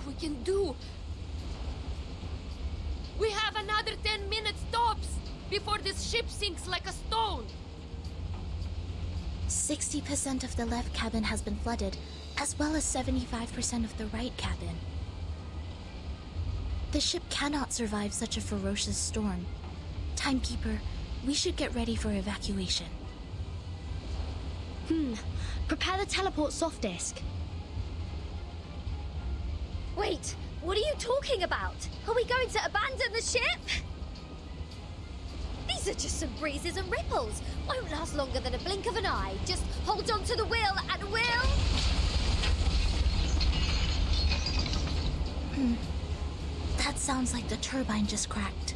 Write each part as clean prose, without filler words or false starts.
we can do. We have another 10 minutes tops before this ship sinks like a stone. 60% of the left cabin has been flooded, as well as 75% of the right cabin. The ship cannot survive such a ferocious storm. Timekeeper, we should get ready for evacuation. Prepare the teleport soft disk. Wait, what are you talking about? Are we going to abandon the ship? These are just some breezes and ripples. Won't last longer than a blink of an eye. Just hold on to the wheel and we'll... That sounds like the turbine just cracked.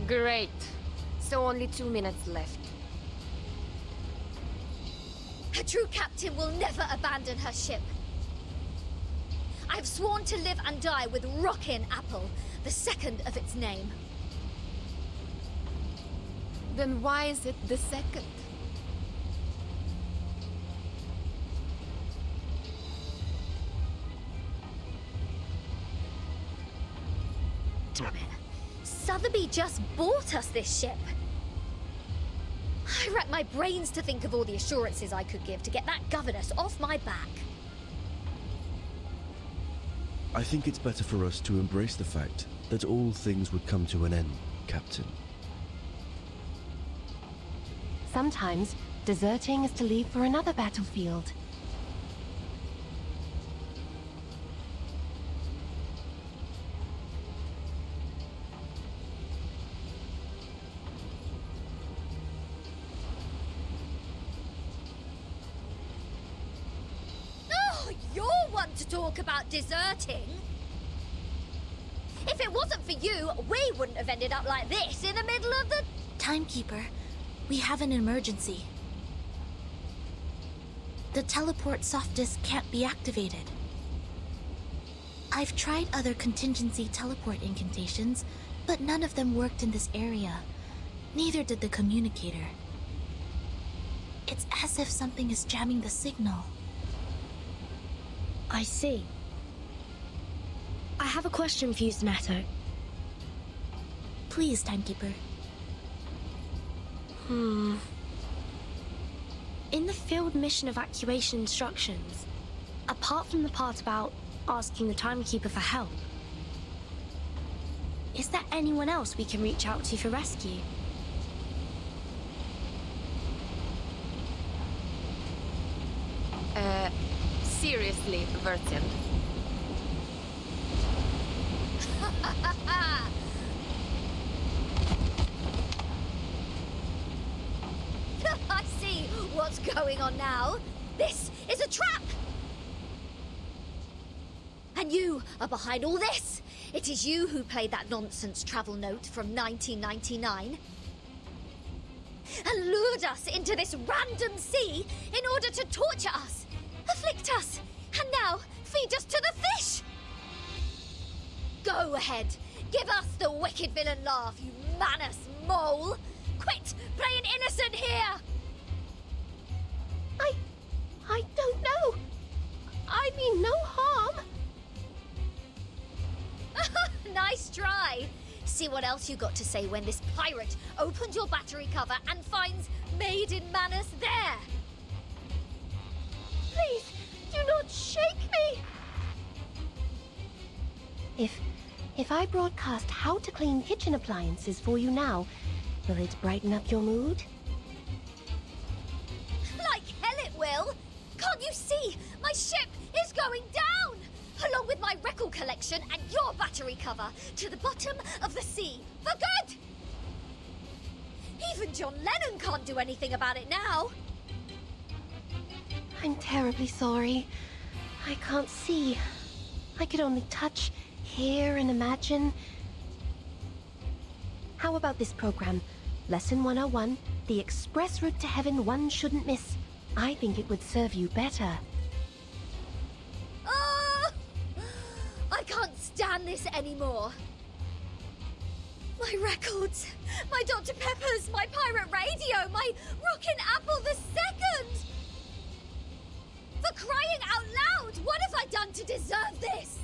Great. So only 2 minutes left. A true captain will never abandon her ship. I have sworn to live and die with Rockin' Apple, the second of its name. Then why is it the second? Damn it. Sotheby just bought us this ship. I racked my brains to think of all the assurances I could give to get that governess off my back. I think it's better for us to embrace the fact that all things would come to an end, Captain. Sometimes, deserting is to leave for another battlefield. Oh, you're one to talk about deserting. If it wasn't for you, we wouldn't have ended up like this in the middle of the... Timekeeper, we have an emergency. The teleport soft disk can't be activated. I've tried other contingency teleport incantations, but none of them worked in this area. Neither did the communicator. It's as if something is jamming the signal. I see. I have a question for you, Zanato. Please, Timekeeper. In the field mission evacuation instructions, apart from the part about asking the Timekeeper for help, is there anyone else we can reach out to for rescue? Seriously, Vertin. I see what's going on now. This is a trap! And you are behind all this. It is you who played that nonsense travel note from 1999 and lured us into this random sea in order to torture us, afflict us, and now feed us to the fish! Go ahead, give us the wicked villain laugh, you Manus mole! Quit playing innocent here! I don't know. I mean no harm. Nice try! See what else you got to say when this pirate opens your battery cover and finds Made in Manus there! Please, do not shake me. If I broadcast how to clean kitchen appliances for you now, will it brighten up your mood? Like hell it will! Can't you see? My ship is going down! Along with my record collection and your battery cover to the bottom of the sea for good! Even John Lennon can't do anything about it now! I'm terribly sorry. I can't see. I could only touch, hear, and imagine. How about this program? Lesson 101, the express route to heaven one shouldn't miss. I think it would serve you better. Oh! I can't stand this anymore! My records, my Dr. Peppers, my pirate radio, my Rockin' Apple the Second! For crying out loud! What have I done to deserve this?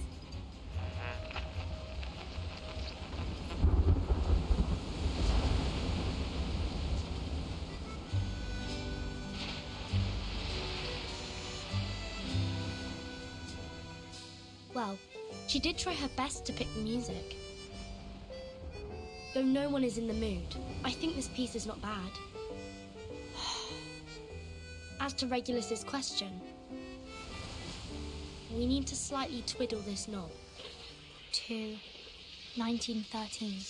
Well, she did try her best to pick the music. Though no one is in the mood, I think this piece is not bad. As to Regulus's question, we need to slightly twiddle this knob. To 1913.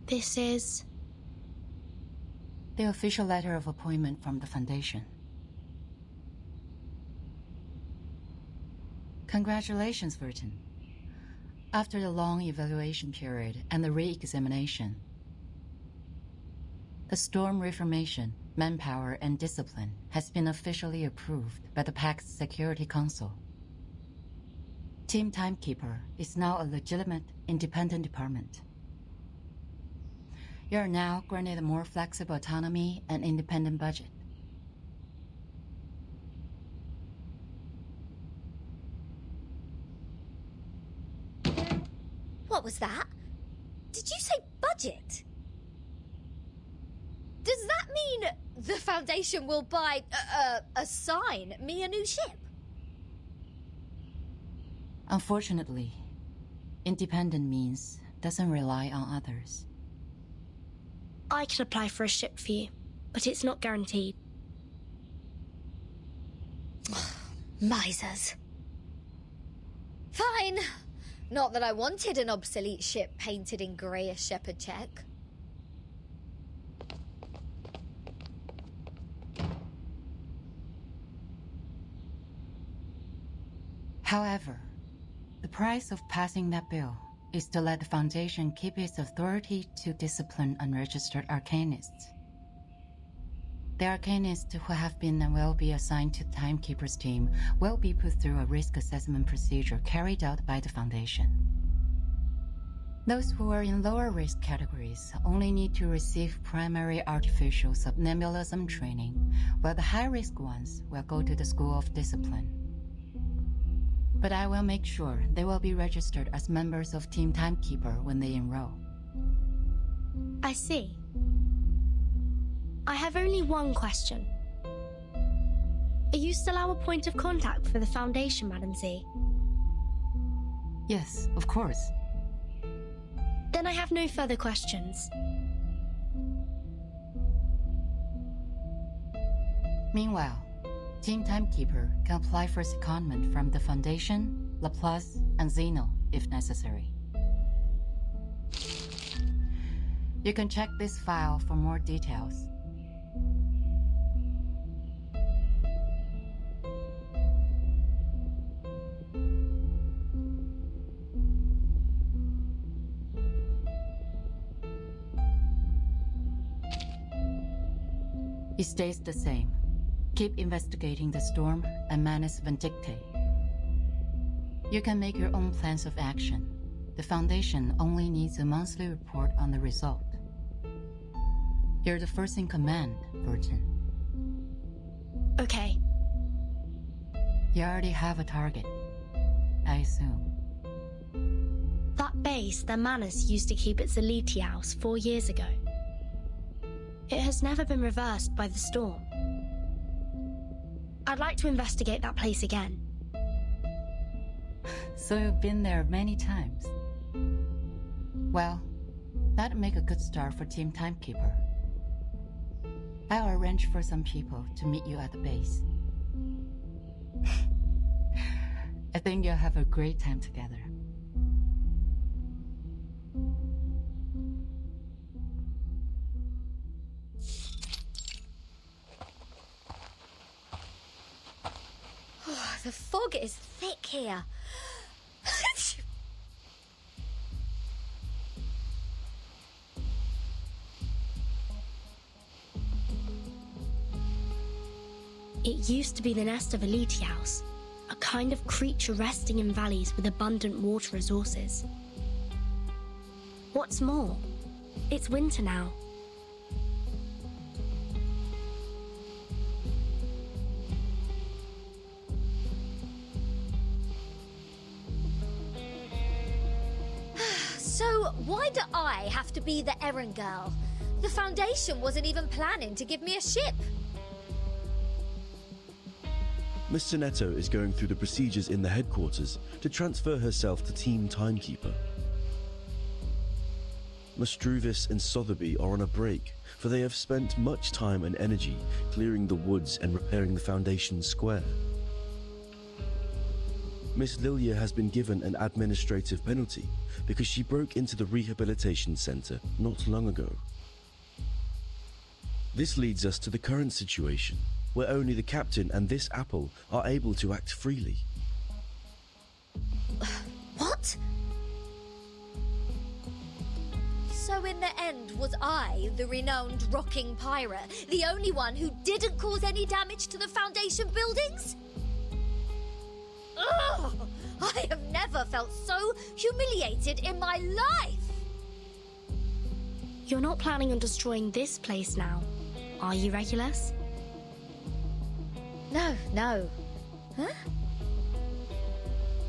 This is... the official letter of appointment from the Foundation. Congratulations, Verton. After the long evaluation period and the re-examination, the Storm Reformation, Manpower, and Discipline has been officially approved by the Pact's Security Council. Team Timekeeper is now a legitimate, independent department. You are now granted a more flexible autonomy and independent budget. What was that? Did you say budget? Does that mean the Foundation will assign me a new ship? Unfortunately, independent means doesn't rely on others. I could apply for a ship for you, but it's not guaranteed. Misers. Fine. Not that I wanted an obsolete ship painted in grey as shepherd check. However, the price of passing that bill is to let the Foundation keep its authority to discipline unregistered arcanists. The arcanists who have been and will be assigned to the Timekeeper's team will be put through a risk assessment procedure carried out by the Foundation. Those who are in lower risk categories only need to receive primary artificial somnambulism training, while the high-risk ones will go to the School of Discipline. But I will make sure they will be registered as members of Team Timekeeper when they enroll. I see. I have only one question. Are you still our point of contact for the Foundation, Madam Z? Yes, of course. Then I have no further questions. Meanwhile, Team Timekeeper can apply for secondment from the Foundation, Laplace, and Zeno if necessary. You can check this file for more details. It stays the same. Keep investigating the storm and Manus Vindictae. You can make your own plans of action. The Foundation only needs a monthly report on the result. You're the first in command, Verton. Okay. You already have a target, I assume. That base that Manus used to keep at Zeliti House 4 years ago. It has never been reversed by the storm. I'd like to investigate that place again. So you've been there many times. Well, that'd make a good start for Team Timekeeper. I'll arrange for some people to meet you at the base. I think you'll have a great time together. The fog is thick here. It used to be the nest of a Litiaus, a kind of creature resting in valleys with abundant water resources. What's more, it's winter now. So, why do I have to be the errand girl? The Foundation wasn't even planning to give me a ship. Mr. Netto is going through the procedures in the headquarters to transfer herself to Team Timekeeper. Mastruvis and Sotheby are on a break, for they have spent much time and energy clearing the woods and repairing the Foundation square. Miss Lilia has been given an administrative penalty because she broke into the rehabilitation center not long ago. This leads us to the current situation, where only the captain and this apple are able to act freely. What? So in the end, was I, the renowned rocking pirate, the only one who didn't cause any damage to the Foundation buildings? Ugh! I have never felt so humiliated in my life! You're not planning on destroying this place now, are you, Regulus? No. Huh?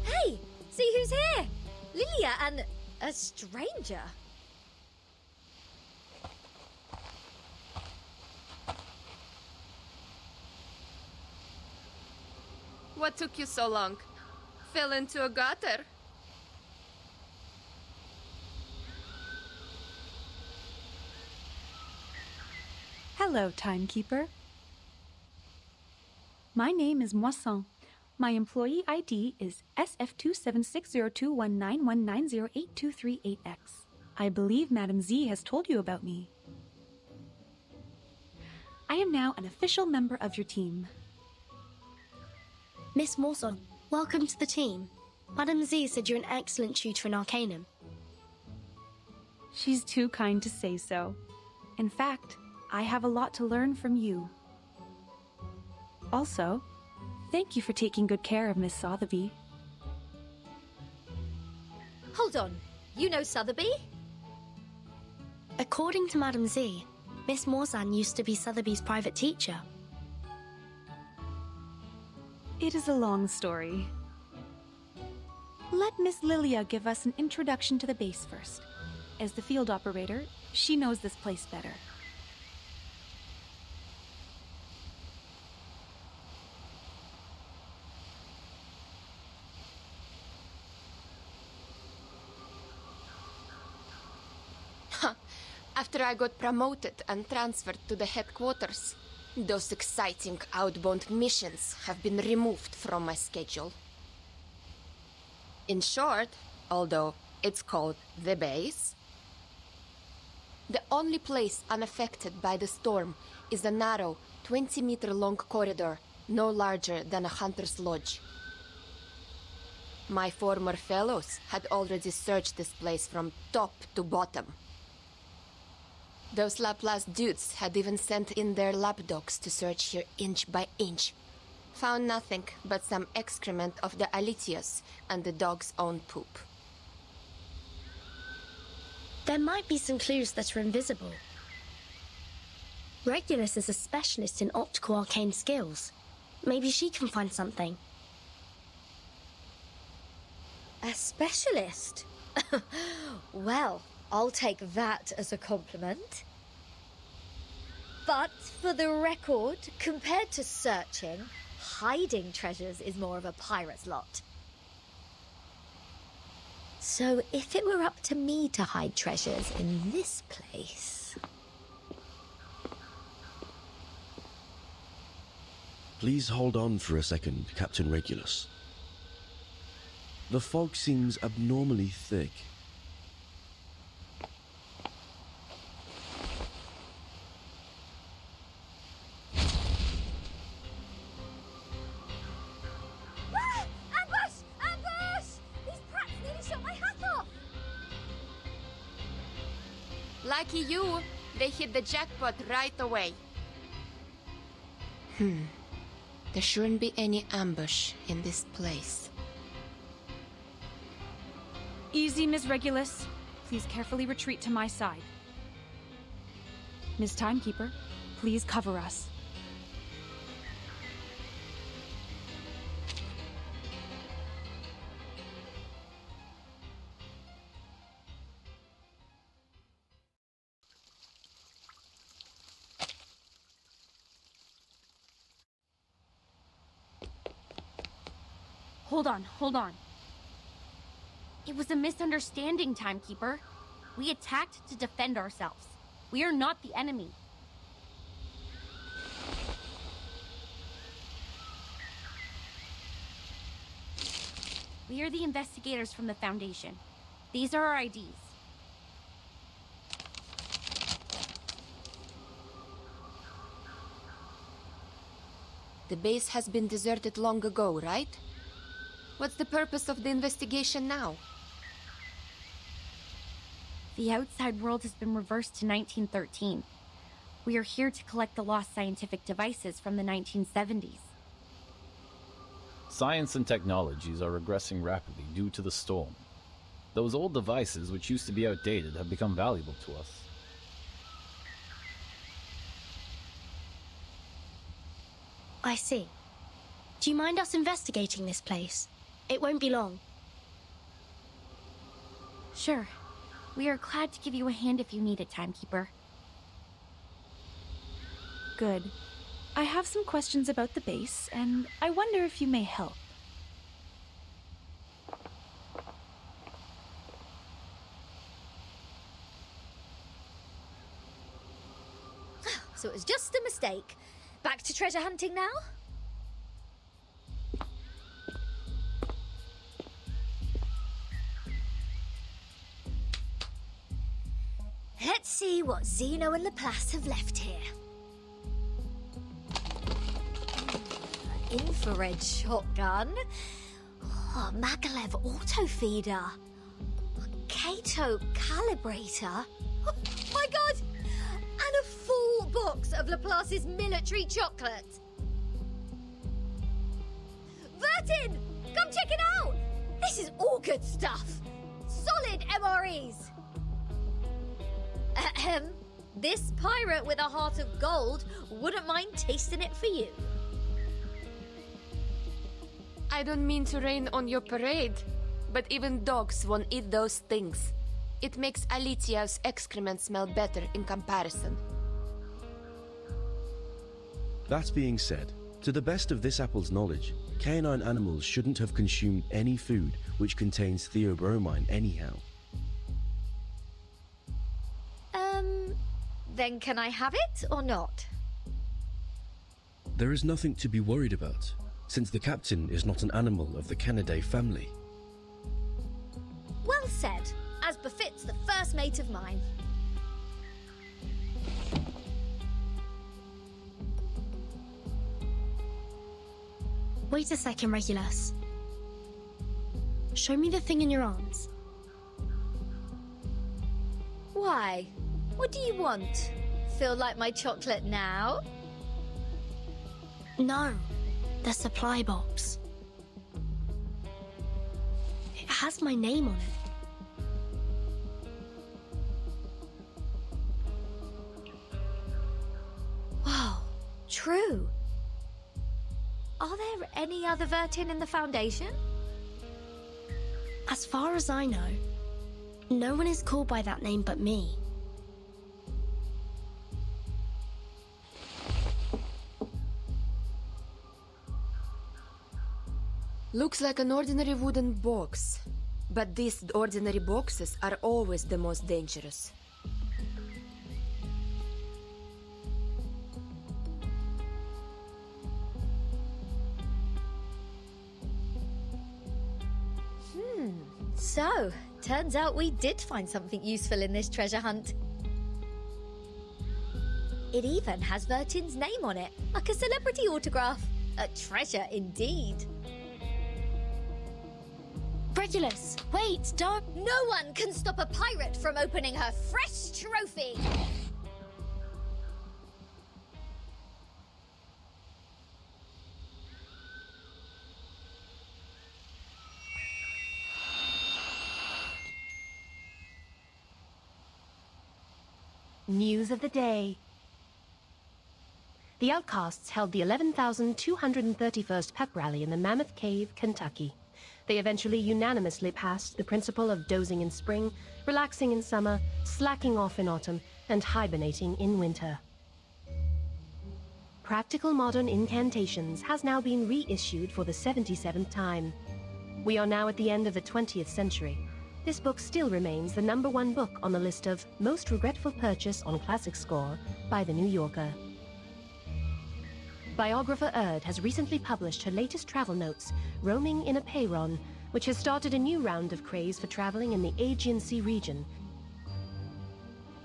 Hey, see who's here? Lilia and a stranger. What took you so long? Fell into a gutter? Hello, Timekeeper. My name is Moisson. My employee ID is SF27602191908238X. I believe Madame Z has told you about me. I am now an official member of your team. Miss Morson, welcome to the team. Madame Z said you're an excellent tutor in Arcanum. She's too kind to say so. In fact, I have a lot to learn from you. Also, thank you for taking good care of Miss Sotheby. Hold on, you know Sotheby? According to Madame Z, Miss Morzan used to be Sotheby's private teacher. It is a long story. Let Miss Lilia give us an introduction to the base first. As the field operator, she knows this place better. After I got promoted and transferred to the headquarters, those exciting outbound missions have been removed from my schedule. In short, although it's called the base, the only place unaffected by the storm is a narrow, 20-meter-long corridor no larger than a hunter's lodge. My former fellows had already searched this place from top to bottom. Those Laplace dudes had even sent in their lapdogs to search here inch by inch. Found nothing but some excrement of the Alitius and the dog's own poop. There might be some clues that are invisible. Regulus is a specialist in optical arcane skills. Maybe she can find something. A specialist? Well, I'll take that as a compliment. But for the record, compared to searching, hiding treasures is more of a pirate's lot. So if it were up to me to hide treasures in this place... Please hold on for a second, Captain Regulus. The fog seems abnormally thick. Lucky you, they hit the jackpot right away. There shouldn't be any ambush in this place. Easy, Ms. Regulus. Please carefully retreat to my side. Ms. Timekeeper, please cover us. Hold on. It was a misunderstanding, Timekeeper. We attacked to defend ourselves. We are not the enemy. We are the investigators from the Foundation. These are our IDs. The base has been deserted long ago, right? What's the purpose of the investigation now? The outside world has been reversed to 1913. We are here to collect the lost scientific devices from the 1970s. Science and technologies are regressing rapidly due to the storm. Those old devices, which used to be outdated, have become valuable to us. I see. Do you mind us investigating this place? It won't be long. Sure. We are glad to give you a hand if you need it, Timekeeper. Good. I have some questions about the base, and I wonder if you may help. So it was just a mistake. Back to treasure hunting now? Let's see what Zeno and Laplace have left here. An infrared shotgun. Oh, Magalev auto-feeder. A Kato calibrator. Oh my god! And a full box of Laplace's military chocolate. Vertin! Come check it out! This is all good stuff. Solid MREs. Ahem. This pirate with a heart of gold wouldn't mind tasting it for you. I don't mean to rain on your parade, but even dogs won't eat those things. It makes Alitia's excrement smell better in comparison. That being said, to the best of this apple's knowledge, canine animals shouldn't have consumed any food which contains theobromine anyhow. Then can I have it or not? There is nothing to be worried about, since the captain is not an animal of the Canidae family. Well said, as befits the first mate of mine. Wait a second, Regulus. Show me the thing in your arms. Why? What do you want? Feel like my chocolate now? No, the supply box. It has my name on it. Wow, true. Are there any other Vertin in the Foundation? As far as I know, no one is called by that name but me. Looks like an ordinary wooden box. But these ordinary boxes are always the most dangerous. So, turns out we did find something useful in this treasure hunt. It even has Vertin's name on it, like a celebrity autograph. A treasure indeed. Regulus, wait, don't... No one can stop a pirate from opening her fresh trophy! News of the day. The Outcasts held the 11,231st Pep Rally in the Mammoth Cave, Kentucky. They eventually unanimously passed the principle of dozing in spring, relaxing in summer, slacking off in autumn, and hibernating in winter. Practical Modern Incantations has now been reissued for the 77th time. We are now at the end of the 20th century. This book still remains the #1 book on the list of most regretful purchase on Classic Score by The New Yorker. Biographer Erd has recently published her latest travel notes, Roaming in a Peyron, which has started a new round of craze for traveling in the Aegean Sea region.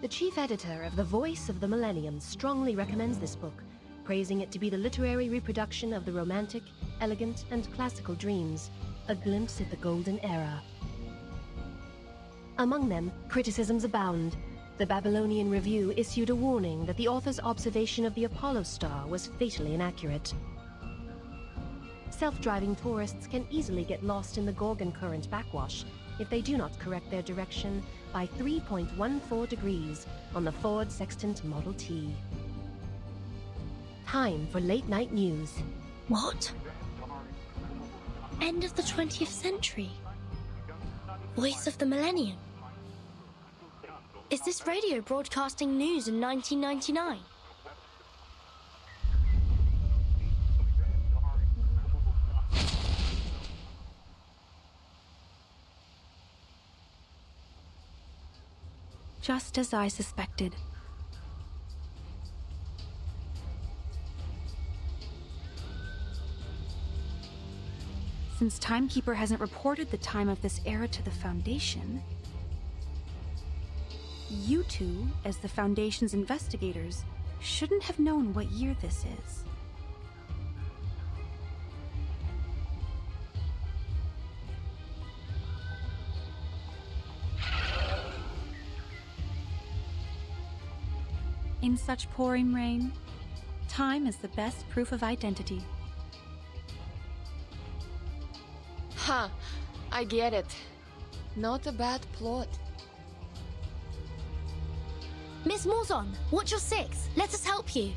The chief editor of The Voice of the Millennium strongly recommends this book, praising it to be the literary reproduction of the romantic, elegant, and classical dreams, a glimpse at the golden era. Among them, criticisms abound. The Babylonian Review issued a warning that the author's observation of the Apollo star was fatally inaccurate. Self-driving tourists can easily get lost in the Gorgon Current backwash if they do not correct their direction by 3.14 degrees on the Ford Sextant Model T. Time for late-night news. What? End of the 20th century? Voice of the Millennium? Is this radio broadcasting news in 1999? Just as I suspected. Since Timekeeper hasn't reported the time of this era to the Foundation, you two, as the Foundation's investigators, shouldn't have known what year this is. In such pouring rain, time is the best proof of identity. Huh, I get it. Not a bad plot. Miss Morzon, watch your six. Let us help you.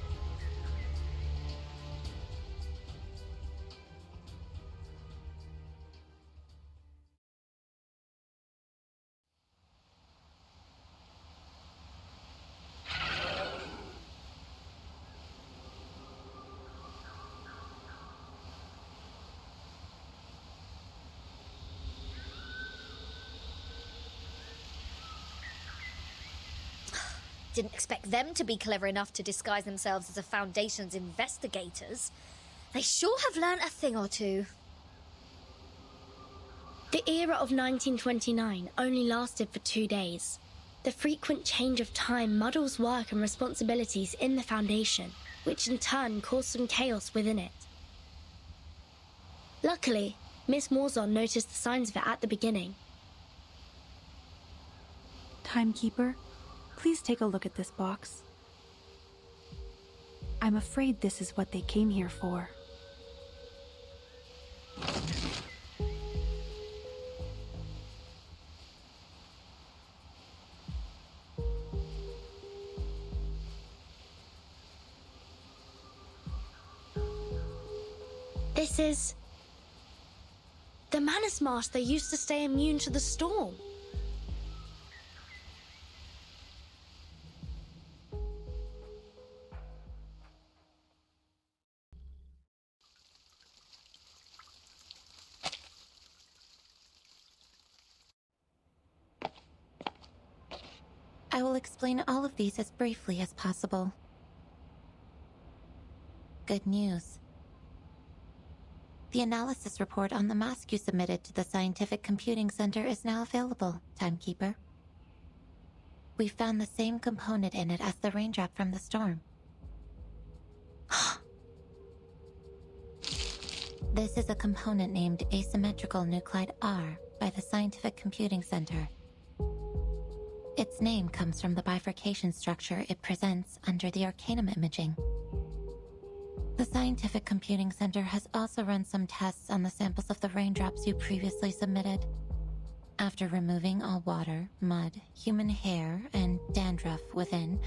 Didn't expect them to be clever enough to disguise themselves as a Foundation's investigators. They sure have learnt a thing or two. The era of 1929 only lasted for 2 days. The frequent change of time muddles work and responsibilities in the Foundation, which in turn caused some chaos within it. Luckily, Miss Morzon noticed the signs of it at the beginning. Timekeeper, please take a look at this box. I'm afraid this is what they came here for. This is the Manus Marsh they used to stay immune to the storm. I will explain all of these as briefly as possible. Good news. The analysis report on the mask you submitted to the Scientific Computing Center is now available, Timekeeper. We found the same component in it as the raindrop from the storm. This is a component named asymmetrical nuclide R by the Scientific Computing Center. Its name comes from the bifurcation structure it presents under the Arcanum imaging. The Scientific Computing Center has also run some tests on the samples of the raindrops you previously submitted. After removing all water, mud, human hair, and dandruff within,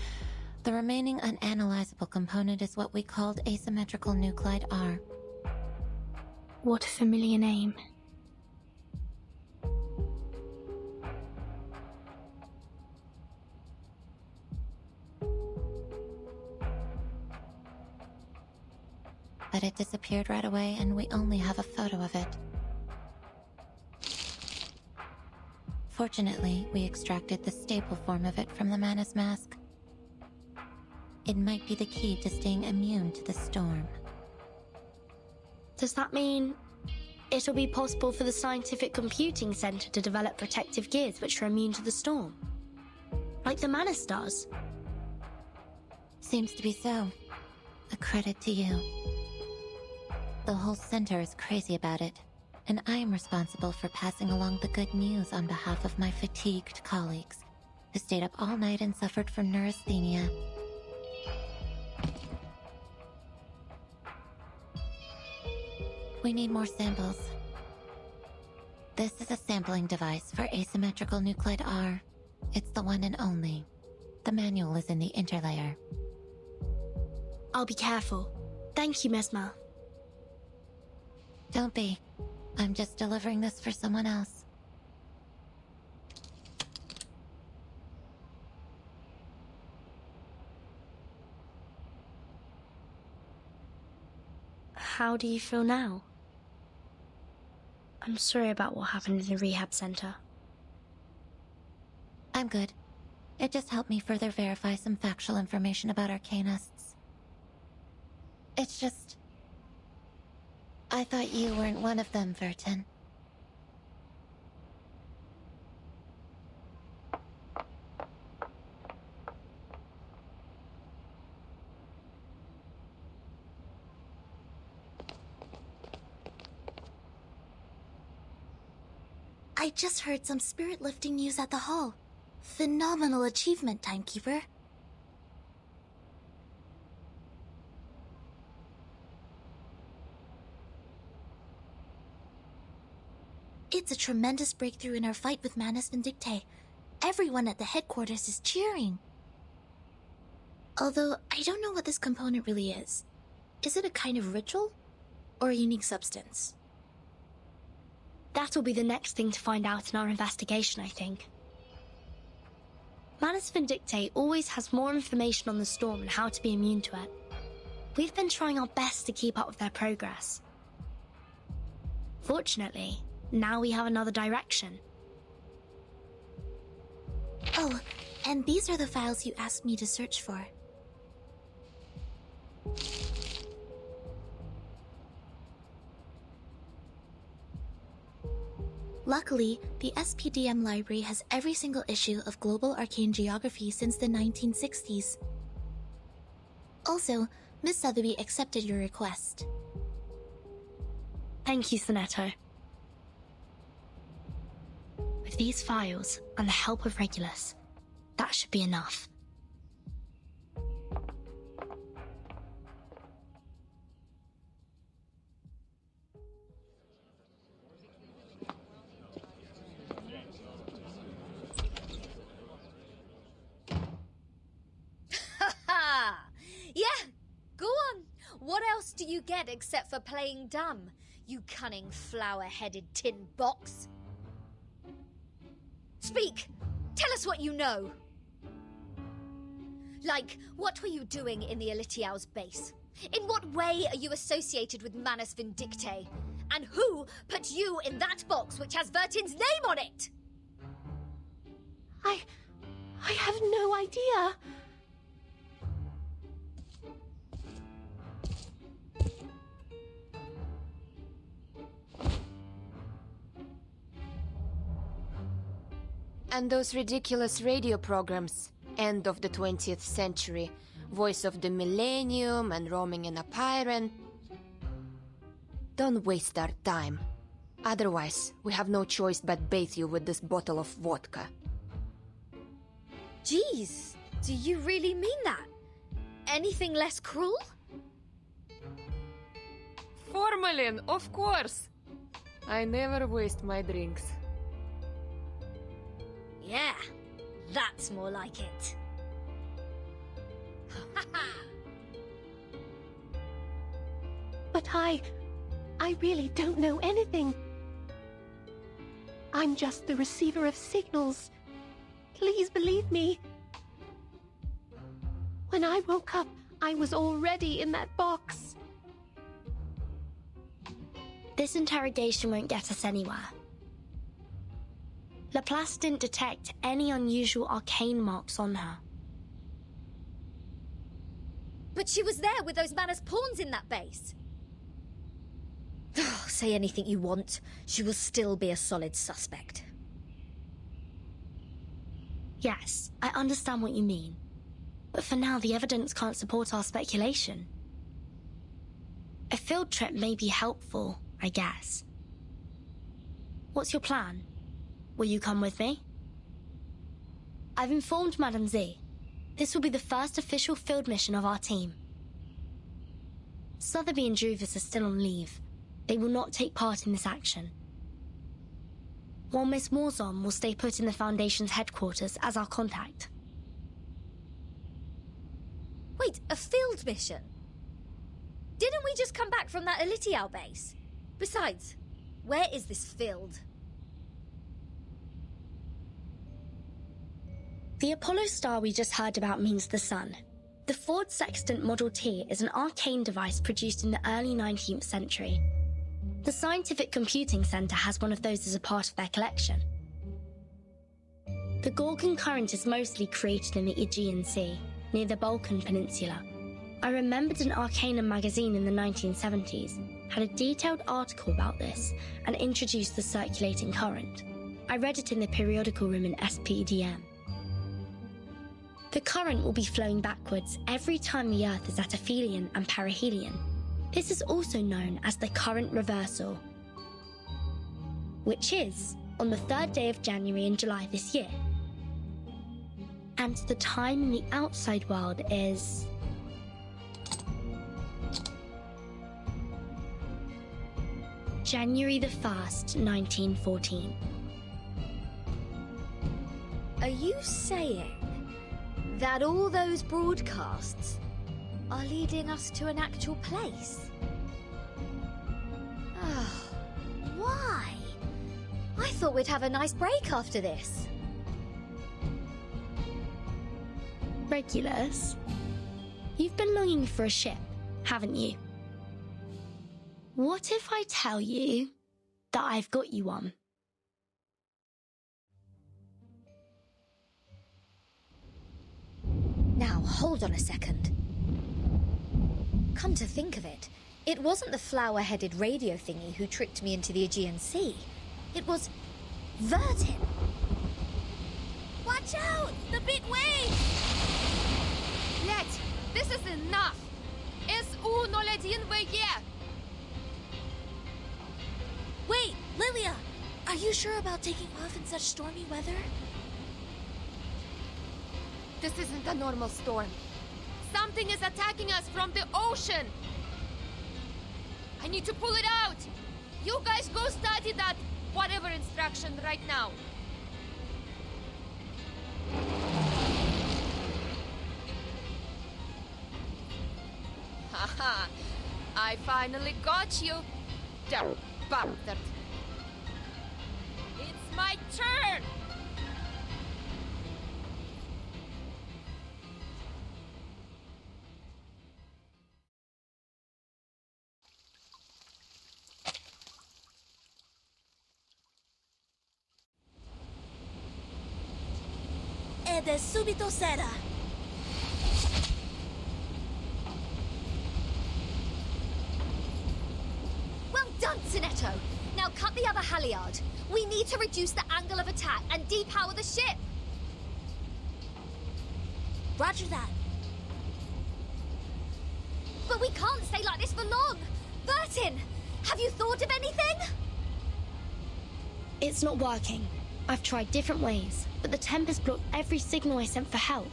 the remaining unanalyzable component is what we called asymmetrical nuclide R. What a familiar name. But it disappeared right away, and we only have a photo of it. Fortunately, we extracted the stable form of it from the Manus mask. It might be the key to staying immune to the storm. Does that mean it'll be possible for the Scientific Computing Center to develop protective gears which are immune to the storm? Like the Manus does? Seems to be so. A credit to you. The whole center is crazy about it, and I am responsible for passing along the good news on behalf of my fatigued colleagues, who stayed up all night and suffered from neurasthenia. We need more samples. This is a sampling device for asymmetrical nuclide R. It's the one and only. The manual is in the interlayer. I'll be careful. Thank you, Mesmer. Don't be. I'm just delivering this for someone else. How do you feel now? I'm sorry about what happened in the rehab center. I'm good. It just helped me further verify some factual information about Arcanists. It's just... I thought you weren't one of them, Vertin. I just heard some spirit-lifting news at the hall. Phenomenal achievement, Timekeeper. It's a tremendous breakthrough in our fight with Manus Vindictae. Everyone at the headquarters is cheering. Although, I don't know what this component really is. Is it a kind of ritual? Or a unique substance? That'll be the next thing to find out in our investigation, I think. Manus Vindictae always has more information on the storm and how to be immune to it. We've been trying our best to keep up with their progress. Fortunately, now we have another direction. Oh, and these are the files you asked me to search for. Luckily, the SPDM library has every single issue of Global Arcane Geography since the 1960s. Also, Miss Sotheby accepted your request. Thank you, Sonetto. With these files and the help of Regulus, that should be enough. Yeah, go on. What else do you get except for playing dumb, you cunning flower-headed tin box? Speak! Tell us what you know! Like, what were you doing in the Elitiao's base? In what way are you associated with Manus Vindictae? And who put you in that box which has Vertin's name on it? I have no idea. And those ridiculous radio programs, end of the 20th century, voice of the millennium and roaming in a Pyren. Don't waste our time. Otherwise, we have no choice but bathe you with this bottle of vodka. Jeez, do you really mean that? Anything less cruel? Formalin, of course! I never waste my drinks. Yeah, that's more like it. But I really don't know anything. I'm just the receiver of signals. Please believe me. When I woke up, I was already in that box. This interrogation won't get us anywhere. Laplace didn't detect any unusual arcane marks on her. But she was there with those Manus pawns in that base. Say anything you want, she will still be a solid suspect. Yes, I understand what you mean. But for now, the evidence can't support our speculation. A field trip may be helpful, I guess. What's your plan? Will you come with me? I've informed Madame Z. This will be the first official field mission of our team. Sotheby and Druvis are still on leave. They will not take part in this action. While Miss Morzon will stay put in the Foundation's headquarters as our contact. Wait, a field mission? Didn't we just come back from that Elitial base? Besides, where is this field? The Apollo star we just heard about means the sun. The Ford Sextant Model T is an arcane device produced in the early 19th century. The Scientific Computing Center has one of those as a part of their collection. The Gorgon current is mostly created in the Aegean Sea, near the Balkan Peninsula. I remembered an Arcanum magazine in the 1970s had a detailed article about this and introduced the circulating current. I read it in the periodical room in SPDM. The current will be flowing backwards every time the Earth is at aphelion and perihelion. This is also known as the current reversal, which is on the 3rd day of January and July this year. And the time in the outside world is... January the 1st, 1914. Are you saying that all those broadcasts are leading us to an actual place? Oh, why? I thought we'd have a nice break after this. Regulus, you've been longing for a ship, haven't you? What if I tell you that I've got you one? Now, hold on a second. Come to think of it, it wasn't the flower-headed radio thingy who tricked me into the Aegean Sea. It was Vertin. Watch out! The big wave! Let! This is enough! SU-01 VG! Wait, Lilia! Are you sure about taking off in such stormy weather? This isn't a normal storm. Something is attacking us from the ocean! I need to pull it out! You guys go study that whatever instruction right now. Haha! I finally got you! Damn bastard! It's my turn! Ed è subito sera. Well done, Sinetto! Now cut the other halyard. We need to reduce the angle of attack and depower the ship. Roger that. But we can't stay like this for long! Vertin! Have you thought of anything? It's not working. I've tried different ways, but the Tempest blocked every signal I sent for help.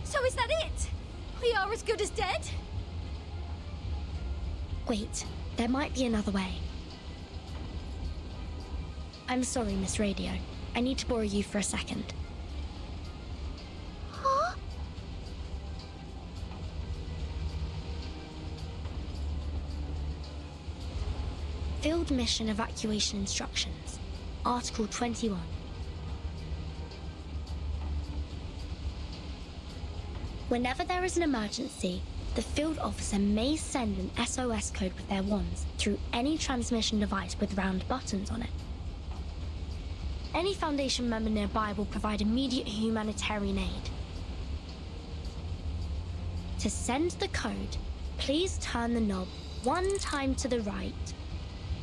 So is that it? We are as good as dead? Wait, there might be another way. I'm sorry, Miss Radio. I need to borrow you for a second. Huh? Field Mission Evacuation Instructions, Article 21. Whenever there is an emergency, the field officer may send an SOS code with their wands through any transmission device with round buttons on it. Any Foundation member nearby will provide immediate humanitarian aid. To send the code, please turn the knob 1 time to the right,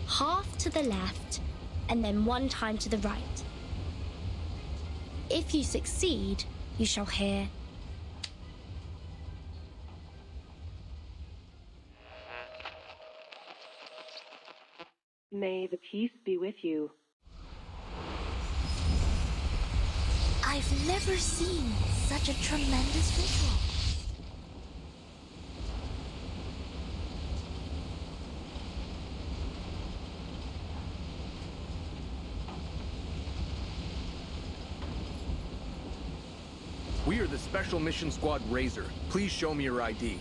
half to the left, and then 1 time to the right. If you succeed, you shall hear May the peace be with you. I've never seen such a tremendous visual. We are the Special Mission Squad Razor. Please show me your ID.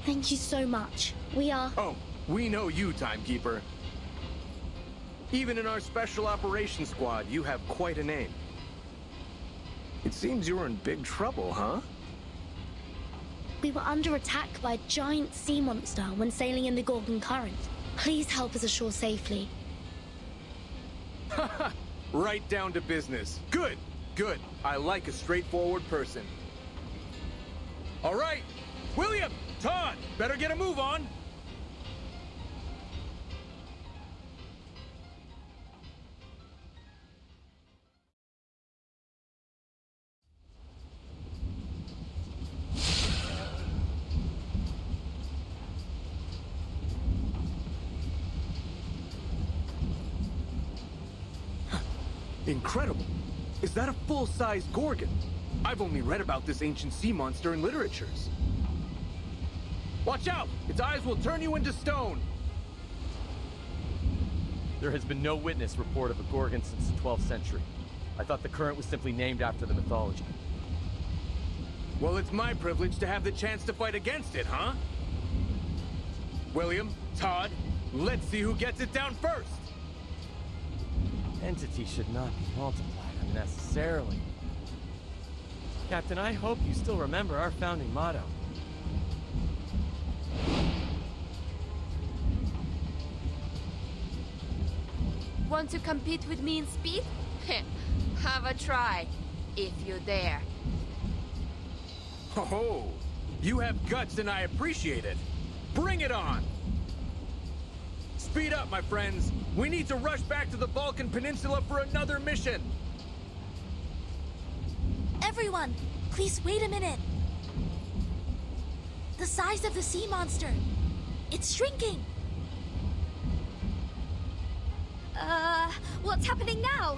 Thank you so much. We are... Oh, we know you, Timekeeper. Even in our Special Operations Squad, you have quite a name. It seems you're in big trouble, huh? We were under attack by a giant sea monster when sailing in the Gorgon Current. Please help us ashore safely. Haha, right down to business. Good, good. I like a straightforward person. All right, William, Todd, better get a move on. Incredible. Is that a full-size Gorgon? I've only read about this ancient sea monster in literatures. Watch out! Its eyes will turn you into stone! There has been no witness report of a Gorgon since the 12th century. I thought the current was simply named after the mythology. Well, it's my privilege to have the chance to fight against it, huh? William, Todd, let's see who gets it down first! Entity should not be multiplied unnecessarily. Captain, I hope you still remember our founding motto. Want to compete with me in speed? Have a try, if you dare. Oh, you have guts and I appreciate it. Bring it on! Speed up, my friends. We need to rush back to the Balkan Peninsula for another mission. Everyone, please wait a minute. The size of the sea monster. It's shrinking. What's happening now?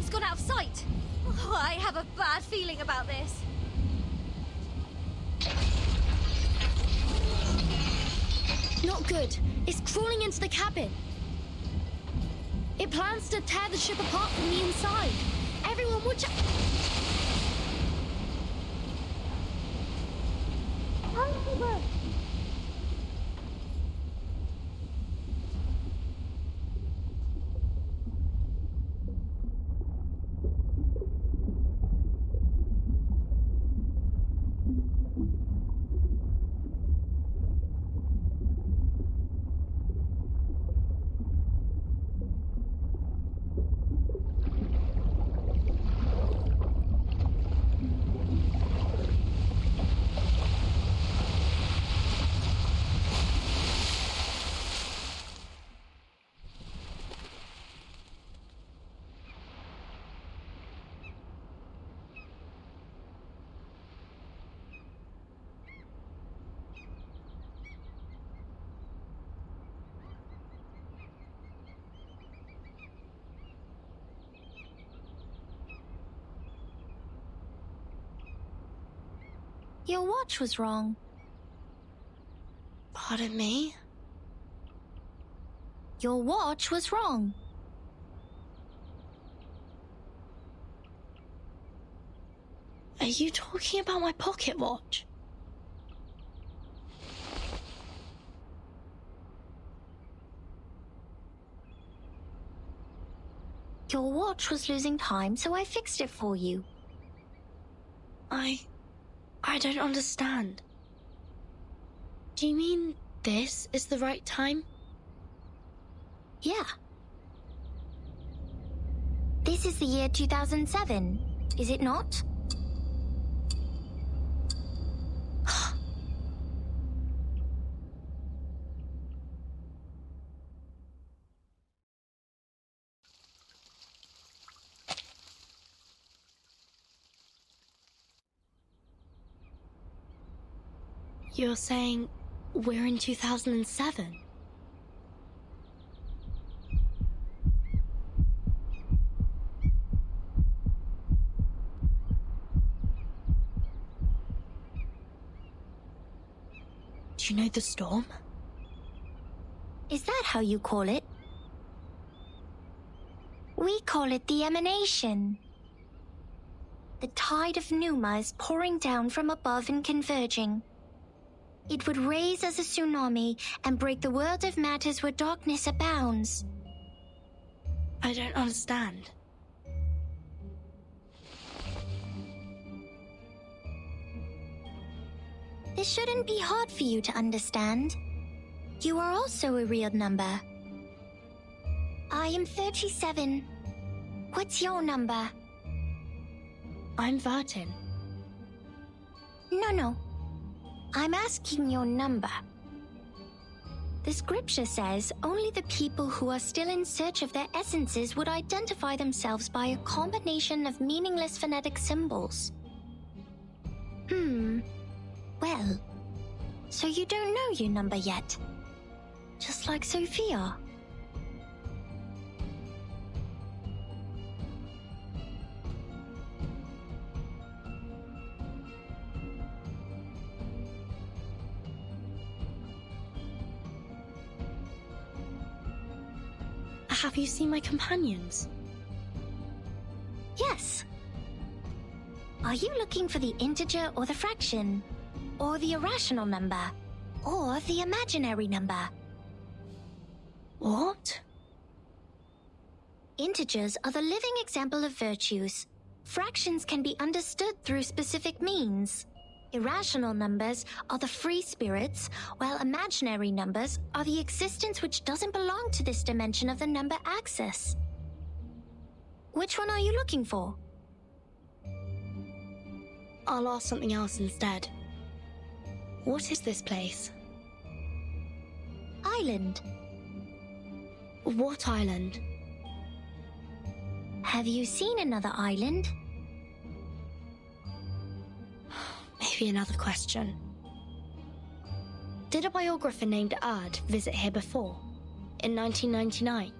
It's gone out of sight. Oh, I have a bad feeling about this. Not good. It's crawling into the cabin. It plans to tear the ship apart from the inside. Everyone watch out. Your watch was wrong. Pardon me? Your watch was wrong. Are you talking about my pocket watch? Your watch was losing time, so I fixed it for you. I don't understand. Do you mean this is the right time? Yeah. This is the year 2007, is it not? You're saying we're in 2007? Do you know the storm? Is that how you call it? We call it the emanation. The tide of Numa is pouring down from above and converging. It would raise as a tsunami and break the world of matters where darkness abounds. I don't understand. This shouldn't be hard for you to understand. You are also a real number. I am 37. What's your number? I'm Vertin. No. I'm asking your number. The scripture says only the people who are still in search of their essences would identify themselves by a combination of meaningless phonetic symbols. Well, so you don't know your number yet. Just like Sophia. Have you seen my companions? Yes. Are you looking for the integer or the fraction? Or the irrational number? Or the imaginary number? What? Integers are the living example of virtues. Fractions can be understood through specific means. Irrational numbers are the free spirits, while imaginary numbers are the existence which doesn't belong to this dimension of the number axis. Which one are you looking for? I'll ask something else instead. What is this place? Island. What island? Have you seen another island? Maybe another question. Did a biographer named Erd visit here before? In 1999?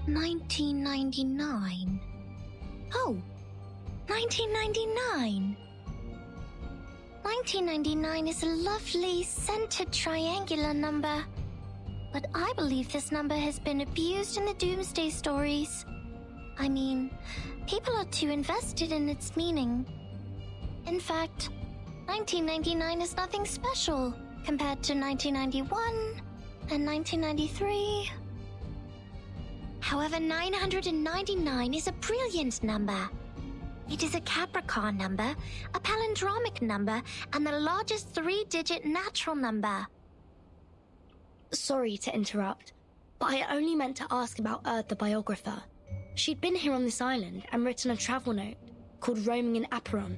$1999. Oh, 1999. 1999 is a lovely, centered triangular number. But I believe this number has been abused in the Doomsday stories. I mean, people are too invested in its meaning. In fact, 1999 is nothing special compared to 1991 and 1993. However, 999 is a brilliant number. It is a Capricorn number, a palindromic number, and the largest three-digit natural number. Sorry to interrupt, but I only meant to ask about Erd the biographer. She'd been here on this island and written a travel note called Roaming in Acheron.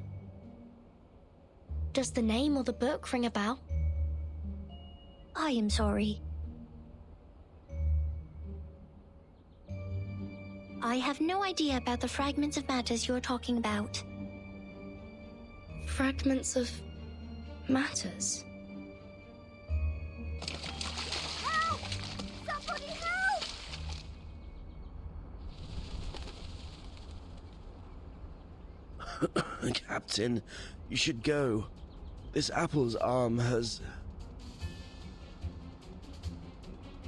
Does the name or the book ring a bell? I am sorry. I have no idea about the fragments of matters you are talking about. Fragments of matters? Help! Somebody help! Captain, you should go. This apple's arm has...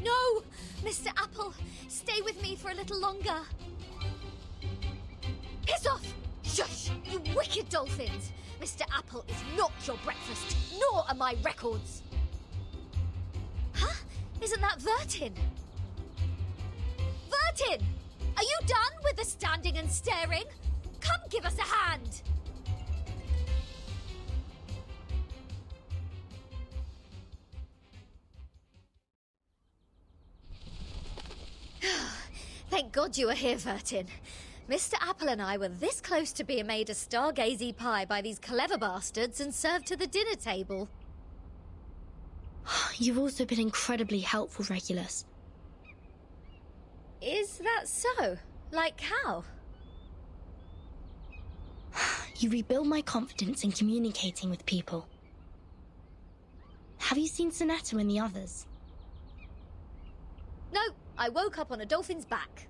No! Mr. Apple, stay with me for a little longer. Piss off! Shush! You wicked dolphins! Mr. Apple is not your breakfast, nor are my records! Huh? Isn't that Vertin? Vertin! Are you done with the standing and staring? Come give us a hand! Thank God you are here, Vertin. Mr. Apple and I were this close to being made a stargazy pie by these clever bastards and served to the dinner table. You've also been incredibly helpful, Regulus. Is that so? Like how? You rebuild my confidence in communicating with people. Have you seen Sonetto and the others? No, I woke up on a dolphin's back.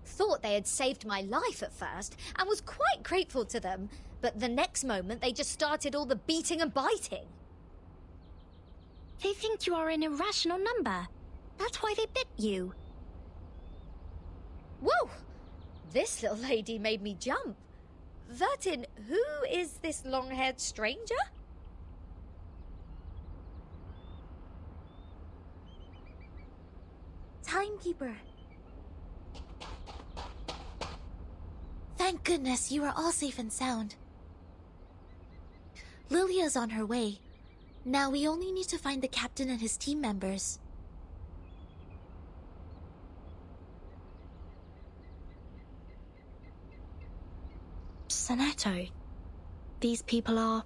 Thought they had saved my life at first, and was quite grateful to them, but the next moment they just started all the beating and biting. They think you are an irrational number. That's why they bit you. Whoa! This little lady made me jump. Vertin, who is this long-haired stranger? Timekeeper. Thank goodness you are all safe and sound. Lilia's on her way. Now we only need to find the captain and his team members. Sonetto. These people are...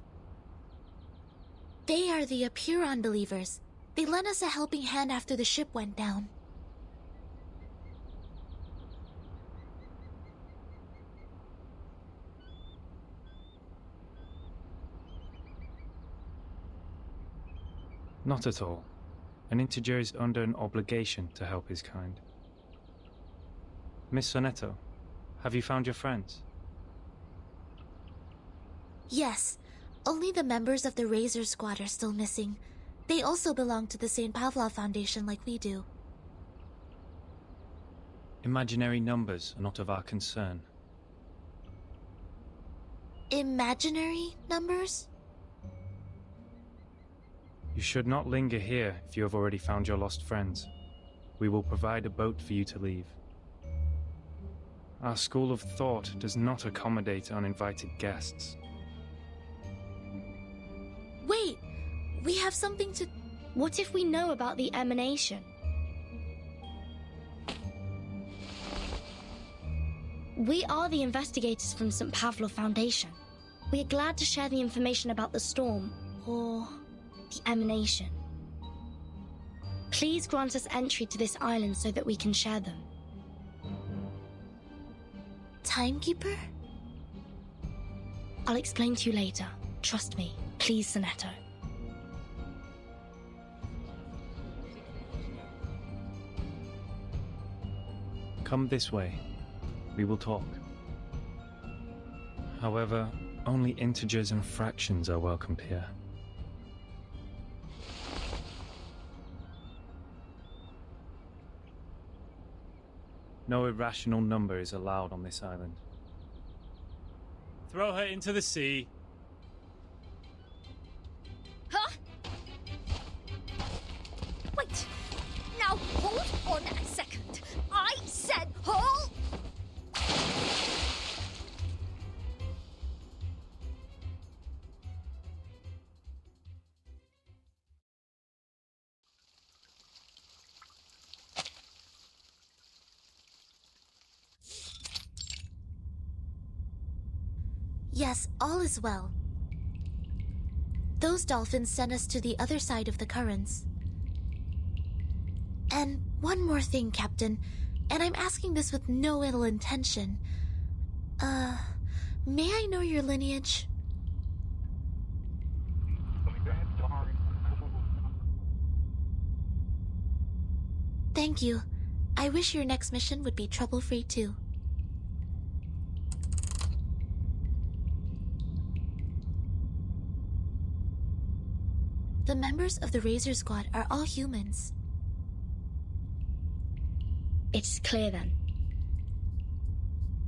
They are the Apuron believers. They lent us a helping hand after the ship went down. Not at all. An integer is under an obligation to help his kind. Miss Sonetto, have you found your friends? Yes, only the members of the Razor Squad are still missing. They also belong to the St. Pavlov Foundation like we do. Imaginary numbers are not of our concern. Imaginary numbers? You should not linger here if you have already found your lost friends. We will provide a boat for you to leave. Our school of thought does not accommodate uninvited guests. Wait! We have something to... What if we know about the emanation? We are the investigators from St. Pavlov Foundation. We are glad to share the information about the storm, or the emanation. Please grant us entry to this island so that we can share them. Timekeeper? I'll explain to you later. Trust me. Please, Sonetto. Come this way. We will talk. However, only integers and fractions are welcomed here. No irrational number is allowed on this island. Throw her into the sea. Huh? Wait! Now hold on a second. I said hold! Yes, all is well. Those dolphins sent us to the other side of the currents. And one more thing, Captain, and I'm asking this with no ill intention. May I know your lineage? Thank you. I wish your next mission would be trouble-free too. The members of the Razor Squad are all humans. It's clear then.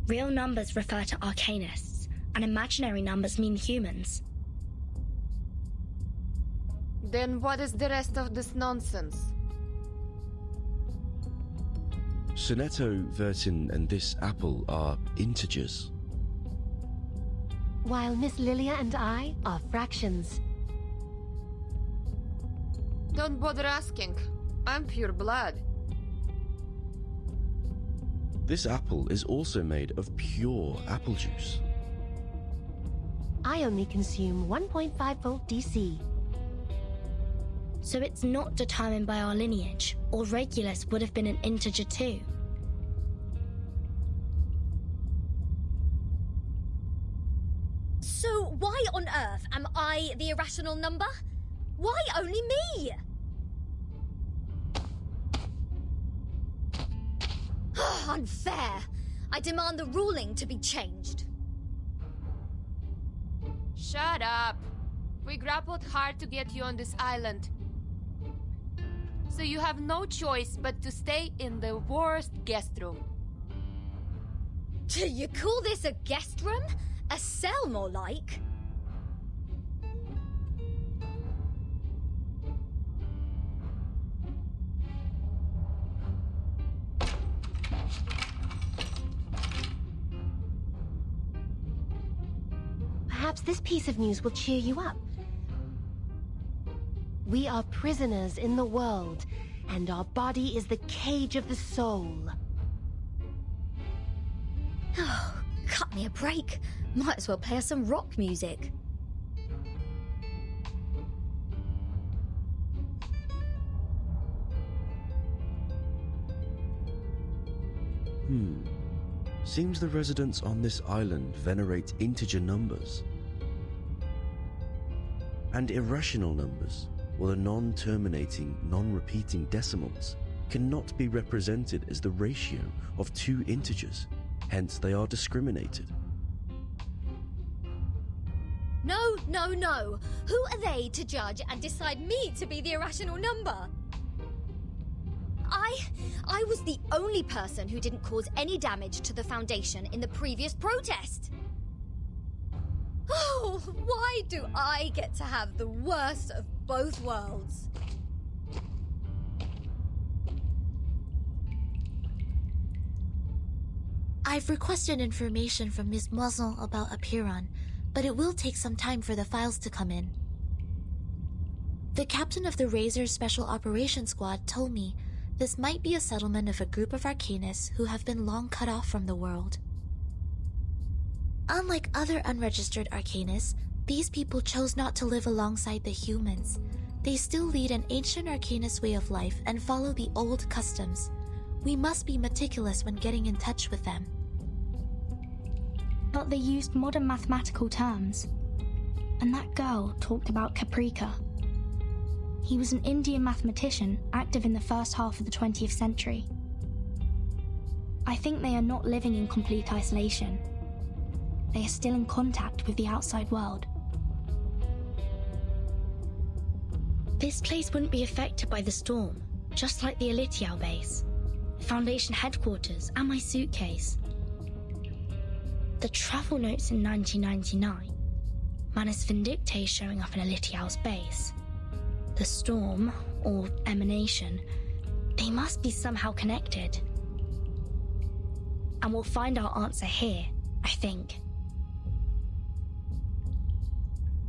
Real numbers refer to arcanists, and imaginary numbers mean humans. Then what is the rest of this nonsense? Sonetto, Vertin, and this apple are integers. While Miss Lilia and I are fractions. Don't bother asking. I'm pure blood. This apple is also made of pure apple juice. I only consume 1.5 volt DC. So it's not determined by our lineage, or Regulus would have been an integer too. So why on earth am I the irrational number? Why only me? Unfair. I demand the ruling to be changed. Shut up. We grappled hard to get you on this island. So you have no choice but to stay in the worst guest room. Do you call this a guest room? A cell, more like? Perhaps this piece of news will cheer you up. We are prisoners in the world, and our body is the cage of the soul. Oh, cut me a break. Might as well play us some rock music. Seems the residents on this island venerate integer numbers. And irrational numbers, or the non-terminating, non-repeating decimals, cannot be represented as the ratio of two integers, hence they are discriminated. No, no, no. Who are they to judge and decide me to be the irrational number? I was the only person who didn't cause any damage to the Foundation in the previous protest. Oh, why do I get to have the worst of both worlds? I've requested information from Ms. Muzzle about Apiron, but it will take some time for the files to come in. The captain of the Razor Special Operations Squad told me this might be a settlement of a group of Arcanists who have been long cut off from the world. Unlike other unregistered Arcanists, these people chose not to live alongside the humans. They still lead an ancient Arcanist way of life and follow the old customs. We must be meticulous when getting in touch with them. But they used modern mathematical terms. And that girl talked about Caprica. He was an Indian mathematician active in the first half of the 20th century. I think they are not living in complete isolation. They are still in contact with the outside world. This place wouldn't be affected by the storm, just like the Elitiao base, Foundation headquarters, and my suitcase. The travel notes in 1999, Manus Vindictae showing up in Elitiao's base. The storm, or emanation, they must be somehow connected. And we'll find our answer here, I think.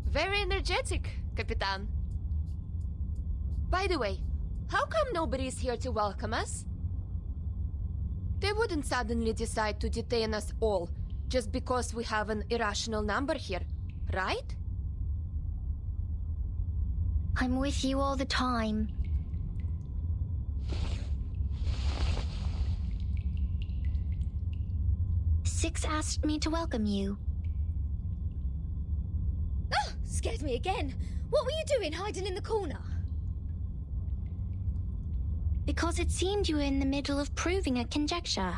Very energetic, Capitan. By the way, how come nobody is here to welcome us? They wouldn't suddenly decide to detain us all just because we have an irrational number here, right? I'm with you all the time. Six asked me to welcome you. Ah, scared me again. What were you doing hiding in the corner? Because it seemed you were in the middle of proving a conjecture.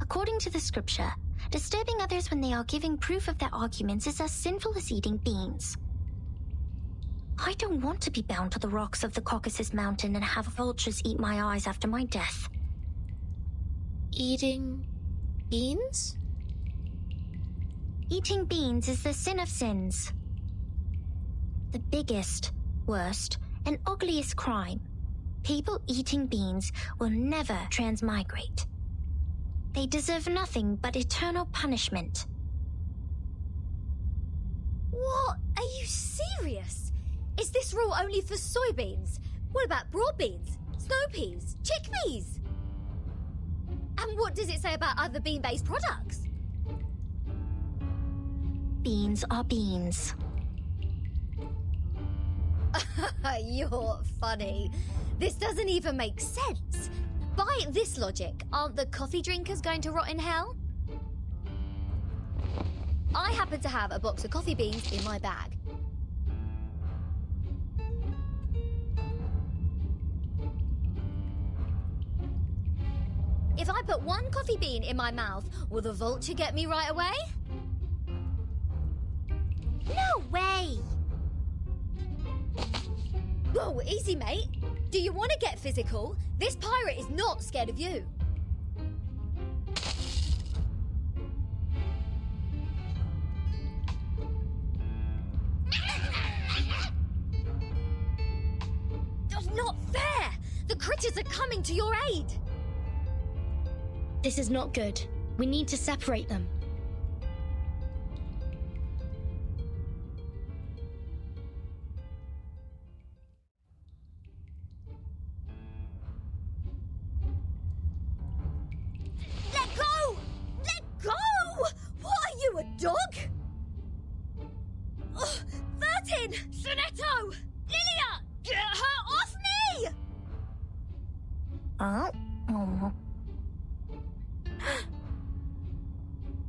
According to the scripture, disturbing others when they are giving proof of their arguments is as sinful as eating beans. I don't want to be bound to the rocks of the Caucasus Mountain and have vultures eat my eyes after my death. Eating beans? Eating beans is the sin of sins. The biggest, worst, and ugliest crime. People eating beans will never transmigrate. They deserve nothing but eternal punishment. What? Are you serious? Is this rule only for soybeans? What about broad beans, snow peas, chickpeas? And what does it say about other bean-based products? Beans are beans. You're funny. This doesn't even make sense. By this logic, aren't the coffee drinkers going to rot in hell? I happen to have a box of coffee beans in my bag. If I put one coffee bean in my mouth, will the vulture get me right away? No way! Whoa, easy, mate. Do you want to get physical? This pirate is not scared of you. Not fair! The critters are coming to your aid! This is not good. We need to separate them. Let go! Let go! What are you, a dog? Oh, Vertin! Sonetto! Lilia! Get her off me! Oh.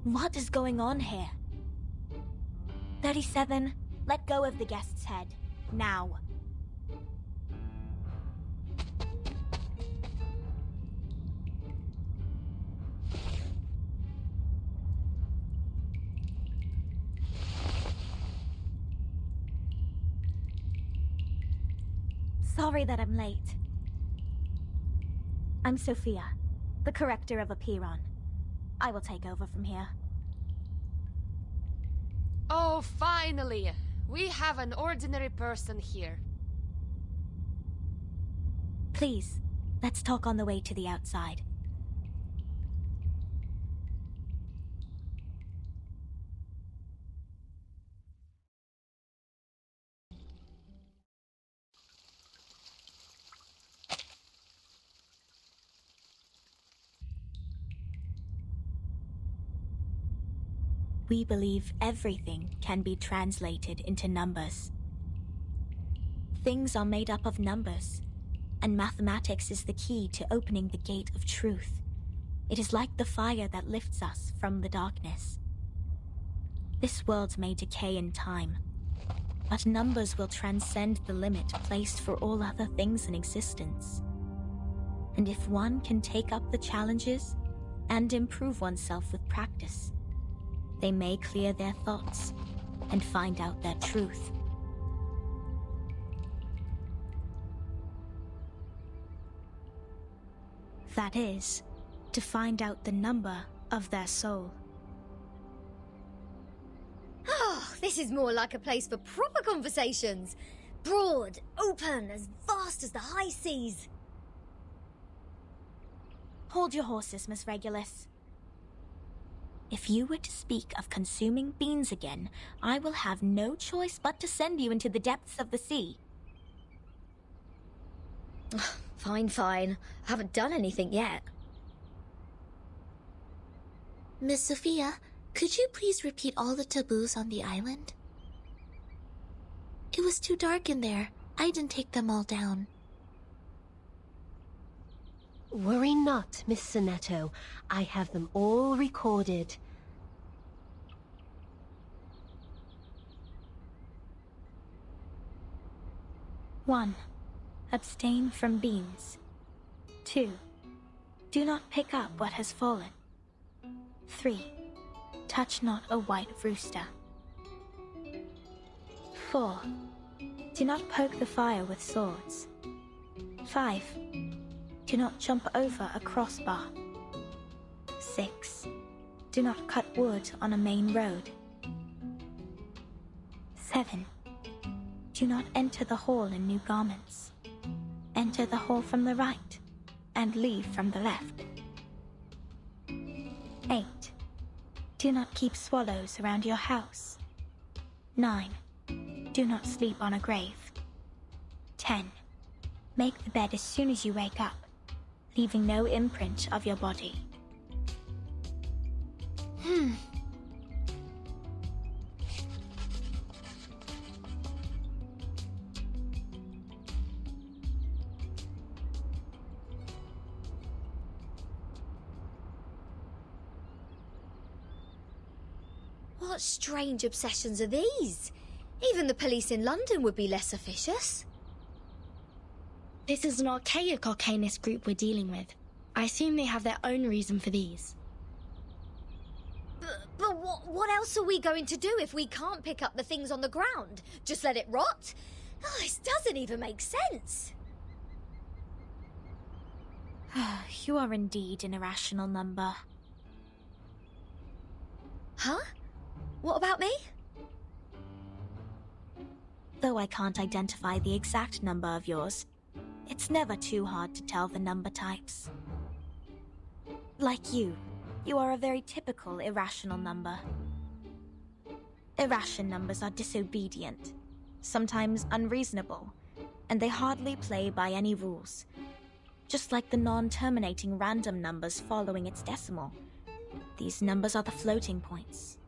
What is going on here? 37, let go of the guest's head. Now. Sorry that I'm late. I'm Sophia, the corrector of Apiron. I will take over from here. Oh, finally! We have an ordinary person here. Please, let's talk on the way to the outside. We believe everything can be translated into numbers. Things are made up of numbers, and mathematics is the key to opening the gate of truth. It is like the fire that lifts us from the darkness. This world may decay in time, but numbers will transcend the limit placed for all other things in existence. And if one can take up the challenges and improve oneself with practice, they may clear their thoughts and find out their truth. That is, to find out the number of their soul. Oh, this is more like a place for proper conversations. Broad, open, as vast as the high seas. Hold your horses, Miss Regulus. If you were to speak of consuming beans again, I will have no choice but to send you into the depths of the sea. Fine. I haven't done anything yet. Miss Sophia, could you please repeat all the taboos on the island? It was too dark in there. I didn't take them all down. Worry not, Miss Sonetto. I have them all recorded. One, abstain from beans. 2, do not pick up what has fallen. 3, touch not a white rooster. 4, do not poke the fire with swords. 5, do not jump over a crossbar. 6, Do not cut wood on a main road. 7. Do not enter the hall in new garments. Enter the hall from the right, and leave from the left. 8. Do not keep swallows around your house. 9. Do not sleep on a grave. 10. Make the bed as soon as you wake up, leaving no imprint of your body. What strange obsessions are these? Even the police in London would be less officious. This is an archaic arcanist group we're dealing with. I assume they have their own reason for these. But what else are we going to do if we can't pick up the things on the ground? Just let it rot? Oh, this doesn't even make sense. You are indeed an irrational number. Huh? What about me? Though I can't identify the exact number of yours, it's never too hard to tell the number types. Like you are a very typical irrational number. Irrational numbers are disobedient, sometimes unreasonable, and they hardly play by any rules. Just like the non-terminating random numbers following its decimal. These numbers are the floating points,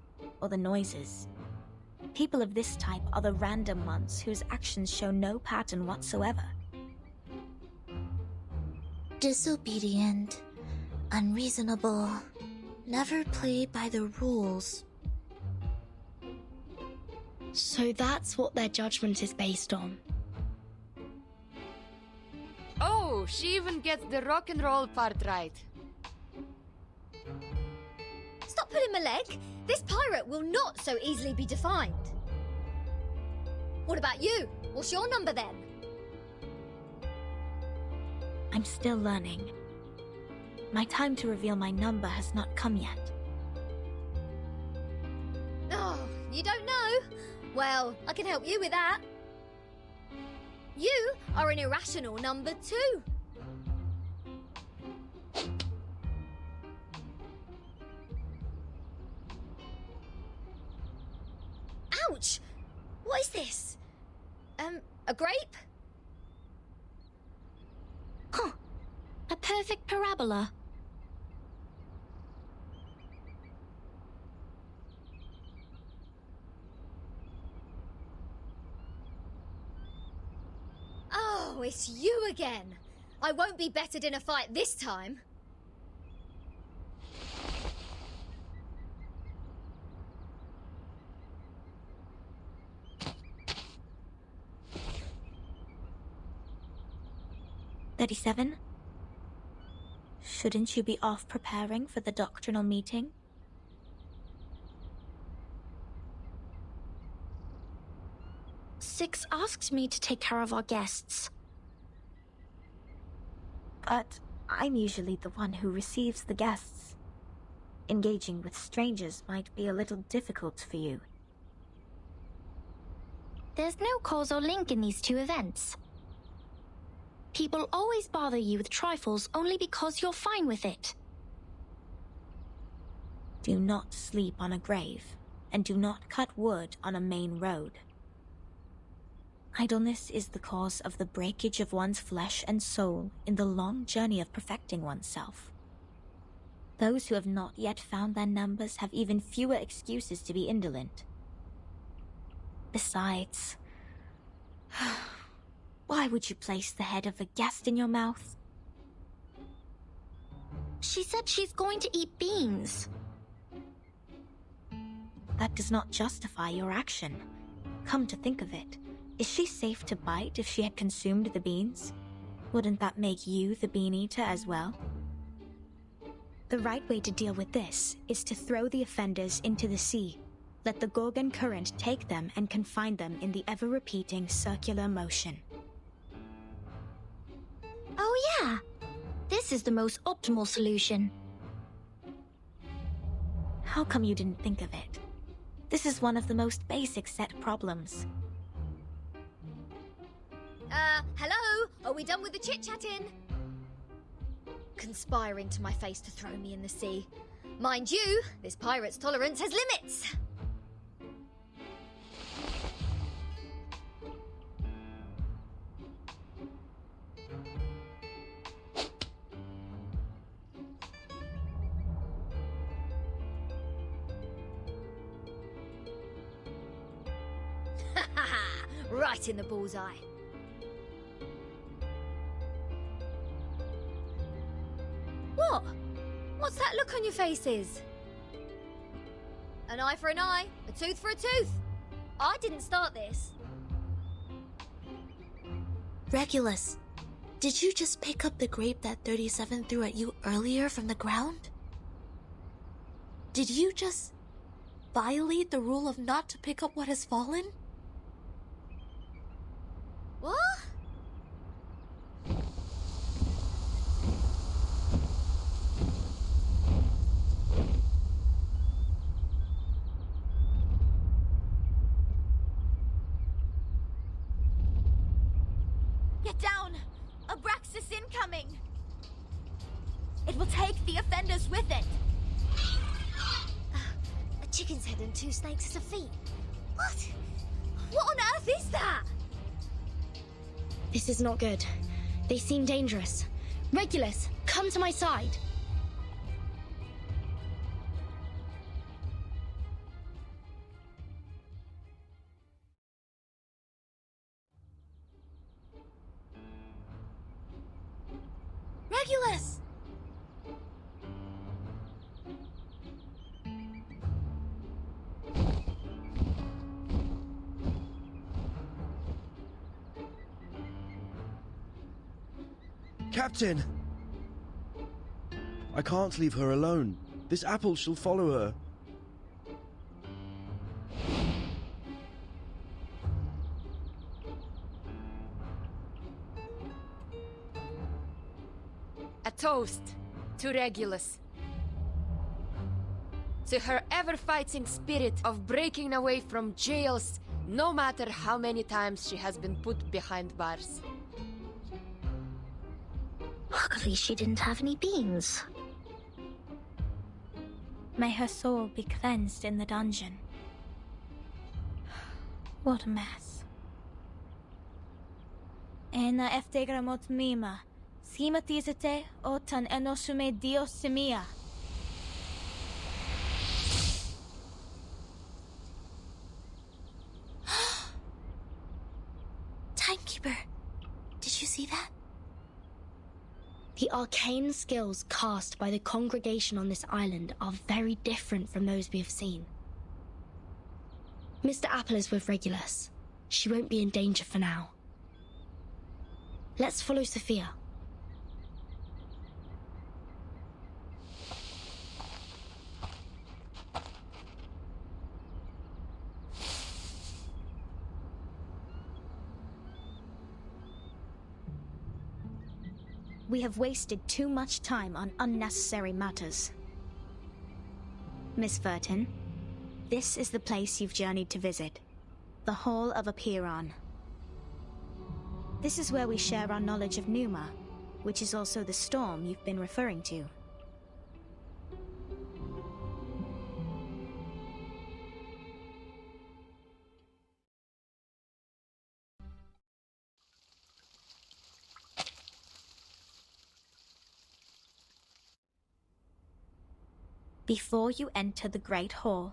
or the noises. People of this type are the random ones whose actions show no pattern whatsoever. Disobedient, unreasonable, never play by the rules. So that's what their judgment is based on. Oh, she even gets the rock and roll part right. Stop pulling my leg. This pirate will not so easily be defined. What about you? What's your number then? I'm still learning. My time to reveal my number has not come yet. Oh, you don't know? Well, I can help you with that. You are an irrational number 2. Ouch! What is this? A grape? Huh. A perfect parabola. Oh, it's you again. I won't be bettered in a fight this time. $37? Shouldn't you be off preparing for the doctrinal meeting? Six asked me to take care of our guests. But I'm usually the one who receives the guests. Engaging with strangers might be a little difficult for you. There's no causal link in these two events. People always bother you with trifles only because you're fine with it. Do not sleep on a grave, and do not cut wood on a main road. Idleness is the cause of the breakage of one's flesh and soul in the long journey of perfecting oneself. Those who have not yet found their numbers have even fewer excuses to be indolent. Besides, why would you place the head of a guest in your mouth? She said she's going to eat beans. That does not justify your action. Come to think of it, is she safe to bite if she had consumed the beans? Wouldn't that make you the bean eater as well? The right way to deal with this is to throw the offenders into the sea. Let the Gorgon current take them and confine them in the ever-repeating circular motion. Oh yeah, this is the most optimal solution. How come you didn't think of it? This is one of the most basic set problems. Hello? Are we done with the chit-chatting? Conspiring to my face to throw me in the sea. Mind you, this pirate's tolerance has limits. Right in the bullseye. What? What's that look on your faces? An eye for an eye, a tooth for a tooth. I didn't start this. Regulus, did you just pick up the grape that 37 threw at you earlier from the ground? Did you just violate the rule of not to pick up what has fallen? What? Get down! Abraxas incoming! It will take the offenders with it! A chicken's head and 2 snakes as a feet. What? What on earth is that? This is not good. They seem dangerous. Regulus, come to my side. Regulus! Captain! I can't leave her alone. This apple shall follow her. A toast to Regulus. To her ever-fighting spirit of breaking away from jails, no matter how many times she has been put behind bars. Luckily, she didn't have any beans. May her soul be cleansed in the dungeon. What a mess. Ena eftegramot mima, schimatizete otan enosume dios semia. Timekeeper, did you see that? The arcane skills cast by the congregation on this island are very different from those we have seen. Mr. Apple is with Regulus. She won't be in danger for now. Let's follow Sophia. We have wasted too much time on unnecessary matters. Miss Furton, this is the place you've journeyed to visit. The Hall of Apiron. This is where we share our knowledge of Numa, which is also the storm you've been referring to. Before you enter the Great Hall,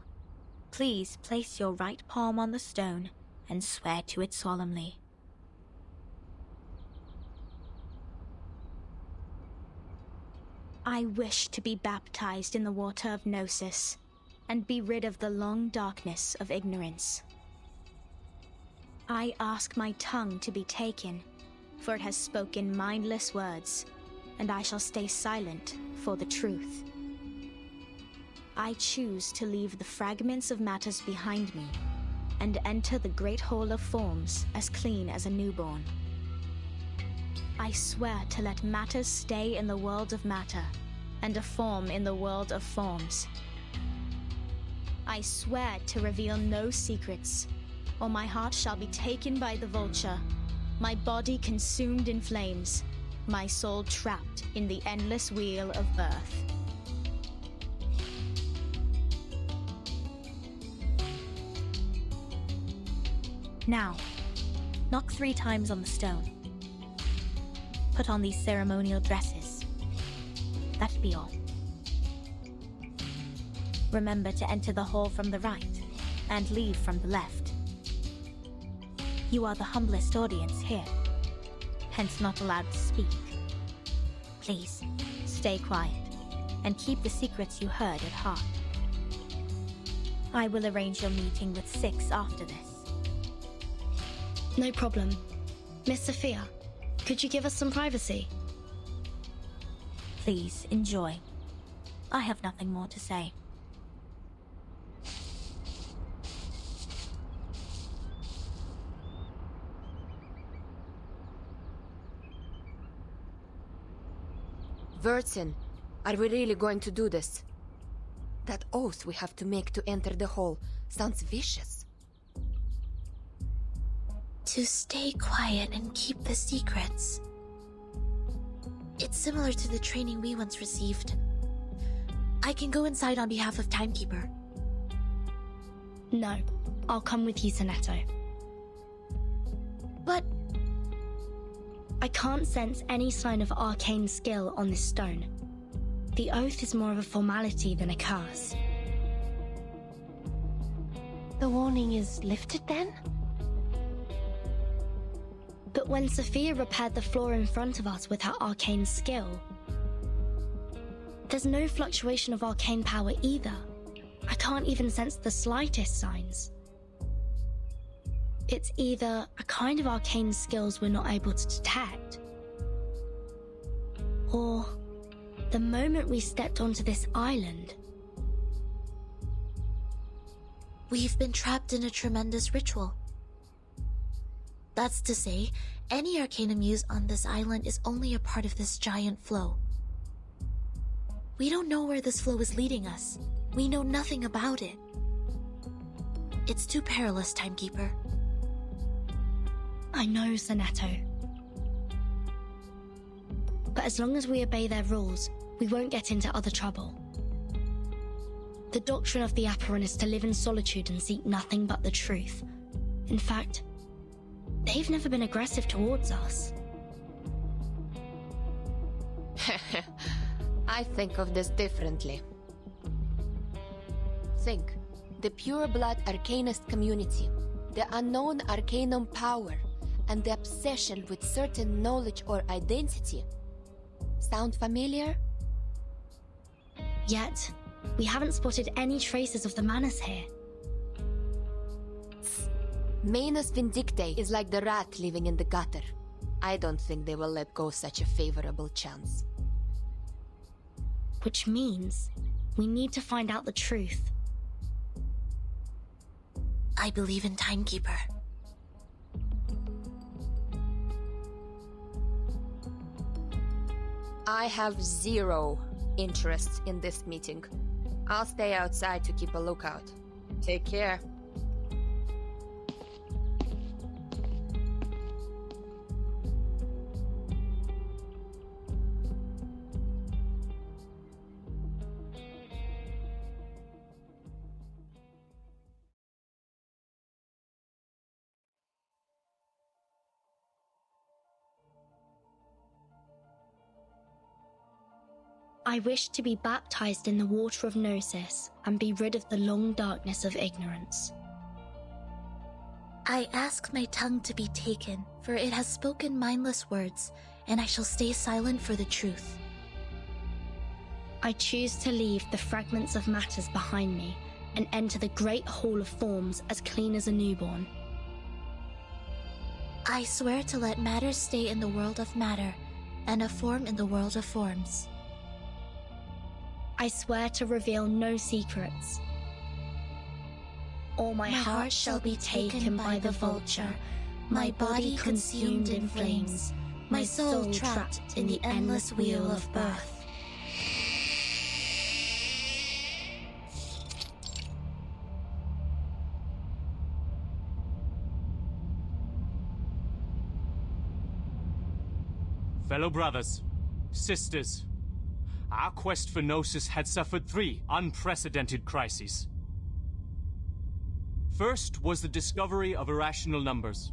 please place your right palm on the stone and swear to it solemnly. I wish to be baptized in the water of Gnosis and be rid of the long darkness of ignorance. I ask my tongue to be taken, for it has spoken mindless words, and I shall stay silent for the truth. I choose to leave the fragments of matters behind me and enter the Great Hall of Forms as clean as a newborn. I swear to let matters stay in the world of matter and a form in the world of forms. I swear to reveal no secrets, or my heart shall be taken by the vulture, my body consumed in flames, my soul trapped in the endless wheel of birth. Now, knock 3 times on the stone. Put on these ceremonial dresses. That be all. Remember to enter the hall from the right, and leave from the left. You are the humblest audience here, hence not allowed to speak. Please, stay quiet, and keep the secrets you heard at heart. I will arrange your meeting with 6 after this. No problem. Miss Sophia, could you give us some privacy? Please, enjoy. I have nothing more to say. Vertin, are we really going to do this? That oath we have to make to enter the hall sounds vicious. To stay quiet and keep the secrets. It's similar to the training we once received. I can go inside on behalf of Timekeeper. No, I'll come with you, Sonetto. But I can't sense any sign of arcane skill on this stone. The oath is more of a formality than a curse. The warning is lifted then? But when Sophia repaired the floor in front of us with her arcane skill, there's no fluctuation of arcane power either. I can't even sense the slightest signs. It's either a kind of arcane skills we're not able to detect, or the moment we stepped onto this island, we've been trapped in a tremendous ritual. That's to say, any arcanum used on this island is only a part of this giant flow. We don't know where this flow is leading us. We know nothing about it. It's too perilous, Timekeeper. I know, Sonetto. But as long as we obey their rules, we won't get into other trouble. The doctrine of the Acheron is to live in solitude and seek nothing but the truth. In fact, they've never been aggressive towards us. I think of this differently. Think, the pure-blood arcanist community, the unknown arcanum power, and the obsession with certain knowledge or identity. Sound familiar? Yet, we haven't spotted any traces of the Manus here. Manus Vindictae is like the rat living in the gutter. I don't think they will let go such a favorable chance. Which means we need to find out the truth. I believe in Timekeeper. I have 0 interest in this meeting. I'll stay outside to keep a lookout. Take care. I wish to be baptized in the water of Gnosis and be rid of the long darkness of ignorance. I ask my tongue to be taken, for it has spoken mindless words, and I shall stay silent for the truth. I choose to leave the fragments of matters behind me and enter the great hall of forms as clean as a newborn. I swear to let matter stay in the world of matter, and a form in the world of forms. I swear to reveal no secrets, or my heart shall be taken by the vulture, my body consumed in flames, my soul trapped in the endless wheel of birth. Fellow brothers, sisters, our quest for Gnosis had suffered 3 unprecedented crises. First was the discovery of irrational numbers,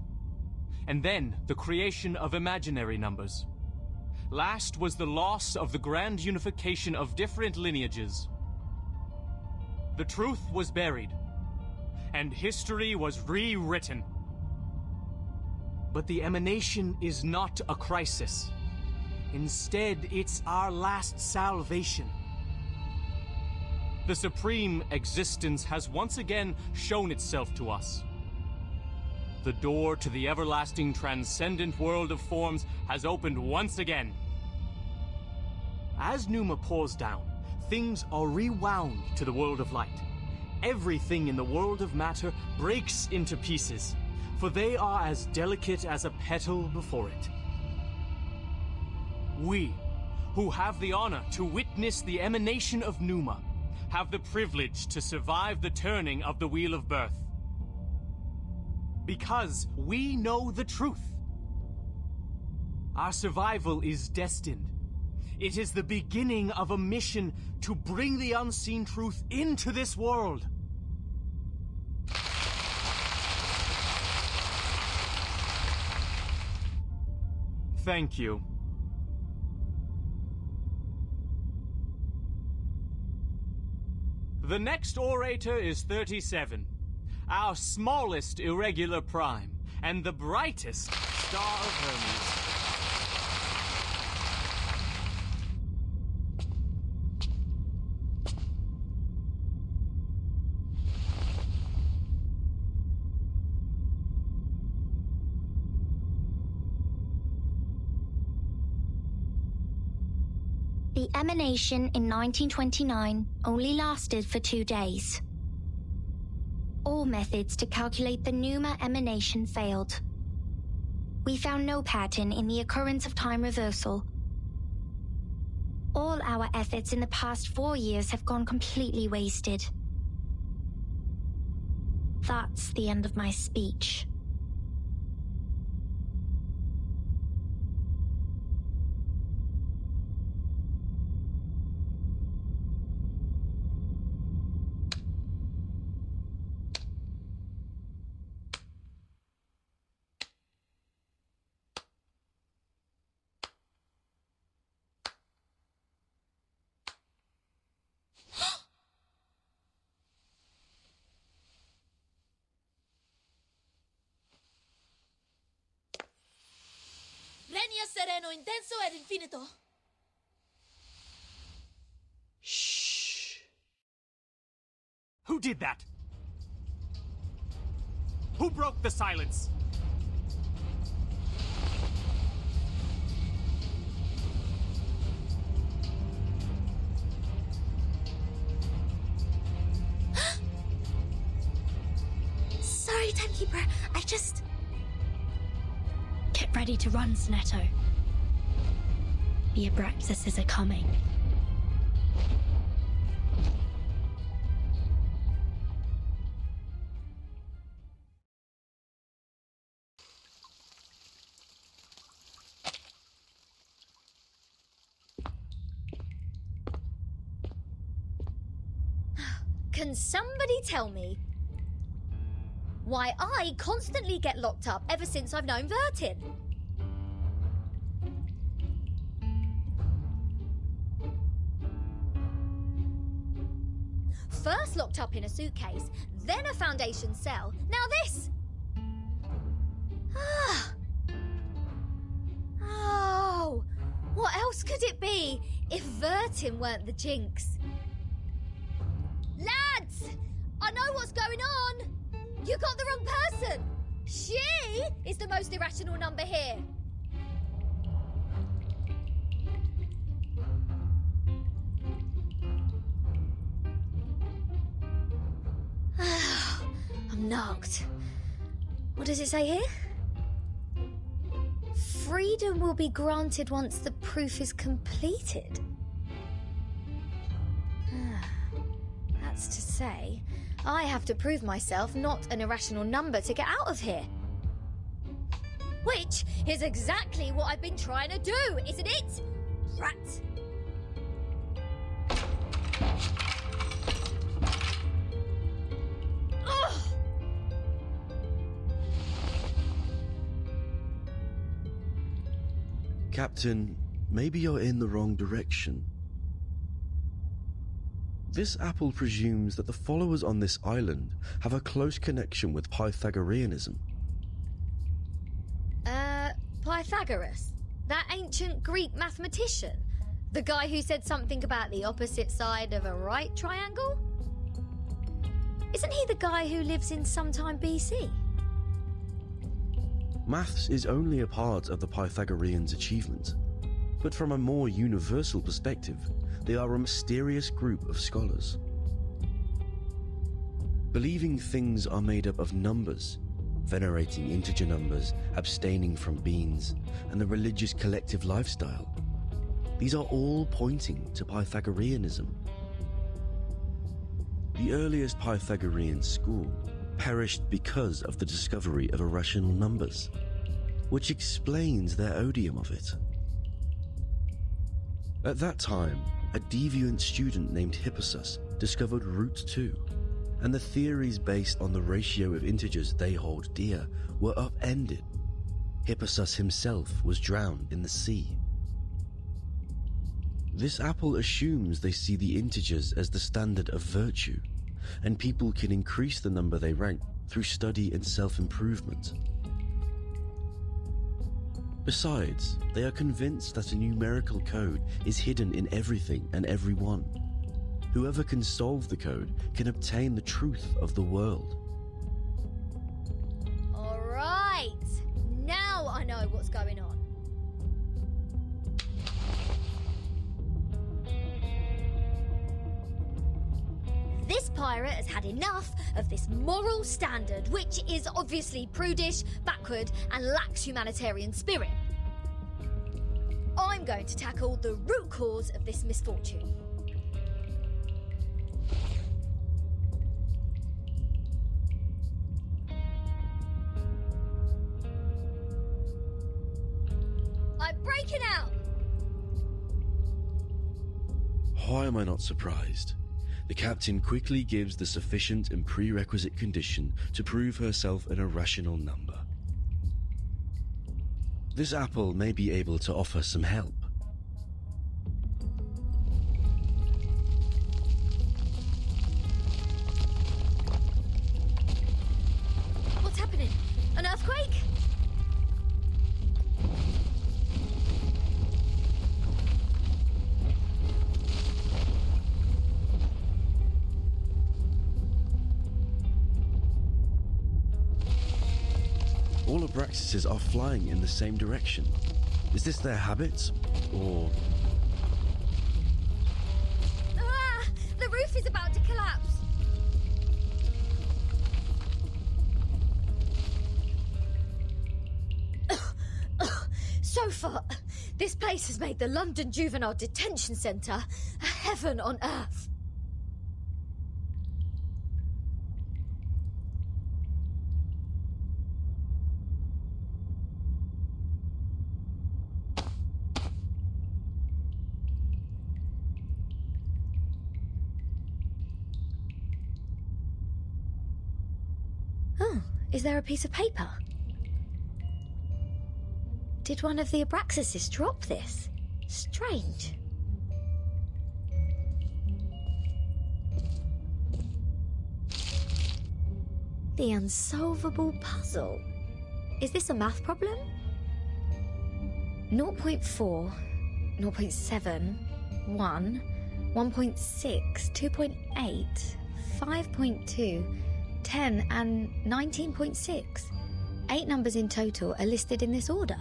and then the creation of imaginary numbers. Last was the loss of the grand unification of different lineages. The truth was buried, and history was rewritten. But the emanation is not a crisis. Instead, it's our last salvation. The supreme existence has once again shown itself to us. The door to the everlasting transcendent world of forms has opened once again. As Numa pours down, things are rewound to the world of light. Everything in the world of matter breaks into pieces, for they are as delicate as a petal before it. We, who have the honor to witness the emanation of Numa, have the privilege to survive the turning of the Wheel of Birth. Because we know the truth. Our survival is destined. It is the beginning of a mission to bring the unseen truth into this world. Thank you. The next orator is 37, our smallest irregular prime, and the brightest star of Hermes. The emanation in 1929 only lasted for 2 days. All methods to calculate the Numa emanation failed. We found no pattern in the occurrence of time reversal. All our efforts in the past 4 years have gone completely wasted. That's the end of my speech. Regna sereno, intenso ed infinito. Shh. Who did that? Who broke the silence? Sorry, Timekeeper. I just... Get ready to run, Snetto. The Abraxases are coming. Can somebody tell me why I constantly get locked up ever since I've known Vertin? First locked up in a suitcase, then a Foundation cell, now this! Oh, what else could it be if Vertin weren't the jinx? Lads! I know what's going on! You got the wrong person! She is the most irrational number here! I'm knocked. What does it say here? Freedom will be granted once the proof is completed. That's to say, I have to prove myself not an irrational number to get out of here. Which is exactly what I've been trying to do, isn't it? Rat. Ugh! Captain, maybe you're in the wrong direction. This apple presumes that the followers on this island have a close connection with Pythagoreanism. Pythagoras? That ancient Greek mathematician? The guy who said something about the opposite side of a right triangle? Isn't he the guy who lives in sometime BC? Maths is only a part of the Pythagoreans' achievement, but from a more universal perspective, they are a mysterious group of scholars. Believing things are made up of numbers, venerating integer numbers, abstaining from beans, and the religious collective lifestyle, these are all pointing to Pythagoreanism. The earliest Pythagorean school perished because of the discovery of irrational numbers, which explains their odium of it. At that time, a deviant student named Hippasus discovered root 2, and the theories based on the ratio of integers they hold dear were upended. Hippasus himself was drowned in the sea. This apple assumes they see the integers as the standard of virtue, and people can increase the number they rank through study and self-improvement. Besides, they are convinced that a numerical code is hidden in everything and everyone. Whoever can solve the code can obtain the truth of the world. All right, now I know what's going on. This pirate has had enough of this moral standard, which is obviously prudish, backward, and lacks humanitarian spirit. I'm going to tackle the root cause of this misfortune. I'm breaking out! Why am I not surprised? The captain quickly gives the sufficient and prerequisite condition to prove herself an irrational number. This apple may be able to offer some help. What's happening? An earthquake? All Abraxases are flying in the same direction. Is this their habit, or... Ah! The roof is about to collapse! So far, this place has made the London Juvenile Detention Centre a heaven on earth. Oh, is there a piece of paper? Did one of the Abraxases drop this? Strange. The unsolvable puzzle. Is this a math problem? 0.4, 0.7, 1, 1.6, 2.8, 5.2, 10 and 19.6. 8 numbers in total are listed in this order.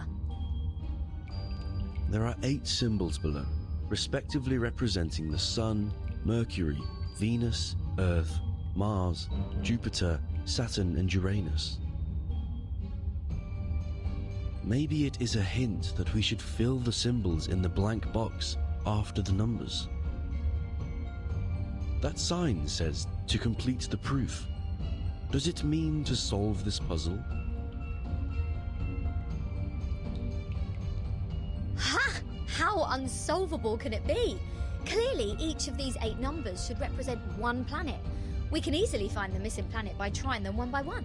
There are 8 symbols below, respectively representing the Sun, Mercury, Venus, Earth, Mars, Jupiter, Saturn and Uranus. Maybe it is a hint that we should fill the symbols in the blank box after the numbers. That sign says to complete the proof. Does it mean to solve this puzzle? unsolvable can it be? Clearly, each of these 8 numbers should represent one planet. We can easily find the missing planet by trying them one by one.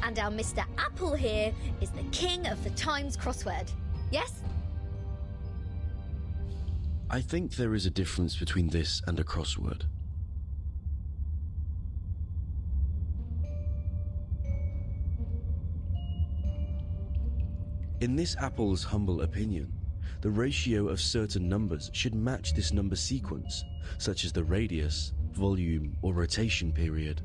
And our Mr. Apple here is the king of the Times crossword. Yes? I think there is a difference between this and a crossword. In this Apple's humble opinion, the ratio of certain numbers should match this number sequence, such as the radius, volume, or rotation period.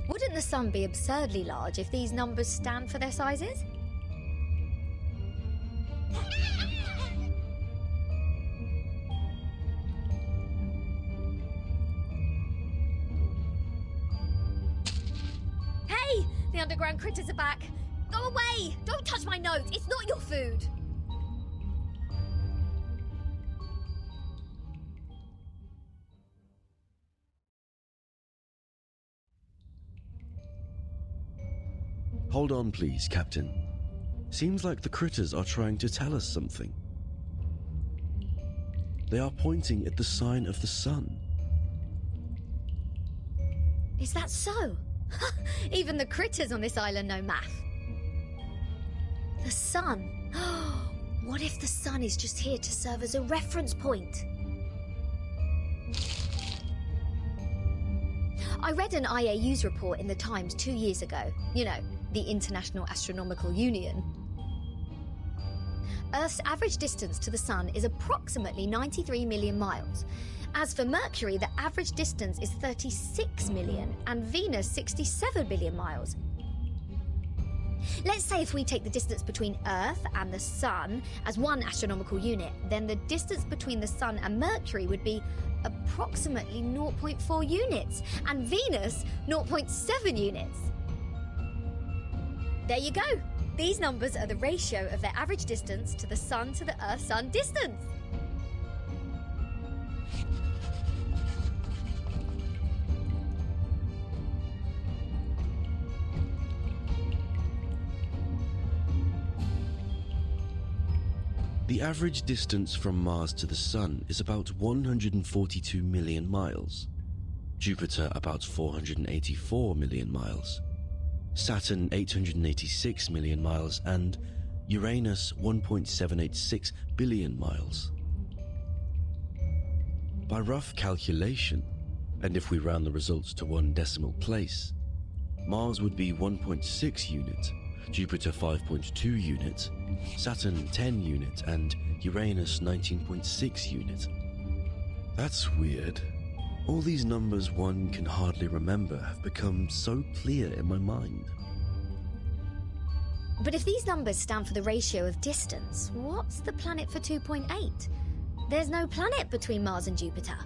Wouldn't the sun be absurdly large if these numbers stand for their sizes? Hey! The underground critters are back! Go away! Don't touch my note! It's not your food! Hold on, please, Captain. Seems like the critters are trying to tell us something. They are pointing at the sign of the sun. Is that so? Even the critters on this island know math. The sun. What if the sun is just here to serve as a reference point? I read an IAU's report in the Times 2 years ago. You know, the International Astronomical Union. Earth's average distance to the sun is approximately 93 million miles. As for Mercury, the average distance is 36 million, and Venus 67 billion miles. Let's say if we take the distance between Earth and the Sun as one astronomical unit, then the distance between the Sun and Mercury would be approximately 0.4 units, and Venus 0.7 units. There you go. These numbers are the ratio of their average distance to the Sun to the Earth-Sun distance. The average distance from Mars to the Sun is about 142 million miles, Jupiter about 484 million miles, Saturn 886 million miles, and Uranus 1.786 billion miles. By rough calculation, and if we round the results to one decimal place, Mars would be 1.6 unit, Jupiter 5.2 unit, Saturn 10 unit, and Uranus 19.6 unit. That's weird. All these numbers one can hardly remember have become so clear in my mind. But if these numbers stand for the ratio of distance, what's the planet for 2.8? There's no planet between Mars and Jupiter.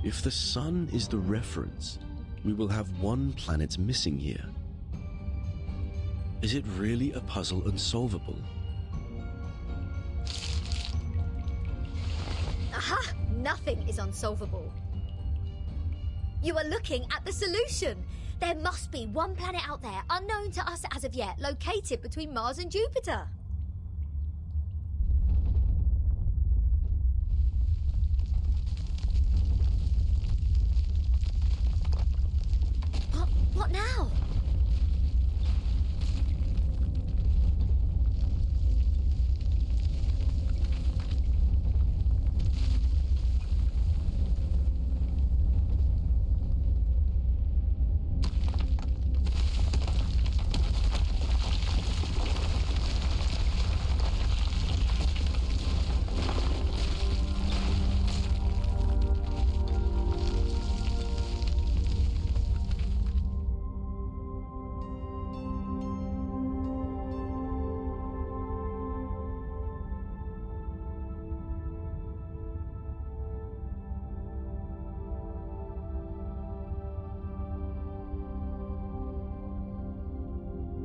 If the Sun is the reference, we will have one planet missing here. Is it really a puzzle unsolvable? Aha! Nothing is unsolvable. You are looking at the solution. There must be one planet out there, unknown to us as of yet, located between Mars and Jupiter. What now?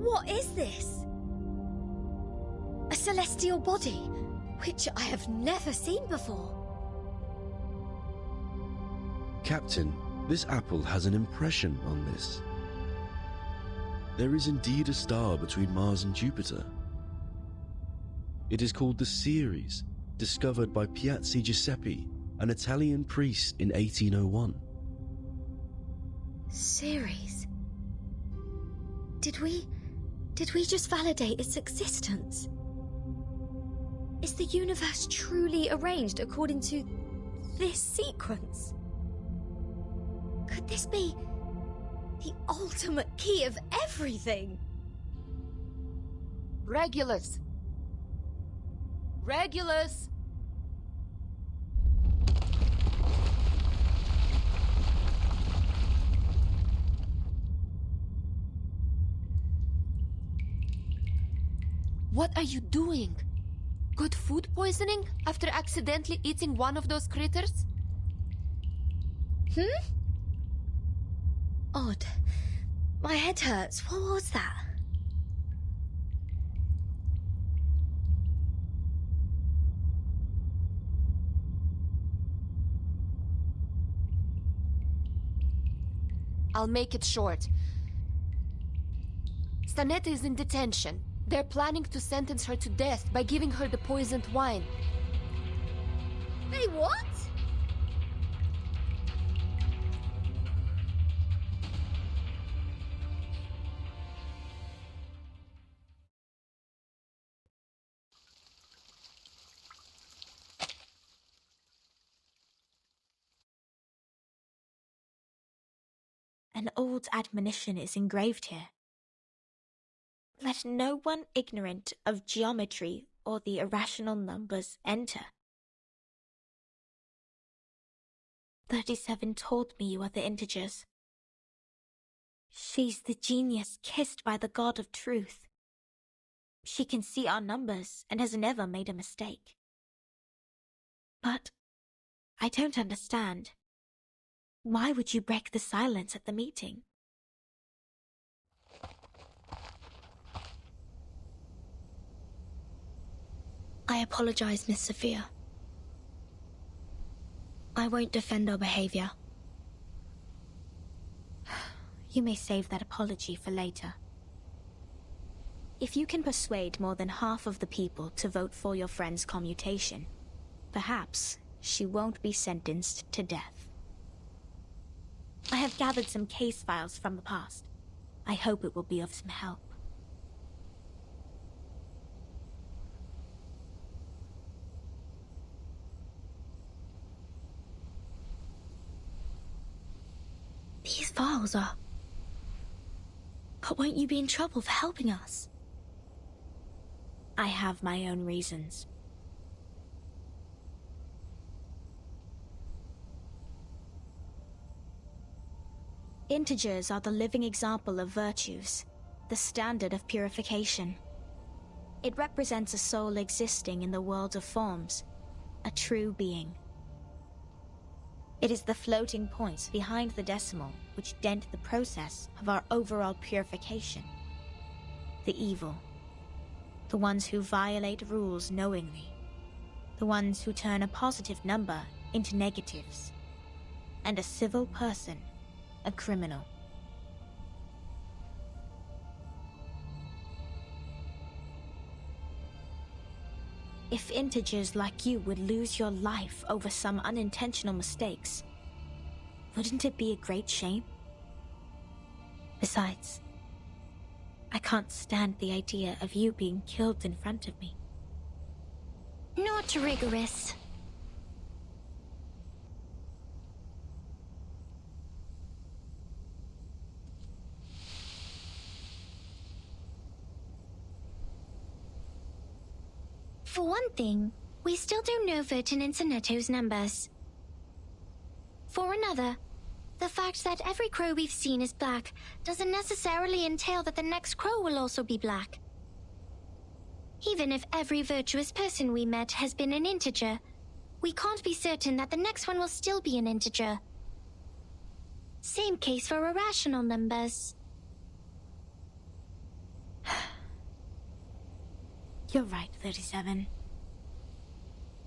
What is this? A celestial body, which I have never seen before. Captain, this apple has an impression on this. there is indeed a star between Mars and Jupiter. It is called the Ceres, discovered by Piazzi Giuseppe, an Italian priest in 1801. Ceres? Did we just validate its existence? Is the universe truly arranged according to this sequence? Could this be the ultimate key of everything? Regulus! Regulus! What are you doing? Good food poisoning after accidentally eating one of those critters? Odd. My head hurts. What was that? I'll make it short. Stanetta is in detention. They're planning to sentence her to death by giving her the poisoned wine. Hey, what? An old admonition is engraved here. Let no one ignorant of geometry or the irrational numbers enter. 37 told me you are the integers. She's the genius kissed by the god of truth. She can see our numbers and has never made a mistake. But I don't understand. Why would you break the silence at the meeting? I apologize, Miss Sophia. I won't defend our behavior. You may save that apology for later. If you can persuade more than half of the people to vote for your friend's commutation, perhaps she won't be sentenced to death. I have gathered some case files from the past. I hope it will be of some help. These files are... But won't you be in trouble for helping us? I have my own reasons. Integers are the living example of virtues, the standard of purification. It represents a soul existing in the world of forms, a true being. It is the floating points behind the decimal which dent the process of our overall purification. The evil. The ones who violate rules knowingly. The ones who turn a positive number into negatives. And a civil person, a criminal. If integers like you would lose your life over some unintentional mistakes, wouldn't it be a great shame? Besides, I can't stand the idea of you being killed in front of me. Not rigorous. For one thing, we still don't know Vertin and Sonetto's numbers. For another, the fact that every crow we've seen is black doesn't necessarily entail that the next crow will also be black. Even if every virtuous person we met has been an integer, we can't be certain that the next one will still be an integer. Same case for irrational numbers. You're right, 37.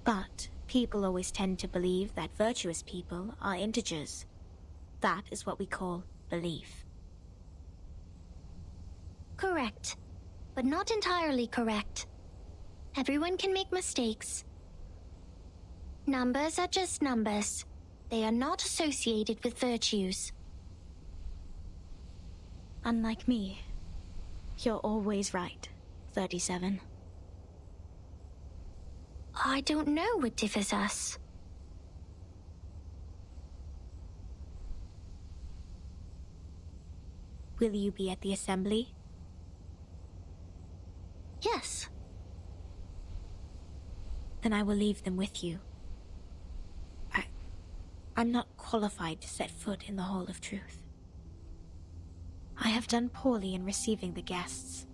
But people always tend to believe that virtuous people are integers. That is what we call belief. Correct. But not entirely correct. Everyone can make mistakes. Numbers are just numbers. They are not associated with virtues. Unlike me, you're always right, 37. I don't know what differs us. Will you be at the assembly? Yes. Then I will leave them with you. I'm not qualified to set foot in the Hall of Truth. I have done poorly in receiving the guests.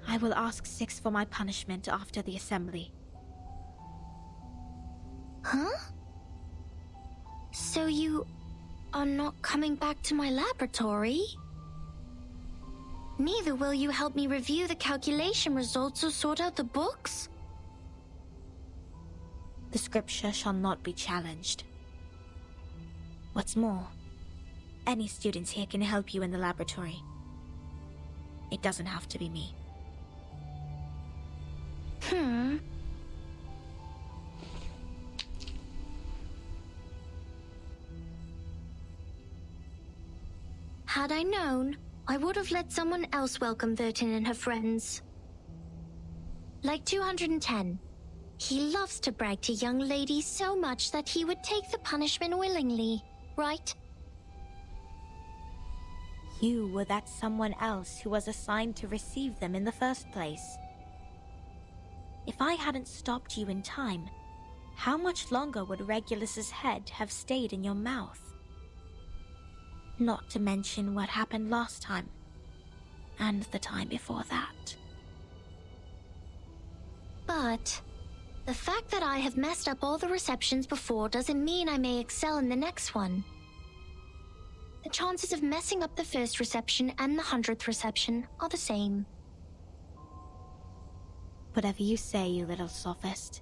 I will ask 6 for my punishment after the assembly. Huh? So you are not coming back to my laboratory? Neither will you help me review the calculation results or sort out the books? The scripture shall not be challenged. What's more, any students here can help you in the laboratory. It doesn't have to be me. Had I known, I would have let someone else welcome Vertin and her friends. Like 210. He loves to brag to young ladies so much that he would take the punishment willingly, right? You were that someone else who was assigned to receive them in the first place. If I hadn't stopped you in time, how much longer would Regulus's head have stayed in your mouth? Not to mention what happened last time, and the time before that. But the fact that I have messed up all the receptions before doesn't mean I may excel in the next one. The chances of messing up the first reception and the 100th reception are the same. Whatever you say, you little sophist.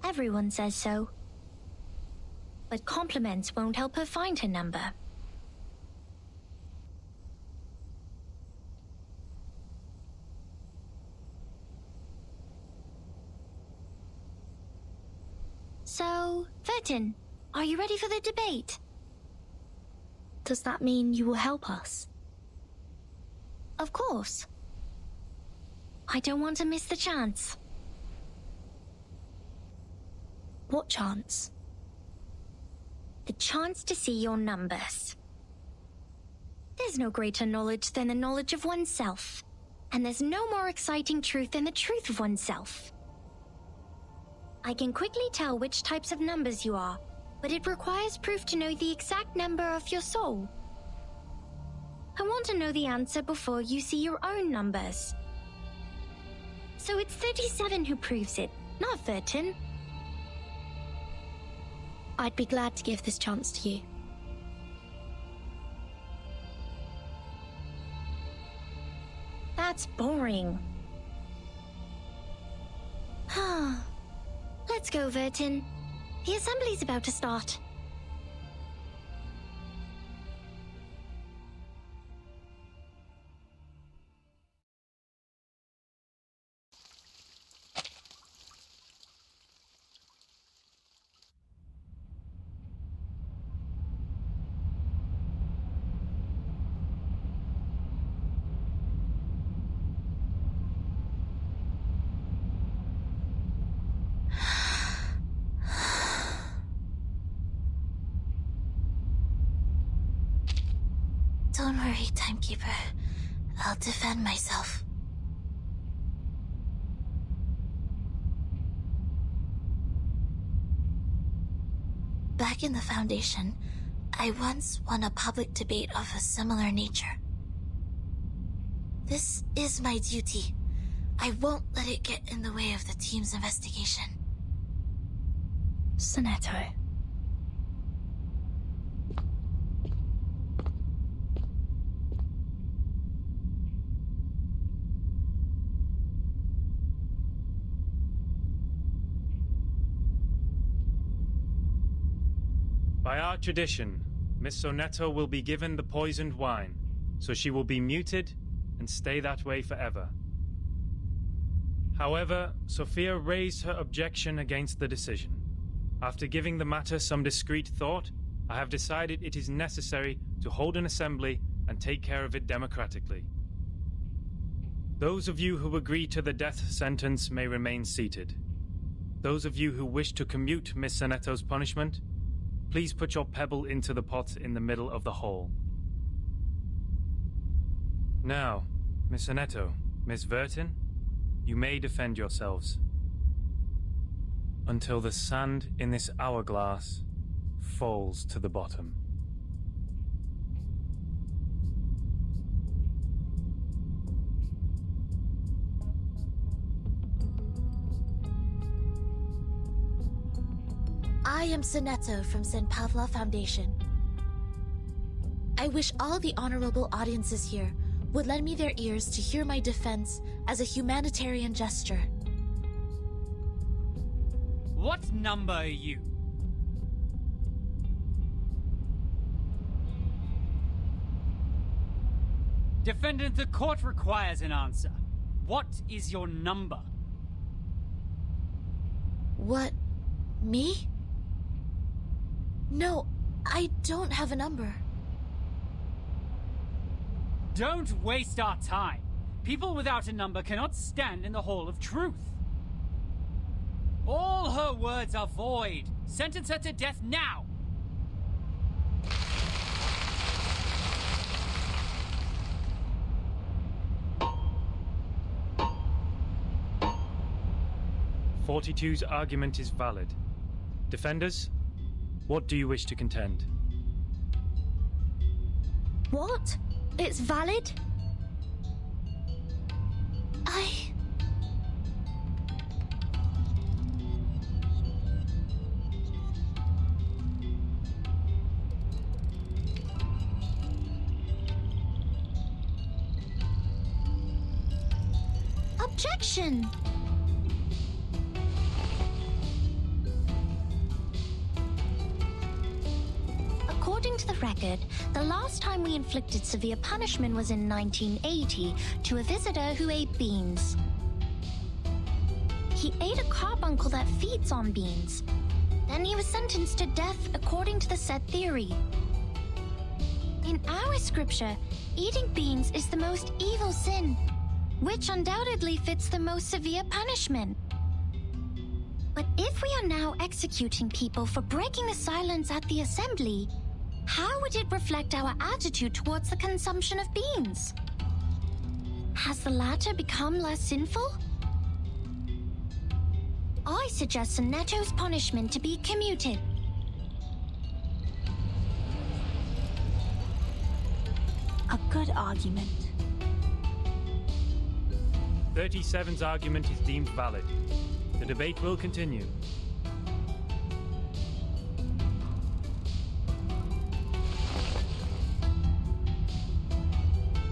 Everyone says so. But compliments won't help her find her number. So, Vertin, are you ready for the debate? Does that mean you will help us? Of course. I don't want to miss the chance. What chance? The chance to see your numbers. There's no greater knowledge than the knowledge of oneself. And there's no more exciting truth than the truth of oneself. I can quickly tell which types of numbers you are, but it requires proof to know the exact number of your soul. I want to know the answer before you see your own numbers. So it's 37 who proves it, not Vertin. I'd be glad to give this chance to you. That's boring. Let's go, Vertin. The assembly's about to start. Don't worry, Timekeeper. I'll defend myself. Back in the Foundation, I once won a public debate of a similar nature. This is my duty. I won't let it get in the way of the team's investigation. Sonetto. By our tradition, Miss Sonetto will be given the poisoned wine, so she will be muted and stay that way forever. However, Sophia raised her objection against the decision. After giving the matter some discreet thought, I have decided it is necessary to hold an assembly and take care of it democratically. Those of you who agree to the death sentence may remain seated. Those of you who wish to commute Miss Sonetto's punishment, please put your pebble into the pot in the middle of the hall. Now, Miss Sonetto, Miss Vertin, you may defend yourselves. Until the sand in this hourglass falls to the bottom. I am Sonetto from San Pavla Foundation. I wish all the honorable audiences here would lend me their ears to hear my defense as a humanitarian gesture. What number are you? Defendant, the court requires an answer. What is your number? What? Me? No, I don't have a number. Don't waste our time. People without a number cannot stand in the Hall of Truth. All her words are void. Sentence her to death now! '42's argument is valid. Defenders, what do you wish to contend? What? It's valid? Objection! According to the record, the last time we inflicted severe punishment was in 1980 to a visitor who ate beans. He ate a carbuncle that feeds on beans. Then he was sentenced to death according to the set theory. In our scripture, eating beans is the most evil sin, which undoubtedly fits the most severe punishment. But if we are now executing people for breaking the silence at the assembly, how would it reflect our attitude towards the consumption of beans? Has the latter become less sinful? I suggest Sonetto's punishment to be commuted. A good argument. 37's argument is deemed valid. The debate will continue.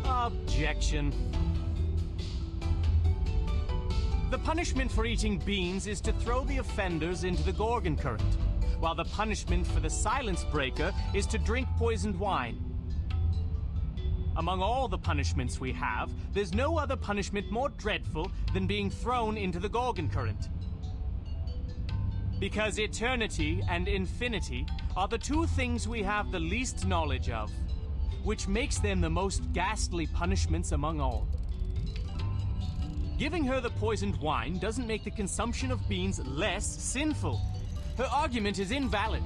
Objection. The punishment for eating beans is to throw the offenders into the Gorgon current, while the punishment for the silence breaker is to drink poisoned wine. Among all the punishments we have, there's no other punishment more dreadful than being thrown into the Gorgon current. Because eternity and infinity are the two things we have the least knowledge of, which makes them the most ghastly punishments among all. Giving her the poisoned wine doesn't make the consumption of beans less sinful. Her argument is invalid.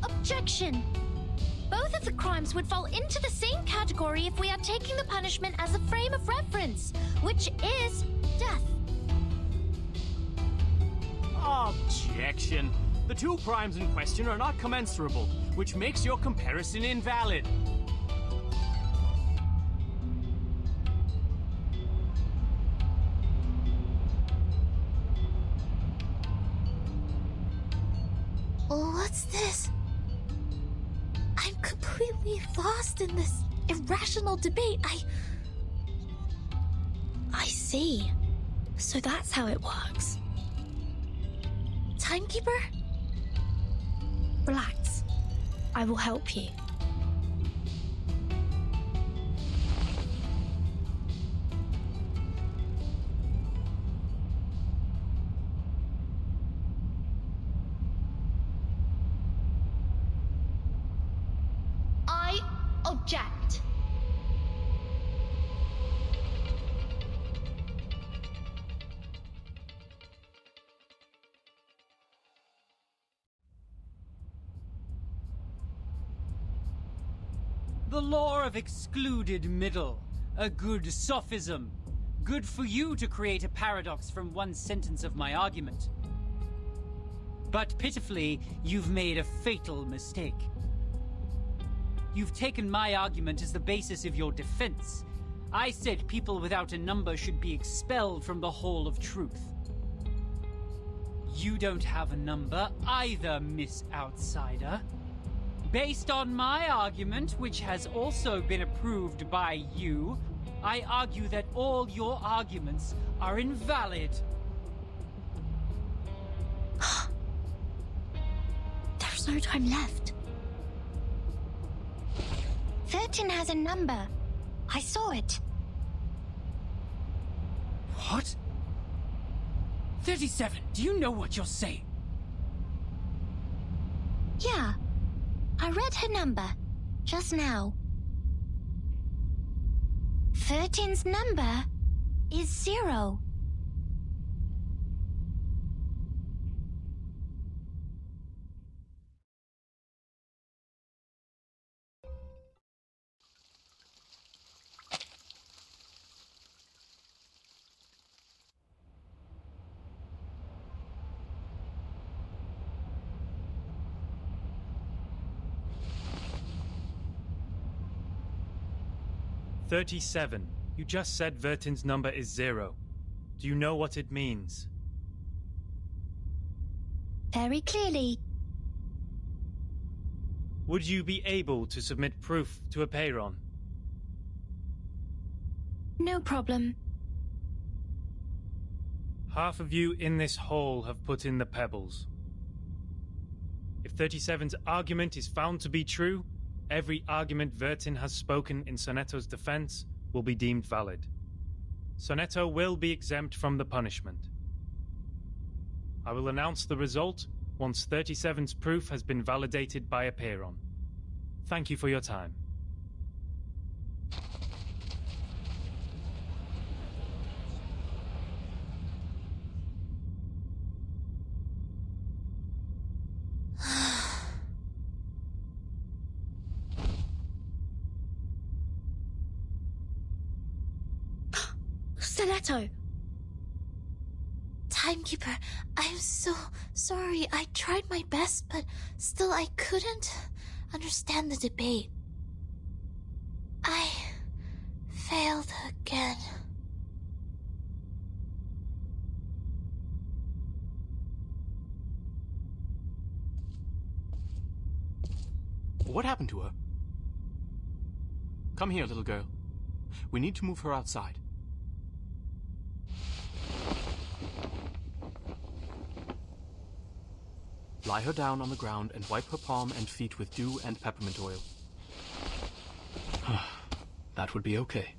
Objection! Both of the crimes would fall into the same category if we are taking the punishment as a frame of reference, which is death. Objection. The two primes in question are not commensurable, which makes your comparison invalid. What's this? I'm completely lost in this irrational debate. I see. So that's how it works. Timekeeper? Relax. I will help you. I object. The law of excluded middle. A good sophism. Good for you to create a paradox from one sentence of my argument. But pitifully, you've made a fatal mistake. You've taken my argument as the basis of your defense. I said people without a number should be expelled from the Hall of Truth. You don't have a number either, Miss Outsider. Based on my argument, which has also been approved by you, I argue that all your arguments are invalid. There's no time left. 13 has a number. I saw it. What? 37, do you know what you're saying? Yeah. I read her number just now. 13's number is 0. "37. You just said Vertin's number is 0. Do you know what it means?" Very clearly. Would you be able to submit proof to a Peyron? No problem. Half of you in this hall have put in the pebbles. If 37's argument is found to be true, every argument Vertin has spoken in Sonetto's defense will be deemed valid. Sonetto will be exempt from the punishment. I will announce the result once 37's proof has been validated by a Peyron. Thank you for your time. Sonetto! Timekeeper, I'm so sorry. I tried my best, but still I couldn't understand the debate. I failed again. What happened to her? Come here, little girl. We need to move her outside. Lie her down on the ground and wipe her palm and feet with dew and peppermint oil. That would be okay.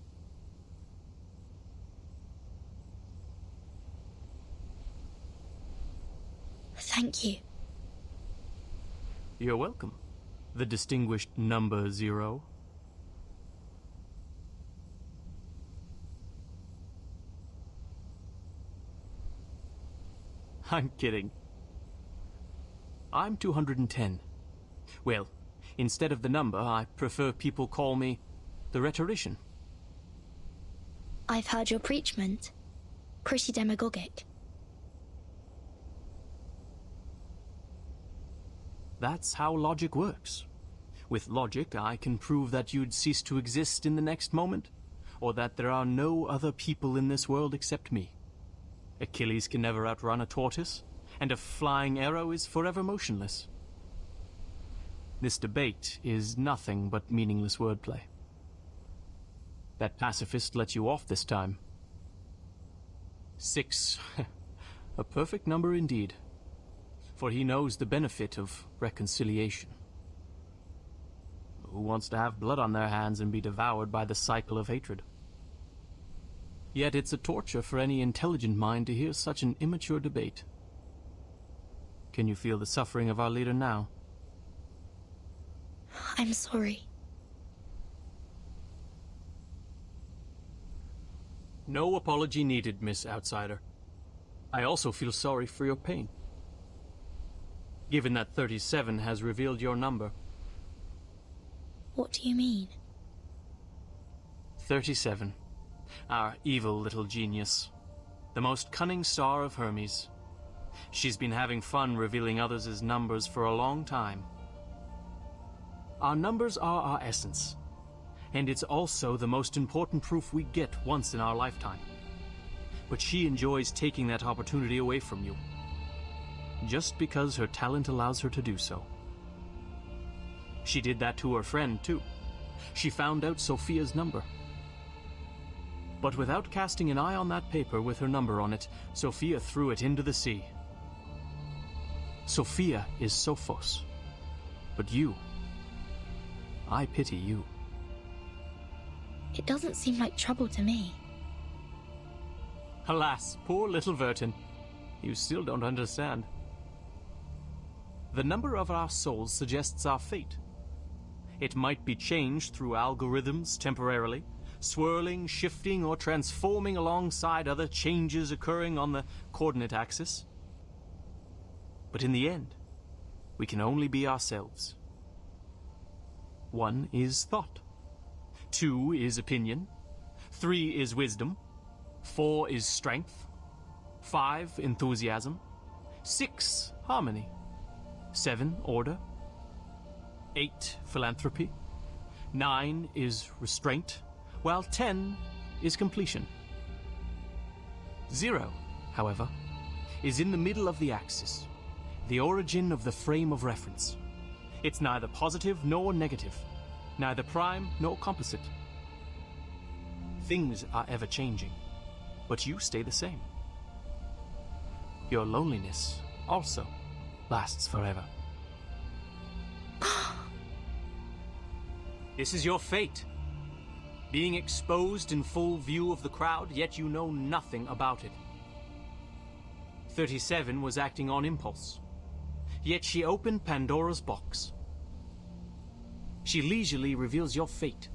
Thank you. You're welcome. The distinguished number 0. I'm kidding. I'm 210. Well, instead of the number, I prefer people call me the rhetorician. I've heard your preachment. Pretty demagogic. That's how logic works. With logic, I can prove that you'd cease to exist in the next moment, or that there are no other people in this world except me. Achilles can never outrun a tortoise, and a flying arrow is forever motionless. This debate is nothing but meaningless wordplay. That pacifist let you off this time. 6. A perfect number indeed. For he knows the benefit of reconciliation. Who wants to have blood on their hands and be devoured by the cycle of hatred? Yet it's a torture for any intelligent mind to hear such an immature debate. Can you feel the suffering of our leader now? I'm sorry. No apology needed, Miss Outsider. I also feel sorry for your pain. Given that 37 has revealed your number. What do you mean? 37. Our evil little genius. The most cunning star of Hermes. She's been having fun revealing others' numbers for a long time. Our numbers are our essence. And it's also the most important proof we get once in our lifetime. But she enjoys taking that opportunity away from you. Just because her talent allows her to do so. She did that to her friend, too. She found out Sophia's number. But without casting an eye on that paper with her number on it, Sophia threw it into the sea. Sophia is Sophos. But you... I pity you. It doesn't seem like trouble to me. Alas, poor little Vertin. You still don't understand. The number of our souls suggests our fate. It might be changed through algorithms temporarily, swirling, shifting, or transforming alongside other changes occurring on the coordinate axis. But in the end, we can only be ourselves. 1 is thought. 2 is opinion. 3 is wisdom. 4 is strength. 5, enthusiasm. 6, harmony. 7, order. 8, philanthropy. 9 is restraint, while 10 is completion. 0, however, is in the middle of the axis, the origin of the frame of reference. It's neither positive nor negative, neither prime nor composite. Things are ever changing, but you stay the same. Your loneliness also lasts forever. This is your fate. Being exposed in full view of the crowd, yet you know nothing about it. 37 was acting on impulse, yet she opened Pandora's box. She leisurely reveals your fate.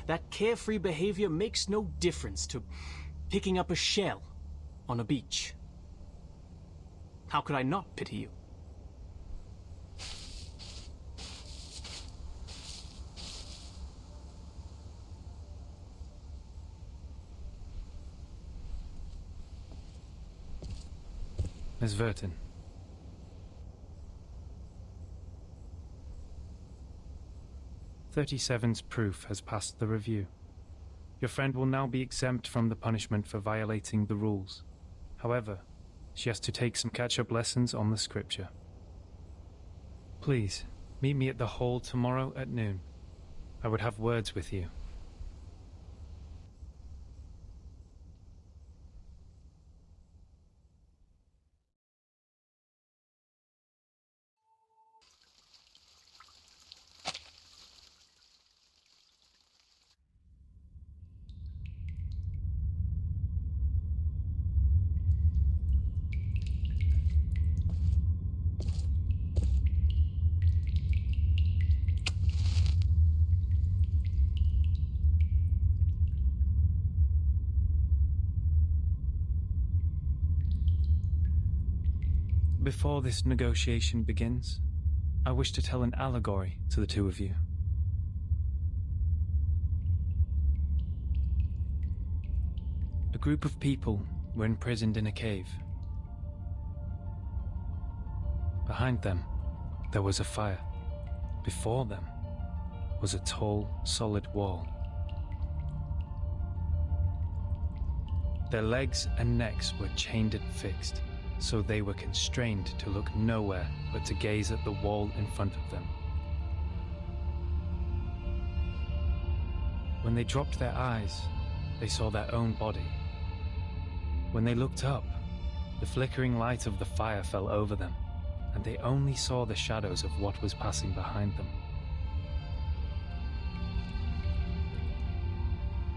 That carefree behavior makes no difference to picking up a shell on a beach. How could I not pity you? Miss Vertin. "37's proof has passed the review. Your friend will now be exempt from the punishment for violating the rules. However, she has to take some catch-up lessons on the scripture. Please, meet me at the hall tomorrow at noon. I would have words with you." Before this negotiation begins, I wish to tell an allegory to the two of you. A group of people were imprisoned in a cave. Behind them, there was a fire. Before them was a tall, solid wall. Their legs and necks were chained and fixed, so they were constrained to look nowhere but to gaze at the wall in front of them. When they dropped their eyes, they saw their own body. When they looked up, the flickering light of the fire fell over them, and they only saw the shadows of what was passing behind them.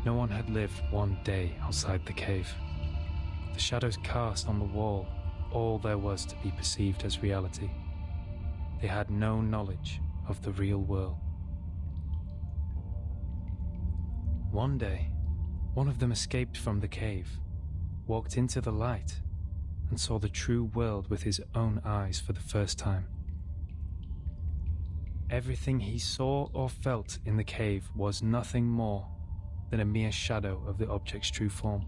No one had lived one day outside the cave. The shadows cast on the wall all there was to be perceived as reality. They had no knowledge of the real world. One day, one of them escaped from the cave, walked into the light, and saw the true world with his own eyes for the first time. Everything he saw or felt in the cave was nothing more than a mere shadow of the object's true form.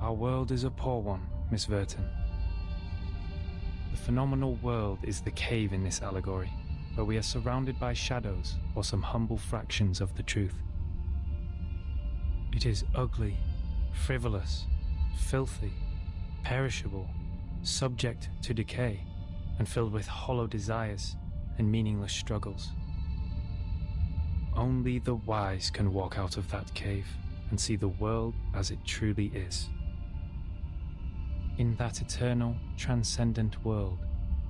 Our world is a poor one, Miss Verton. The phenomenal world is the cave in this allegory, where we are surrounded by shadows or some humble fractions of the truth. It is ugly, frivolous, filthy, perishable, subject to decay, and filled with hollow desires and meaningless struggles. Only the wise can walk out of that cave and see the world as it truly is. In that eternal, transcendent world,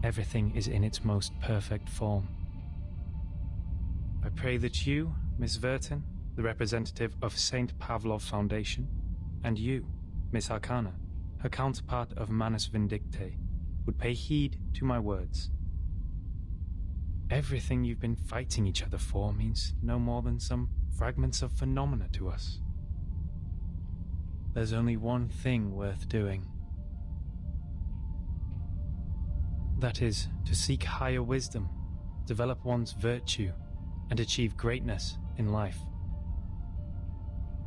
everything is in its most perfect form. I pray that you, Miss Verton, the representative of St. Pavlov Foundation, and you, Miss Arcana, her counterpart of Manus Vindictae, would pay heed to my words. Everything you've been fighting each other for means no more than some fragments of phenomena to us. There's only one thing worth doing. That is, to seek higher wisdom, develop one's virtue, and achieve greatness in life.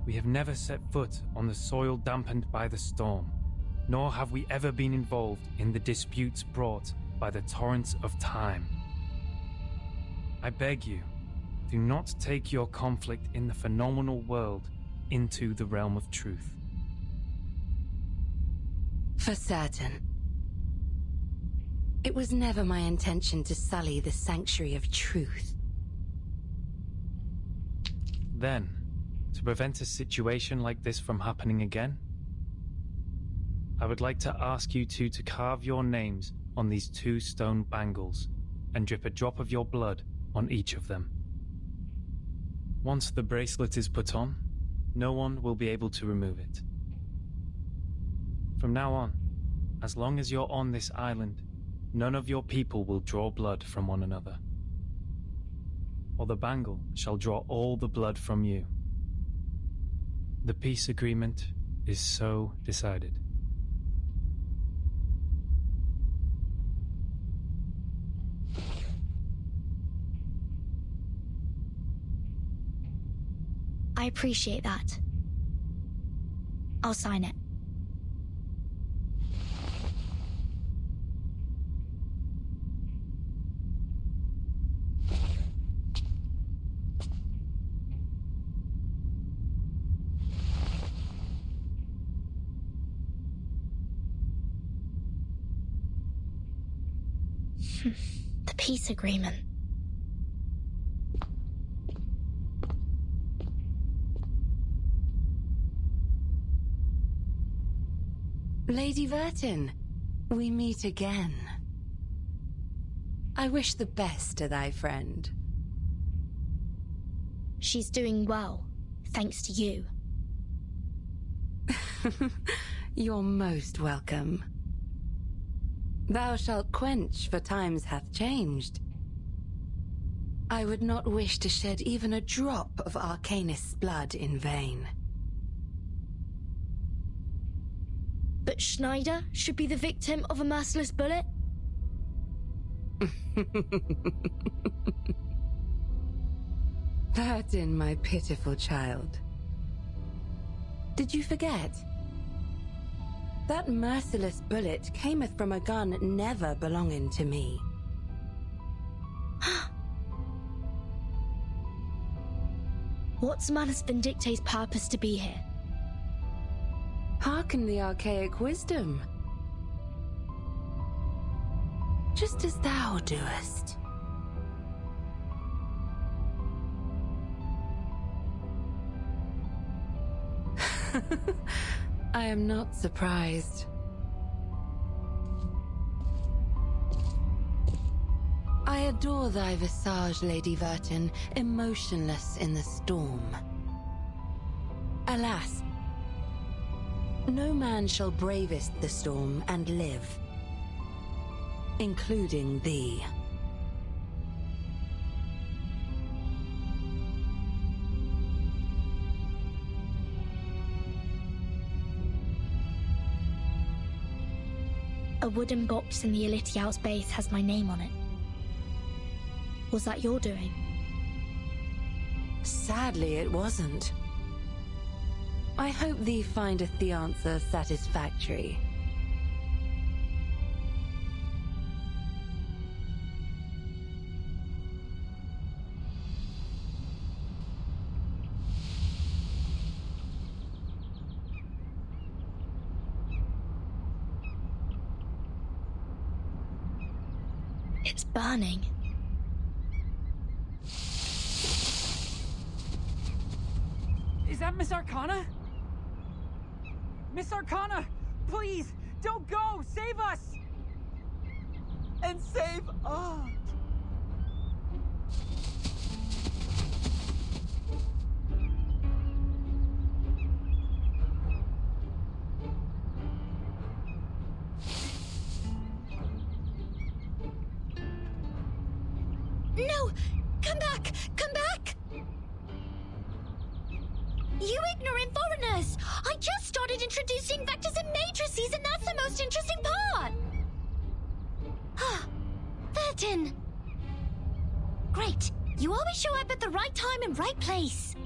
We have never set foot on the soil dampened by the storm, nor have we ever been involved in the disputes brought by the torrents of time. I beg you, do not take your conflict in the phenomenal world into the realm of truth. For certain. It was never my intention to sully the sanctuary of truth. Then, to prevent a situation like this from happening again, I would like to ask you two to carve your names on these 2 stone bangles and drip a drop of your blood on each of them. Once the bracelet is put on, no one will be able to remove it. From now on, as long as you're on this island, none of your people will draw blood from one another, or the bangle shall draw all the blood from you. The peace agreement is so decided. I appreciate that. I'll sign it. The peace agreement. Lady Verton, we meet again. I wish the best to thy friend. She's doing well, thanks to you. You're most welcome. Thou shalt quench, for times hath changed. I would not wish to shed even a drop of Arcanist's blood in vain. But Schneider should be the victim of a merciless bullet? Vertin, my pitiful child. Did you forget? That merciless bullet cameth from a gun never belonging to me. What's Manus Vindicte's purpose to be here? Hearken the archaic wisdom. Just as thou doest. I am not surprised. I adore thy visage, Lady Vertin, emotionless in the storm. Alas, no man shall bravest the storm and live, including thee. A wooden box in the Elitiaus base has my name on it. Was that your doing? Sadly, it wasn't. I hope thee findeth the answer satisfactory. It's burning. Is that Miss Arcana? Miss Arcana, please, don't go! Save us! And save Art! No! Come back! Come back! You ignorant foreigners! I just started introducing vectors and matrices, and that's the most interesting part! Ah, Vertin! Great! You always show up at the right time and right place!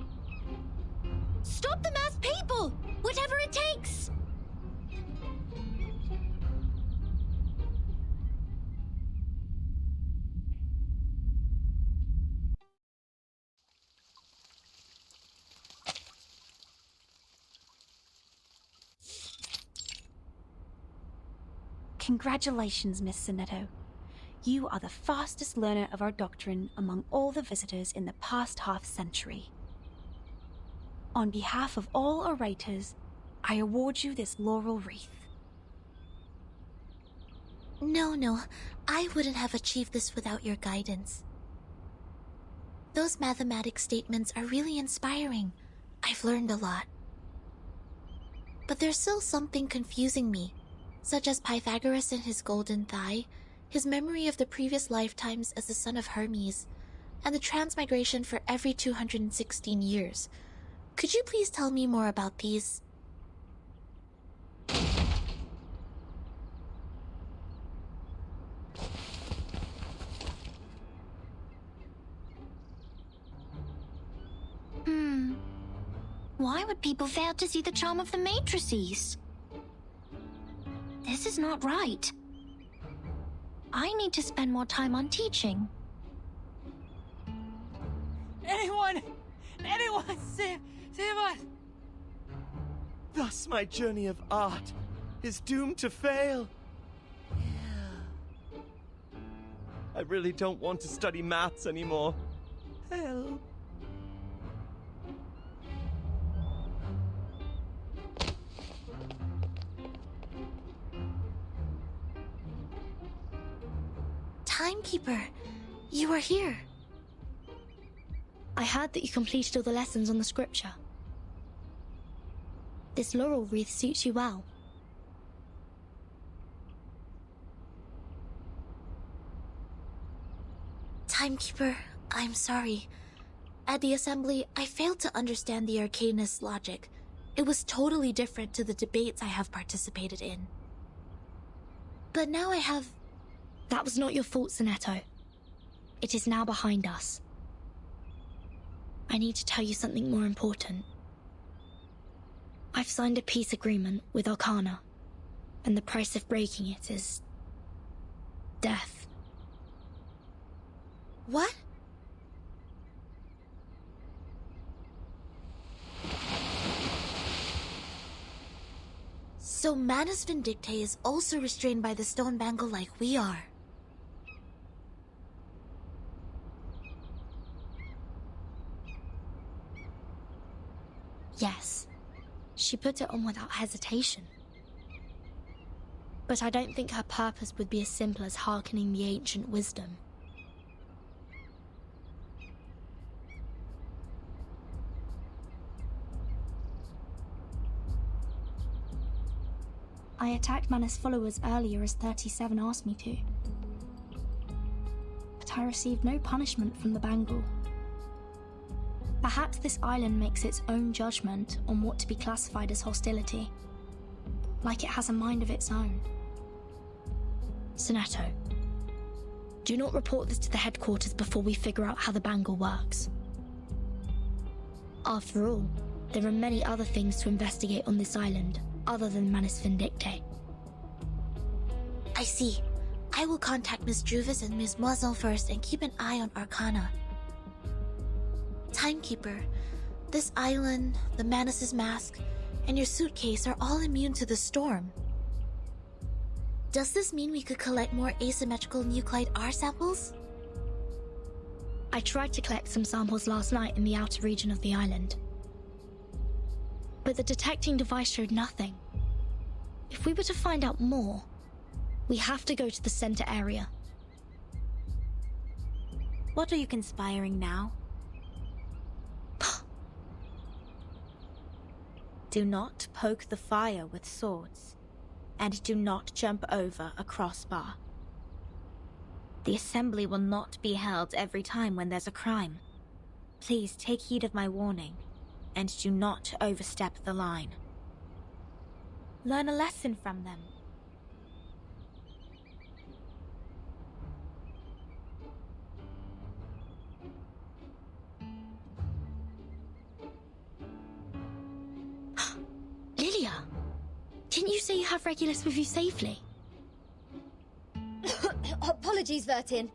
Stop the masked people! Whatever it takes! Congratulations, Miss Sonetto. You are the fastest learner of our doctrine among all the visitors in the past half-century. On behalf of all orators, I award you this laurel wreath. No, I wouldn't have achieved this without your guidance. Those mathematics statements are really inspiring. I've learned a lot. But there's still something confusing me, such as Pythagoras and his golden thigh, his memory of the previous lifetimes as the son of Hermes, and the transmigration for every 216 years. Could you please tell me more about these? Why would people fail to see the charm of the matrices? This is not right. I need to spend more time on teaching. Anyone, save us! Thus my journey of art is doomed to fail. Yeah. I really don't want to study maths anymore. Help. Timekeeper, you are here. I heard that you completed all the lessons on the scripture. This laurel wreath suits you well. Timekeeper, I'm sorry. At the assembly, I failed to understand the arcanist's logic. It was totally different to the debates I have participated in. But now I have... That was not your fault, Sonetto. It is now behind us. I need to tell you something more important. I've signed a peace agreement with Arcana, and the price of breaking it is death. What? So Manus Vindictae is also restrained by the stone bangle like we are. Yes, she put it on without hesitation. But I don't think her purpose would be as simple as hearkening the ancient wisdom. I attacked Manus' followers earlier as 37 asked me to. But I received no punishment from the bangle. Perhaps this island makes its own judgment on what to be classified as hostility. Like it has a mind of its own. Sonetto, do not report this to the headquarters before we figure out how the bangle works. After all, there are many other things to investigate on this island, other than Manus Vindictae. I see. I will contact Miss Juvis and Miss Moiselle first and keep an eye on Arcana. Timekeeper, this island, the Manus' mask, and your suitcase are all immune to the storm. Does this mean we could collect more asymmetrical nuclide R samples? I tried to collect some samples last night in the outer region of the island. But the detecting device showed nothing. If we were to find out more, we have to go to the center area. What are you conspiring now? Do not poke the fire with swords, and do not jump over a crossbar. The assembly will not be held every time when there's a crime. Please take heed of my warning, and do not overstep the line. Learn a lesson from them. Lilia, didn't you say you have Regulus with you safely? Apologies, Vertin.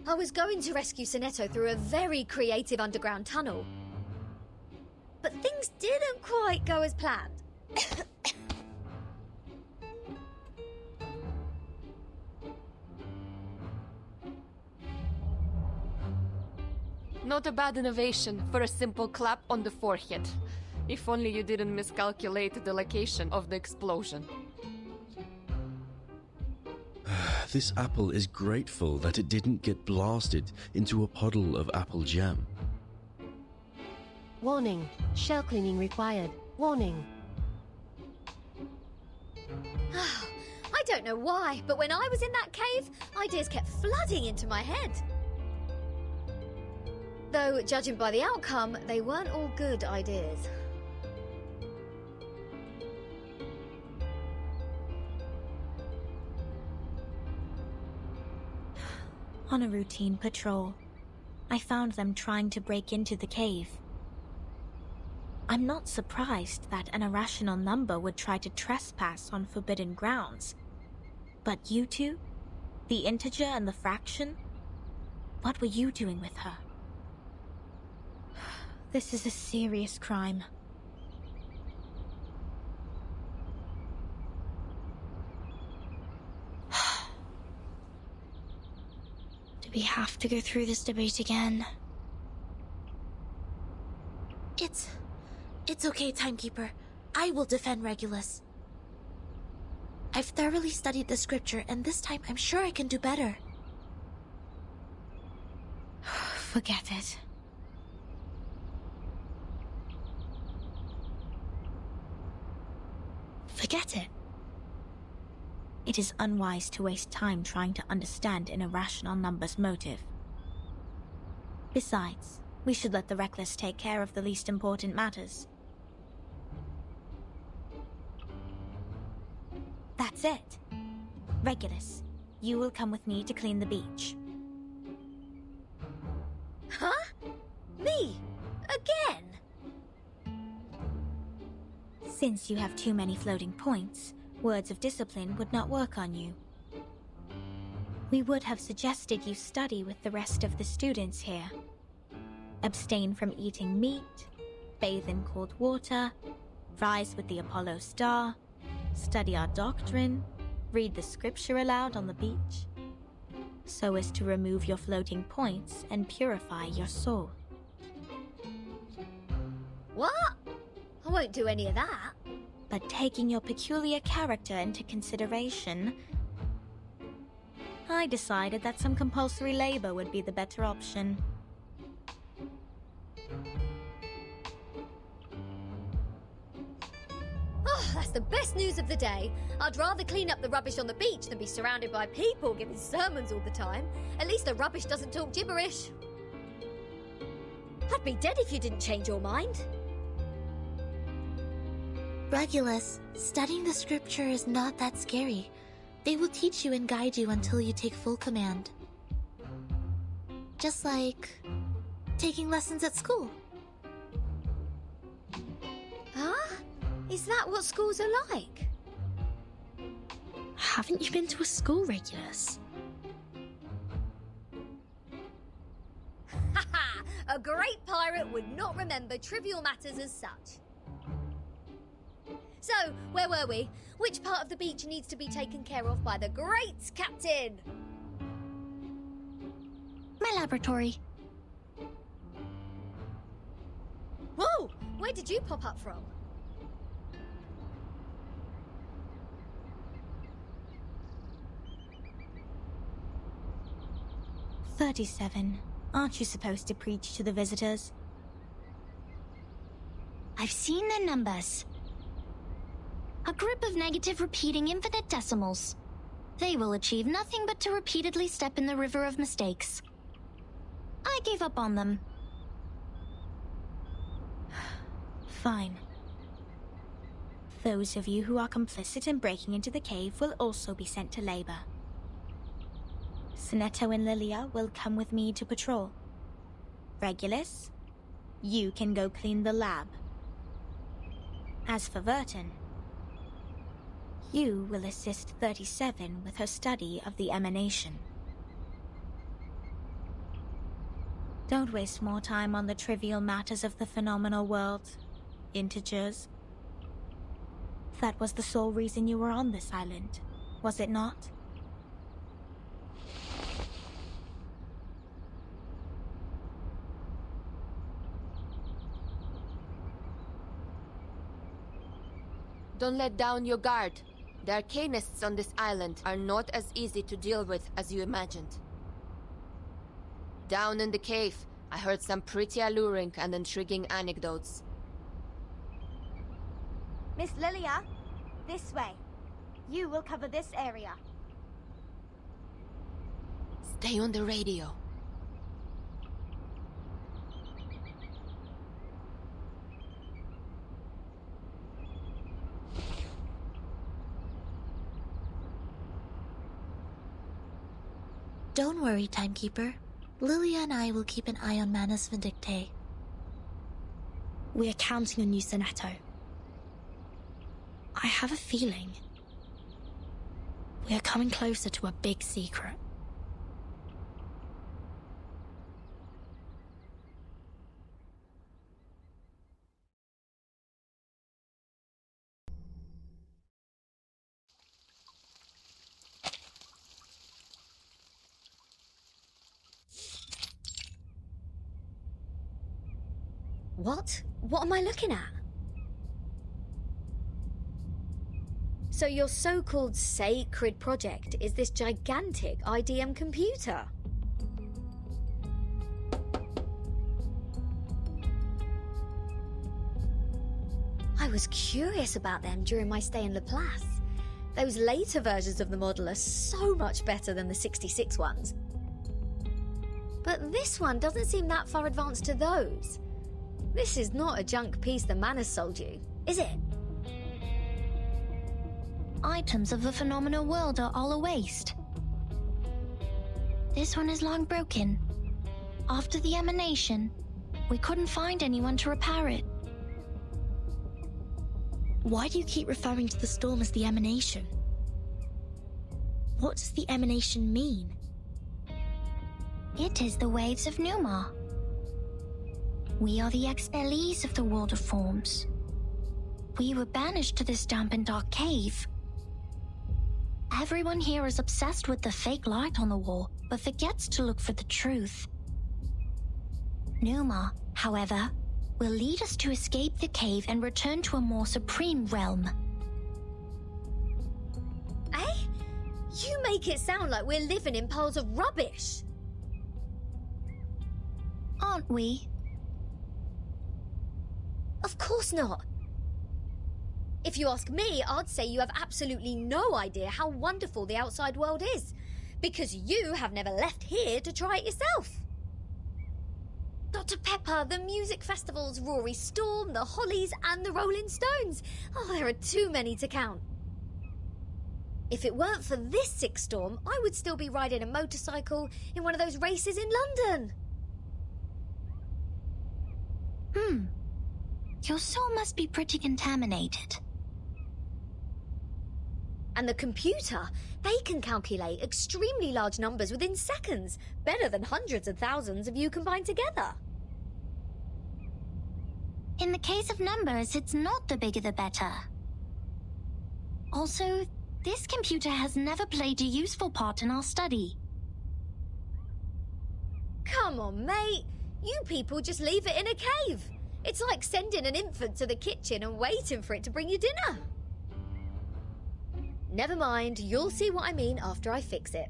I was going to rescue Sonetto through a very creative underground tunnel. But things didn't quite go as planned. Not a bad innovation for a simple clap on the forehead. If only you didn't miscalculate the location of the explosion. This apple is grateful that it didn't get blasted into a puddle of apple jam. Warning. Shell cleaning required. Warning. I don't know why, but when I was in that cave, ideas kept flooding into my head. Though, judging by the outcome, they weren't all good ideas. On a routine patrol, I found them trying to break into the cave. I'm not surprised that an irrational number would try to trespass on forbidden grounds. But you two? The integer and the fraction? What were you doing with her? This is a serious crime. Do we have to go through this debate again? It's okay, Timekeeper. I will defend Regulus. I've thoroughly studied the scripture, and this time I'm sure I can do better. Forget it. Forget it. It is unwise to waste time trying to understand an irrational number's motive. Besides, we should let the reckless take care of the least important matters. That's it. Regulus, you will come with me to clean the beach. Huh? Me? Again? Since you have too many floating points, words of discipline would not work on you. We would have suggested you study with the rest of the students here. Abstain from eating meat, bathe in cold water, rise with the Apollo star, study our doctrine, read the scripture aloud on the beach, so as to remove your floating points and purify your soul. What? I won't do any of that. But taking your peculiar character into consideration, I decided that some compulsory labor would be the better option. Oh, that's the best news of the day. I'd rather clean up the rubbish on the beach than be surrounded by people giving sermons all the time. At least the rubbish doesn't talk gibberish. I'd be dead if you didn't change your mind. Regulus, studying the scripture is not that scary. They will teach you and guide you until you take full command. Just like taking lessons at school. Huh? Is that what schools are like? Haven't you been to a school, Regulus? Haha! A great pirate would not remember trivial matters as such. So, where were we? Which part of the beach needs to be taken care of by the great captain? My laboratory. Whoa! Where did you pop up from? "37. Aren't you supposed to preach to the visitors?" I've seen their numbers. A group of negative repeating infinite decimals. They will achieve nothing but to repeatedly step in the river of mistakes. I gave up on them. Fine. Those of you who are complicit in breaking into the cave will also be sent to labor. Sonetto and Lilia will come with me to patrol. Regulus, you can go clean the lab. As for Verton, you will assist 37 with her study of the emanation. Don't waste more time on the trivial matters of the phenomenal world, integers. That was the sole reason you were on this island, was it not? Don't let down your guard. The arcanists on this island are not as easy to deal with as you imagined. Down in the cave, I heard some pretty alluring and intriguing anecdotes. Miss Lilia, this way. You will cover this area. Stay on the radio. Don't worry, Timekeeper. Lilia and I will keep an eye on Manus Vindictae. We are counting on you, Sonetto. I have a feeling we are coming closer to a big secret. What? What am I looking at? So your so-called sacred project is this gigantic IDM computer? I was curious about them during my stay in Laplace. Those later versions of the model are so much better than the 66 ones. But this one doesn't seem that far advanced to those. This is not a junk piece the man has sold you, is it? Items of the phenomenal world are all a waste. This one is long broken. After the emanation, we couldn't find anyone to repair it. Why do you keep referring to the storm as the emanation? What does the emanation mean? It is the waves of Numa. We are the expellees of the world of forms. We were banished to this damp and dark cave. Everyone here is obsessed with the fake light on the wall, but forgets to look for the truth. Numa, however, will lead us to escape the cave and return to a more supreme realm. Eh? You make it sound like we're living in piles of rubbish. Aren't we? Of course not. If you ask me, I'd say you have absolutely no idea how wonderful the outside world is, because you have never left here to try it yourself. Dr. Pepper, the music festivals, Rory Storm, the Hollies, and the Rolling Stones. Oh, there are too many to count. If it weren't for this sick storm, I would still be riding a motorcycle in one of those races in London. Your soul must be pretty contaminated. And the computer, they can calculate extremely large numbers within seconds, better than hundreds of thousands of you combined together. In the case of numbers, it's not the bigger the better. Also, this computer has never played a useful part in our study. Come on, mate. You people just leave it in a cave. It's like sending an infant to the kitchen and waiting for it to bring you dinner. Never mind, you'll see what I mean after I fix it.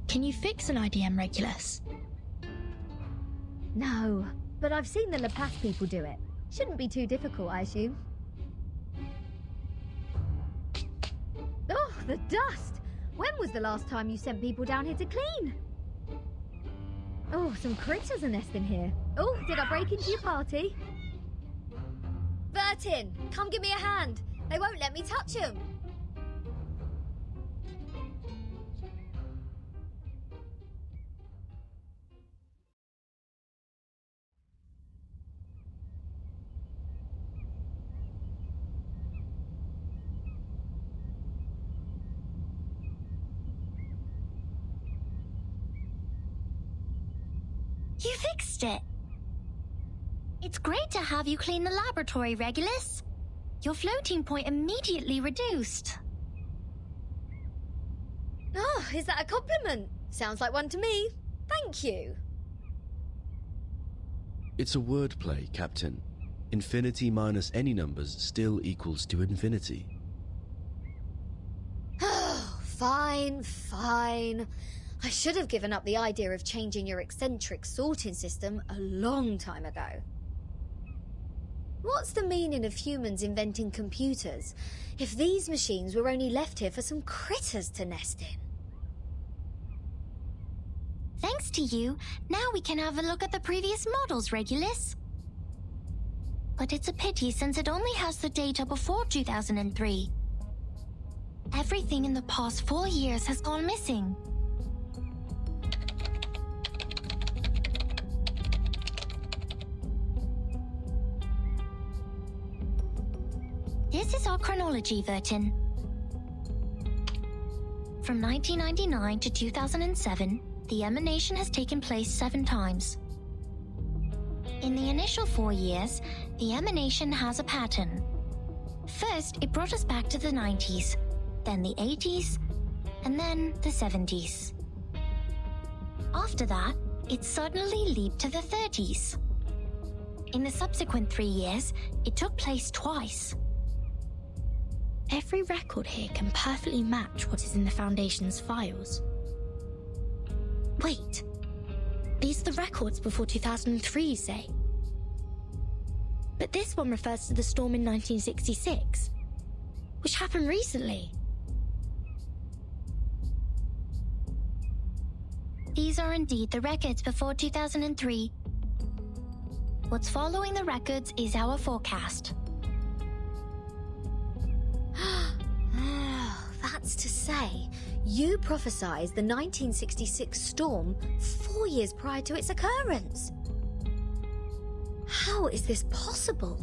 Can you fix an IDM, Regulus? No, but I've seen the La Paz people do it. Shouldn't be too difficult, I assume. Oh, the dust! When was the last time you sent people down here to clean? Oh, some critters are nesting here. Oh, did I break into your party? Bertin, come give me a hand. They won't let me touch them. You fixed it. It's great to have you clean the laboratory, Regulus. Your floating point immediately reduced. Oh, is that a compliment? Sounds like one to me. Thank you. It's a wordplay, Captain. Infinity minus any numbers still equals to infinity. Oh, fine, fine. I should have given up the idea of changing your eccentric sorting system a long time ago. What's the meaning of humans inventing computers if these machines were only left here for some critters to nest in? Thanks to you, now we can have a look at the previous models, Regulus. But it's a pity since it only has the data before 2003. Everything in the past 4 years has gone missing. This is our chronology, Vertin. From 1999 to 2007, the emanation has taken place 7 times. In the initial 4 years, the emanation has a pattern. First, it brought us back to the 90s, then the 80s, and then the 70s. After that, it suddenly leaped to the 30s. In the subsequent 3 years, it took place twice. Every record here can perfectly match what is in the Foundation's files. Wait, these are the records before 2003, you say? But this one refers to the storm in 1966, which happened recently. These are indeed the records before 2003. What's following the records is our forecast. That's to say, You prophesied the 1966 storm 4 years prior to its occurrence. How is this possible?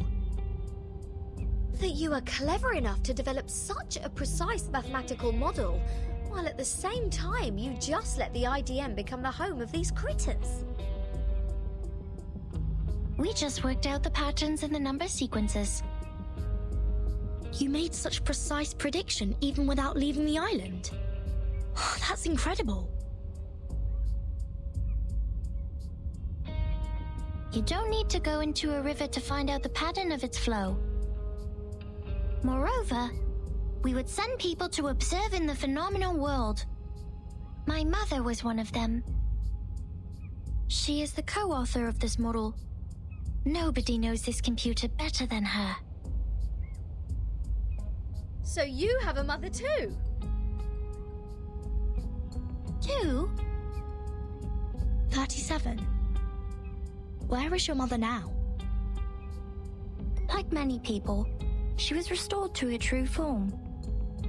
That you are clever enough to develop such a precise mathematical model, while at the same time you just let the IDM become the home of these critters. We just worked out the patterns in the number sequences. You made such precise prediction even without leaving the island. That's incredible. You don't need to go into a river to find out the pattern of its flow. Moreover, we would send people to observe in the phenomenal world. My mother was one of them. She is the co-author of this model. Nobody knows this computer better than her. So you have a mother too? Two? 37. Where is your mother now? Like many people, she was restored to her true form.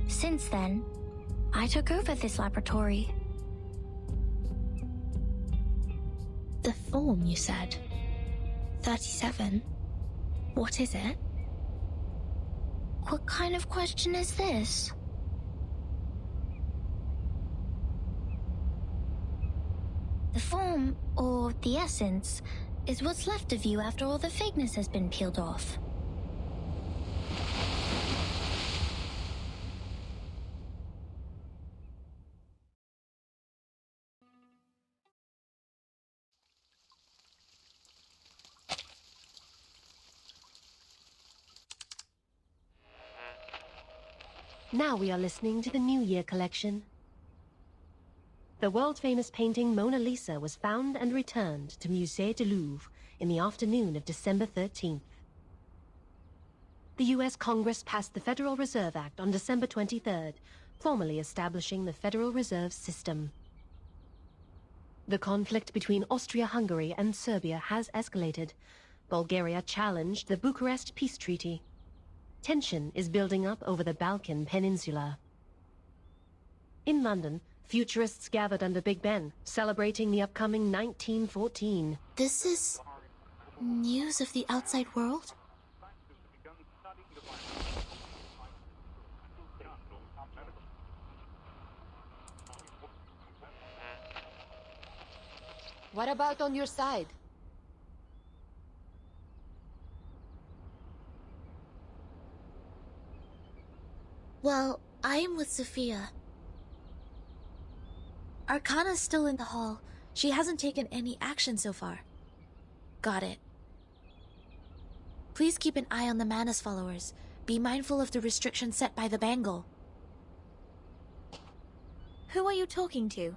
Since then, I took over this laboratory. The form, you said? 37? What is it? What kind of question is this? The form, or the essence, is what's left of you after all the fakeness has been peeled off. Now we are listening to the New Year collection. The world-famous painting Mona Lisa was found and returned to Musée du Louvre in the afternoon of December 13th. The U.S. Congress passed the Federal Reserve Act on December 23rd, formally establishing the Federal Reserve System. The conflict between Austria-Hungary and Serbia has escalated. Bulgaria challenged the Bucharest Peace Treaty. Tension is building up over the Balkan Peninsula. In London, futurists gathered under Big Ben, celebrating the upcoming 1914. This is news of the outside world? What about on your side? Well, I am with Sophia. Arcana's still in the hall. She hasn't taken any action so far. Got it. Please keep an eye on the Manus followers. Be mindful of the restrictions set by the Bangle. Who are you talking to?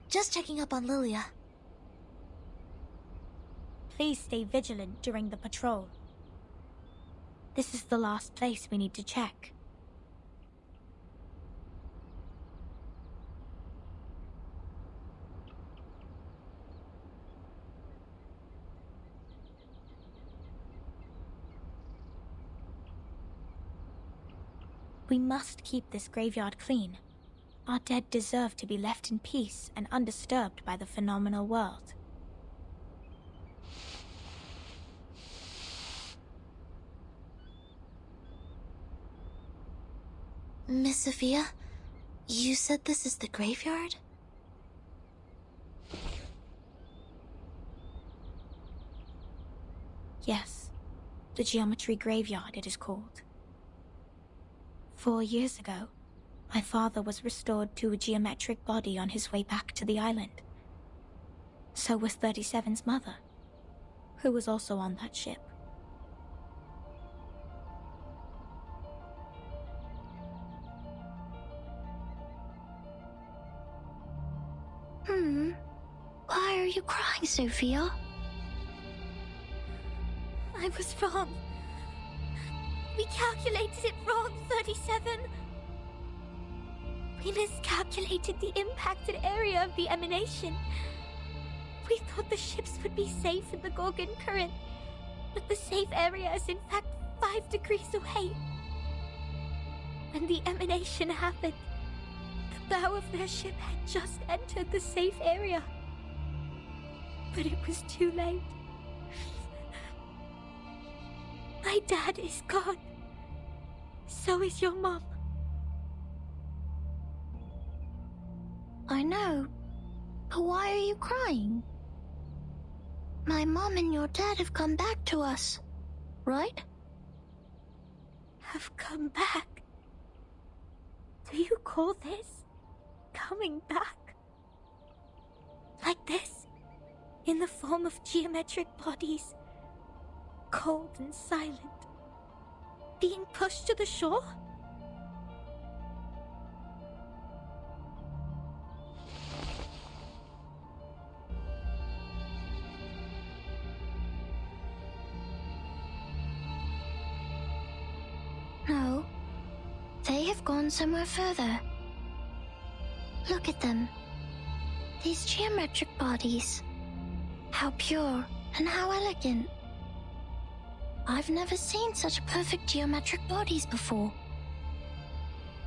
Just checking up on Lilia. Please stay vigilant during the patrol. This is the last place we need to check. We must keep this graveyard clean. Our dead deserve to be left in peace and undisturbed by the phenomenal world. Miss Sophia, you said this is the graveyard? Yes, the geometry graveyard it is called. 4 years ago, my father was restored to a geometric body on his way back to the island. So was 37's mother, who was also on that ship. Why are you crying, Sophia? I was wrong. We calculated it wrong, 37. We miscalculated the impacted area of the emanation. We thought the ships would be safe in the Gorgon current, But the safe area is in fact 5 degrees away. When the emanation happened, the bow of their ship had just entered the safe area. But it was too late. My dad is gone. So is your mom. I know. But why are you crying? My mom and your dad have come back to us, right? Have come back? Do you call this coming back? Like this? In the form of geometric bodies? Cold and silent? Being pushed to the shore? No. They have gone somewhere further. Look at them. These geometric bodies. How pure and how elegant. I've never seen such perfect geometric bodies before.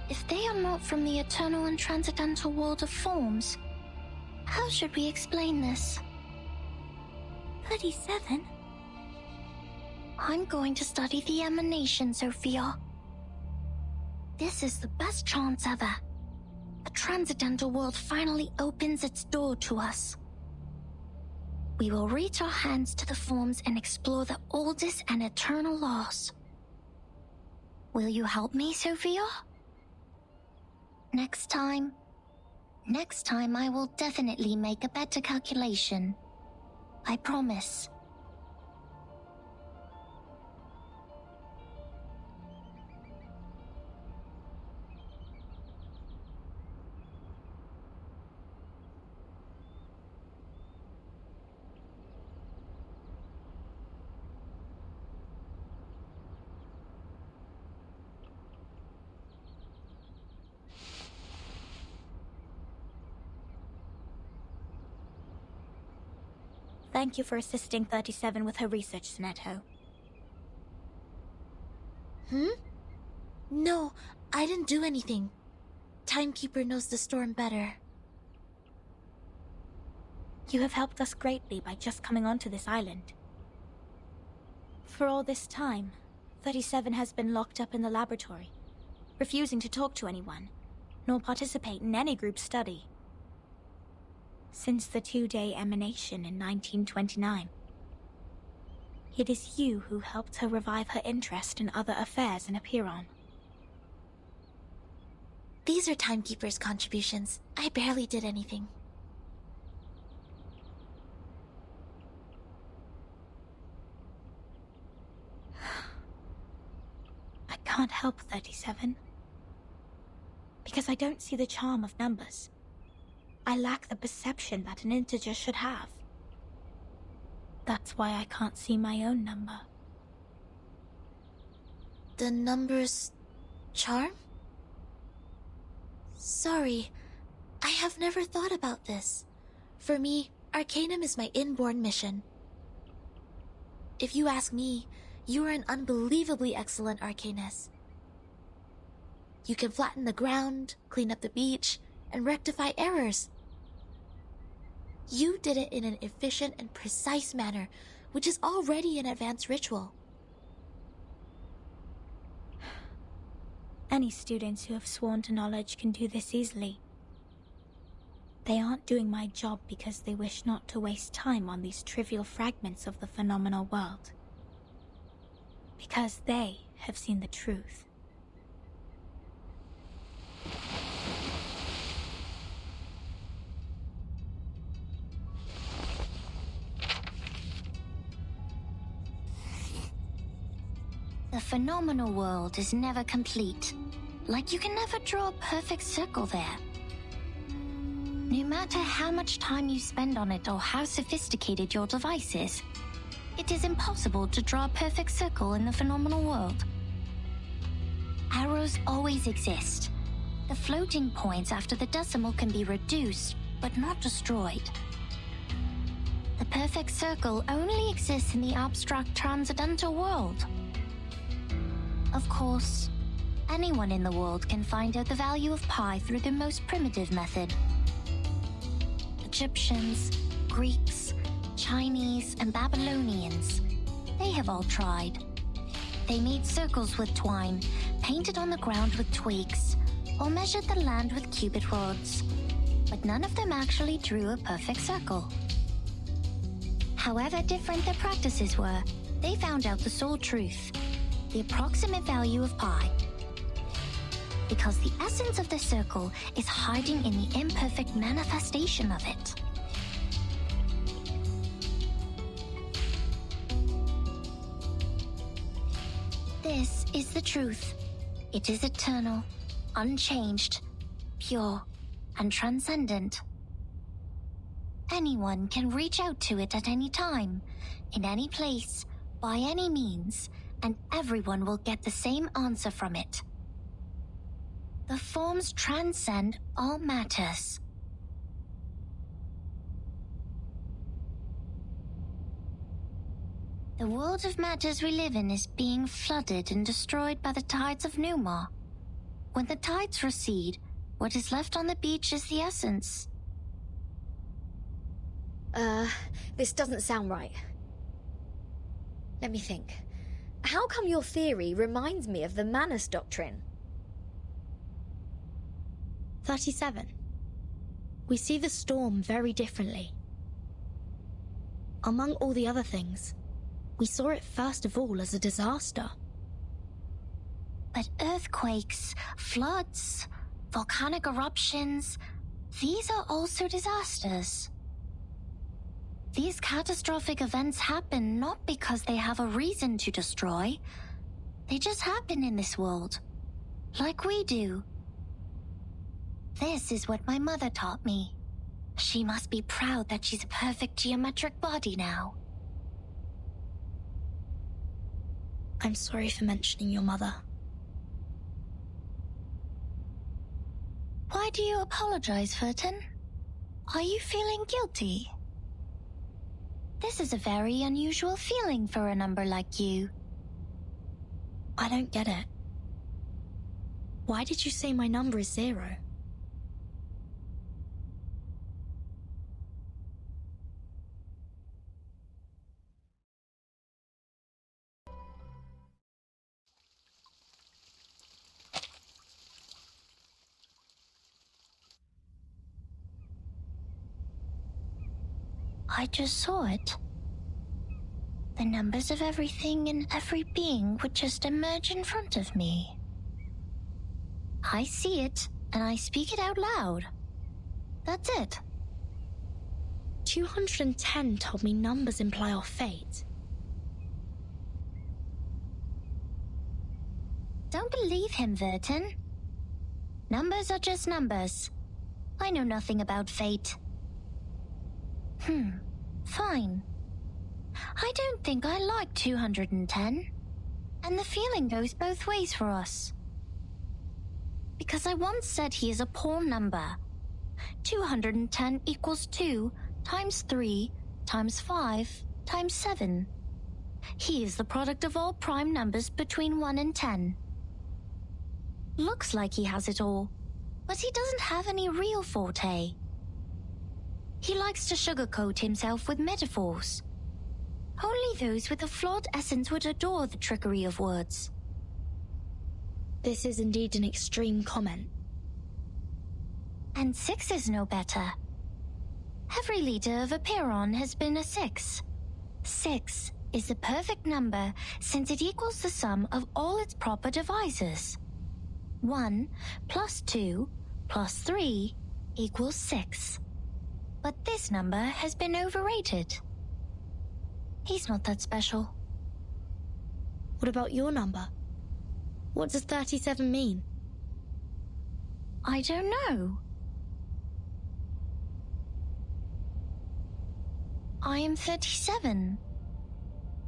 If they are not from the eternal and transcendental world of forms, how should we explain this? 37? I'm going to study the emanation, Sophia. This is the best chance ever. The transcendental world finally opens its door to us. We will reach our hands to the forms and explore the oldest and eternal laws. Will you help me, Sophia? Next time I will definitely make a better calculation. I promise. Thank you for assisting 37 with her research, Sineto. No, I didn't do anything. Timekeeper knows the storm better. You have helped us greatly by just coming onto this island. For all this time, 37 has been locked up in the laboratory, refusing to talk to anyone, nor participate in any group study. Since the 2-day emanation in 1929. It is you who helped her revive her interest in other affairs in Apiron. These are Timekeeper's contributions. I barely did anything. I can't help 37. Because I don't see the charm of numbers. I lack the perception that an integer should have. That's why I can't see my own number. The number's charm? Sorry, I have never thought about this. For me, Arcanum is my inborn mission. If you ask me, you are an unbelievably excellent Arcanist. You can flatten the ground, clean up the beach, and rectify errors. You did it in an efficient and precise manner, which is already an advanced ritual. Any students who have sworn to knowledge can do this easily. They aren't doing my job because they wish not to waste time on these trivial fragments of the phenomenal world. Because they have seen the truth. The phenomenal world is never complete. Like you can never draw a perfect circle there. No matter how much time you spend on it or how sophisticated your device is, it is impossible to draw a perfect circle in the phenomenal world. Arrows always exist. The floating points after the decimal can be reduced, but not destroyed. The perfect circle only exists in the abstract transcendental world. Of course, anyone in the world can find out the value of pi through the most primitive method. Egyptians, Greeks, Chinese, and Babylonians, they have all tried. They made circles with twine, painted on the ground with twigs, or measured the land with cubit rods, but none of them actually drew a perfect circle. However different their practices were, they found out the sole truth, the approximate value of pi. Because the essence of the circle is hiding in the imperfect manifestation of it. This is the truth. It is eternal, unchanged, pure, and transcendent. Anyone can reach out to it at any time, in any place, by any means, and everyone will get the same answer from it. The forms transcend all matters. The world of matters we live in is being flooded and destroyed by the tides of Numa. When the tides recede, what is left on the beach is the essence. This doesn't sound right. Let me think. How come your theory reminds me of the Manus doctrine? 37. We see the storm very differently. Among all the other things, we saw it first of all as a disaster. But earthquakes, floods, volcanic eruptions, these are also disasters. These catastrophic events happen not because they have a reason to destroy. They just happen in this world, like we do. This is what my mother taught me. She must be proud that she's a perfect geometric body now. I'm sorry for mentioning your mother. Why do you apologize, Furton? Are you feeling guilty? This is a very unusual feeling for a number like you. I don't get it. Why did you say my number is 0? I just saw it. The numbers of everything and every being would just emerge in front of me. I see it, and I speak it out loud. That's it. 210 told me numbers imply our fate. Don't believe him, Verton. Numbers are just numbers. I know nothing about fate. Fine. I don't think I like 210. And the feeling goes both ways for us. Because I once said he is a poor number. 210 equals 2 times 3 times 5 times 7. He is the product of all prime numbers between 1 and 10. Looks like he has it all, but he doesn't have any real forte. He likes to sugarcoat himself with metaphors. Only those with a flawed essence would adore the trickery of words. This is indeed an extreme comment. And 6 is no better. Every leader of a Piron has been a 6. 6 is the perfect number since it equals the sum of all its proper divisors. 1 plus 2 plus 3 equals 6. But this number has been overrated. He's not that special. What about your number? What does 37 mean? I don't know. I am 37.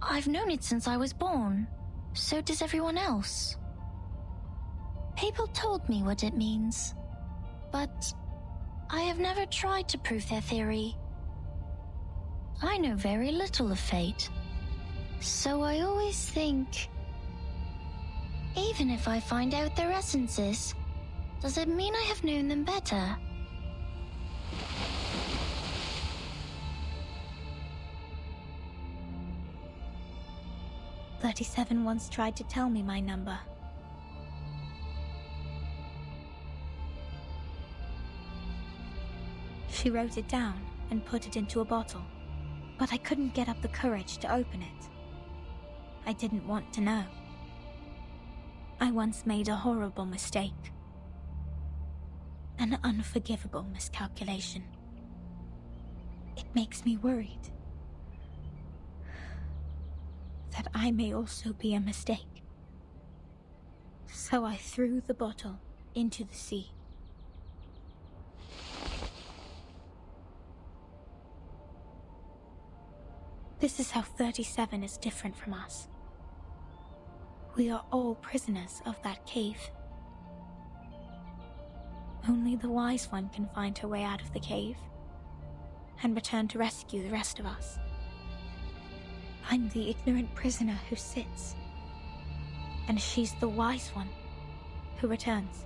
I've known it since I was born. So does everyone else. People told me what it means, but I have never tried to prove their theory. I know very little of fate. So I always think, even if I find out their essences, does it mean I have known them better? "37 once tried to tell me my number. She wrote it down and put it into a bottle, but I couldn't get up the courage to open it. I didn't want to know. I once made a horrible mistake. An unforgivable miscalculation. It makes me worried that I may also be a mistake. So I threw the bottle into the sea. This is how 37 is different from us. We are all prisoners of that cave. Only the wise one can find her way out of the cave and return to rescue the rest of us. I'm the ignorant prisoner who sits, and she's the wise one who returns.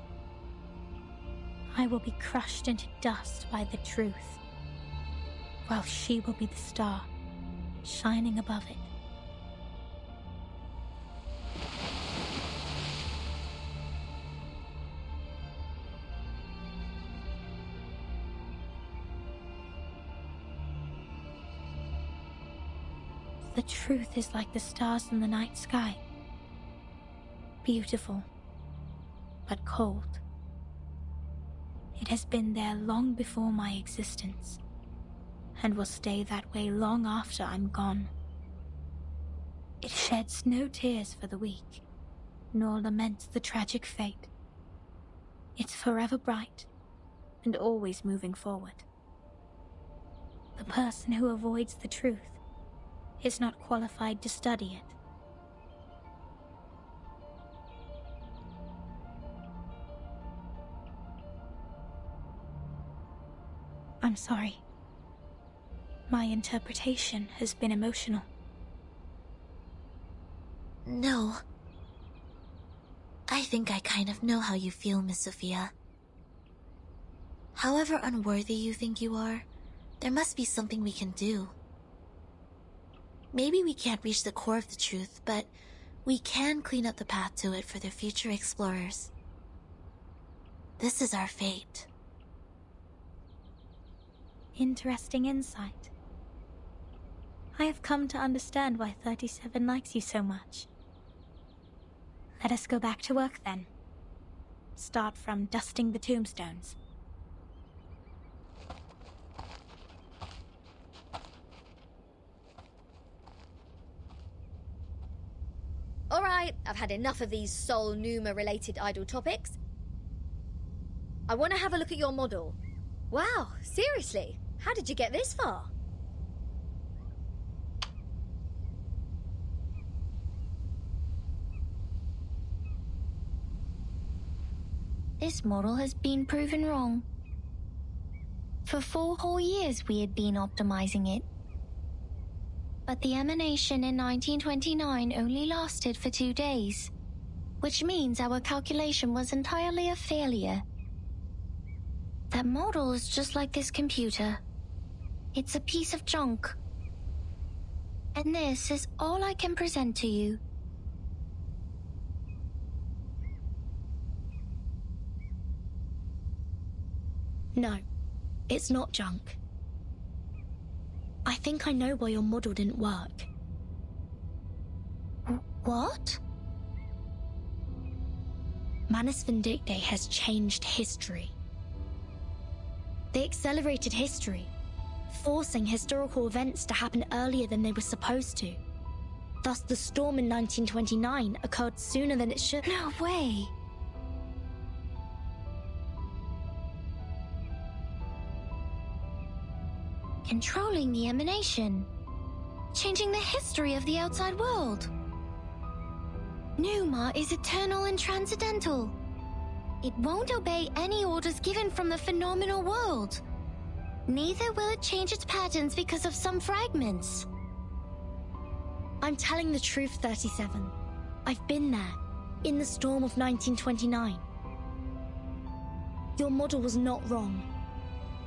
I will be crushed into dust by the truth, while she will be the star shining above it. The truth is like the stars in the night sky. Beautiful, but cold. It has been there long before my existence, and will stay that way long after I'm gone. It sheds no tears for the weak, nor laments the tragic fate. It's forever bright, and always moving forward. The person who avoids the truth is not qualified to study it. I'm sorry. My interpretation has been emotional. No. I think I kind of know how you feel, Miss Sophia. However unworthy you think you are, there must be something we can do. Maybe we can't reach the core of the truth, but we can clean up the path to it for the future explorers. This is our fate. Interesting insight. I have come to understand why 37 likes you so much. Let us go back to work then. Start from dusting the tombstones. Alright, I've had enough of these Sol Numa related idle topics. I want to have a look at your model. Wow, seriously? How did you get this far? This model has been proven wrong. For 4 whole years we had been optimizing it. But the emanation in 1929 only lasted for 2 days, which means our calculation was entirely a failure. That model is just like this computer. It's a piece of junk. And this is all I can present to you. No, it's not junk. I think I know why your model didn't work. What? Manus Vindictae has changed history. They accelerated history, forcing historical events to happen earlier than they were supposed to. Thus, the storm in 1929 occurred sooner than it should. No way! Controlling the emanation. Changing the history of the outside world. Numa is eternal and transcendental. It won't obey any orders given from the phenomenal world. Neither will it change its patterns because of some fragments. I'm telling the truth, 37. I've been there, in the storm of 1929. Your model was not wrong.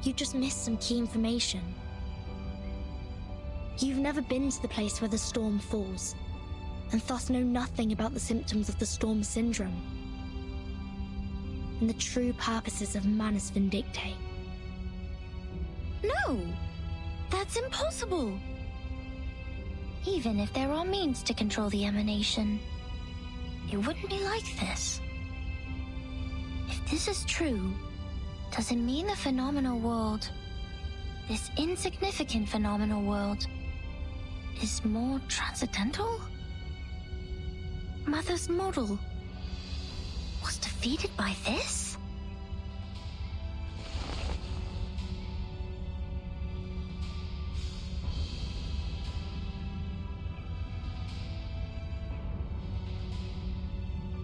You just missed some key information. You've never been to the place where the storm falls, and thus know nothing about the symptoms of the storm syndrome and the true purposes of Manus Vindictae. No! That's impossible! Even if there are means to control the emanation, it wouldn't be like this. If this is true, does it mean the phenomenal world, this insignificant phenomenal world, is more transcendental? Mother's model was defeated by this?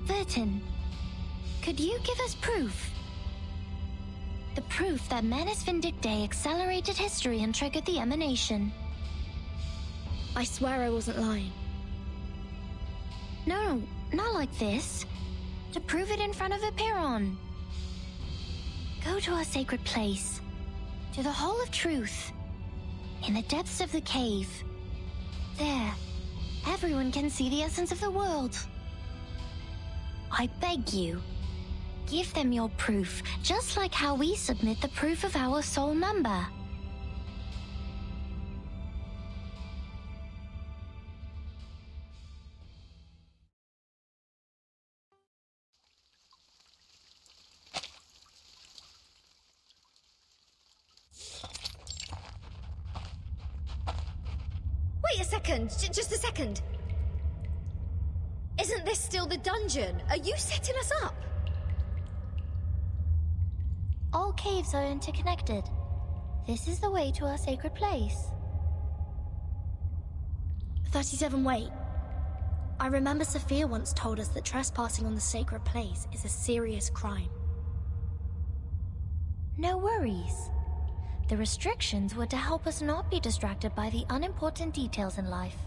Vertin, could you give us proof? The proof that Manus Vindictae accelerated history and triggered the emanation. I swear I wasn't lying. No, not like this. To prove it in front of Epiron. Go to our sacred place, to the Hall of Truth, in the depths of the cave. There, everyone can see the essence of the world. I beg you, give them your proof, just like how we submit the proof of our soul number. Wait a second, just a second. Isn't this still the dungeon? Are you setting us up? All caves are interconnected. This is the way to our sacred place. 37, wait. I remember Sophia once told us that trespassing on the sacred place is a serious crime. No worries. The restrictions were to help us not be distracted by the unimportant details in life.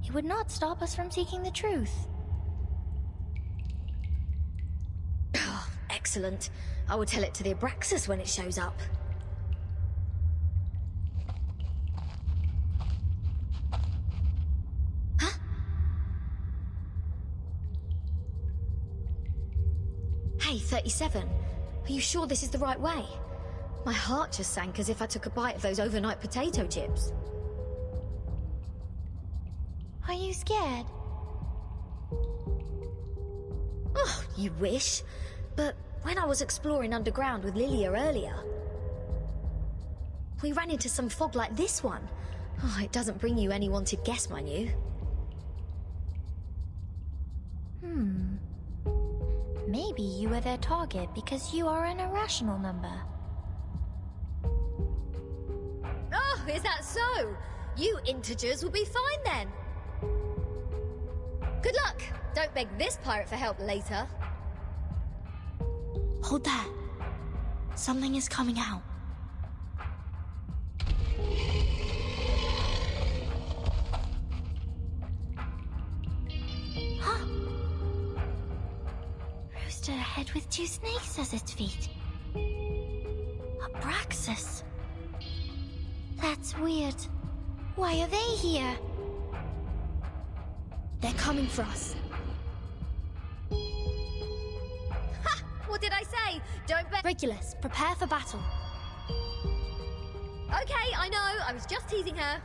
It would not stop us from seeking the truth. Oh, excellent. I will tell it to the Abraxas when it shows up. Huh? Hey, 37. Are you sure this is the right way? My heart just sank as if I took a bite of those overnight potato chips. Are you scared? Oh, you wish. But when I was exploring underground with Lilia earlier, we ran into some fog like this one. Oh, it doesn't bring you any wanted guess, mind you. Maybe you were their target because you are an irrational number. Oh, is that so? You integers will be fine then. Good luck. Don't beg this pirate for help later. Hold that. Something is coming out. Huh? Rooster head with two snakes as its feet. Abraxas. That's weird. Why are they here? They're coming for us. Ha! What did I say? Don't bet. Regulus, prepare for battle. Okay, I know. I was just teasing her.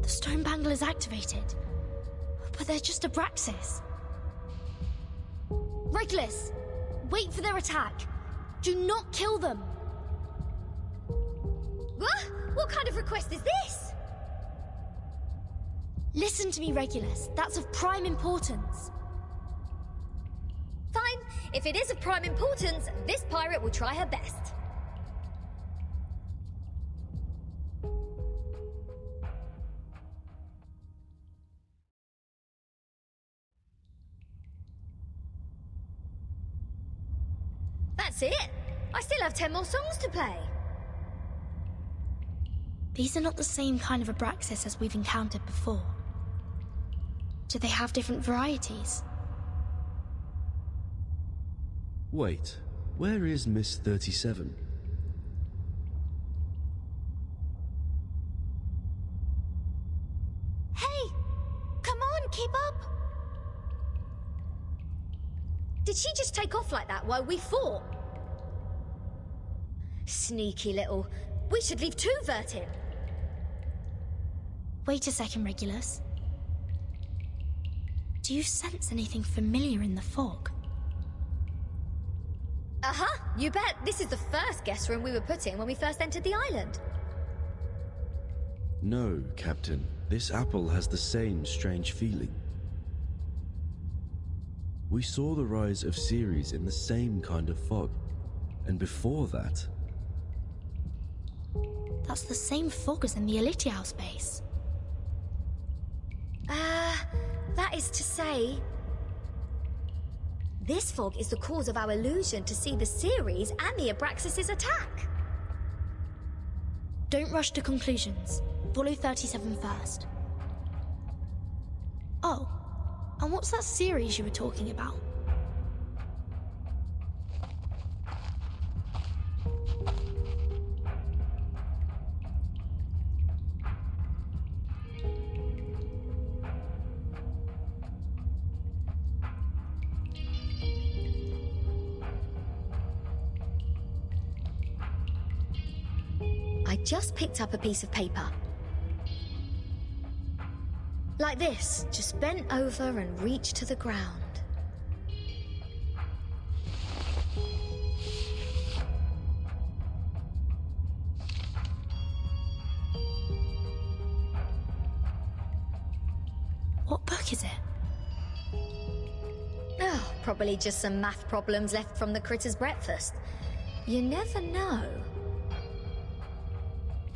The stone bangle is activated. But they're just Abraxas. Regulus, wait for their attack. Do not kill them. What kind of request is this? Listen to me, Regulus. That's of prime importance. Fine. If it is of prime importance, this pirate will try her best. That's it. I still have 10 more songs to play. These are not the same kind of Abraxas as we've encountered before. Do they have different varieties? Wait, where is Miss 37? Hey! Come on, keep up! Did she just take off like that while we fought? Sneaky little... We should leave too, Vertin. Wait a second, Regulus. Do you sense anything familiar in the fog? Uh-huh, you bet. This is the first guest room we were put in when we first entered the island. No, Captain. This apple has the same strange feeling. We saw the rise of Ceres in the same kind of fog. And before that... That's the same fog as in the Elitiao space. That is to say... This fog is the cause of our illusion to see the Ceres and the Abraxas' attack. Don't rush to conclusions. Follow 37 first. Oh, and what's that series you were talking about? I just picked up a piece of paper. Like this, just bent over and reached to the ground. What book is it? Oh, probably just some math problems left from the critter's breakfast. You never know.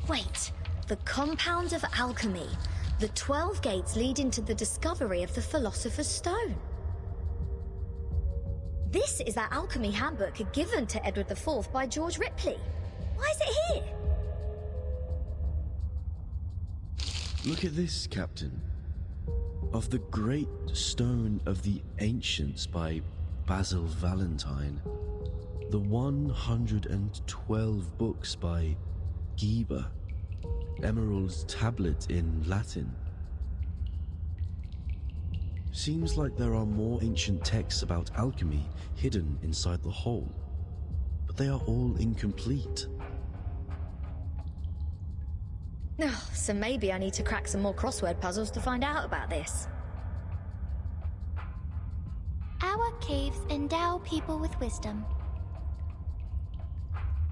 Wait, the compound of alchemy. The 12 gates leading to the discovery of the Philosopher's Stone. This is that alchemy handbook given to Edward IV by George Ripley. Why is it here? Look at this, Captain. Of the Great Stone of the Ancients by Basil Valentine. The 112 books by Geber. Emerald's tablet in Latin. Seems like there are more ancient texts about alchemy hidden inside the whole, but they are all incomplete. Oh, so maybe I need to crack some more crossword puzzles to find out about this. Our caves endow people with wisdom.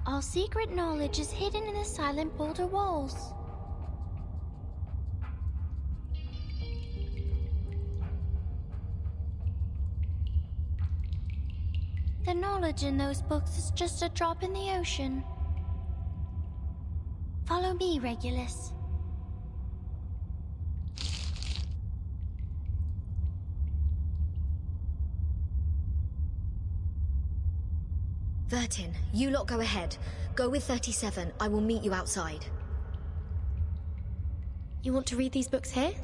Our secret knowledge is hidden in the silent boulder walls. The knowledge in those books is just a drop in the ocean. Follow me, Regulus. Vertin, you lot go ahead. Go with 37. I will meet you outside. You want to read these books here?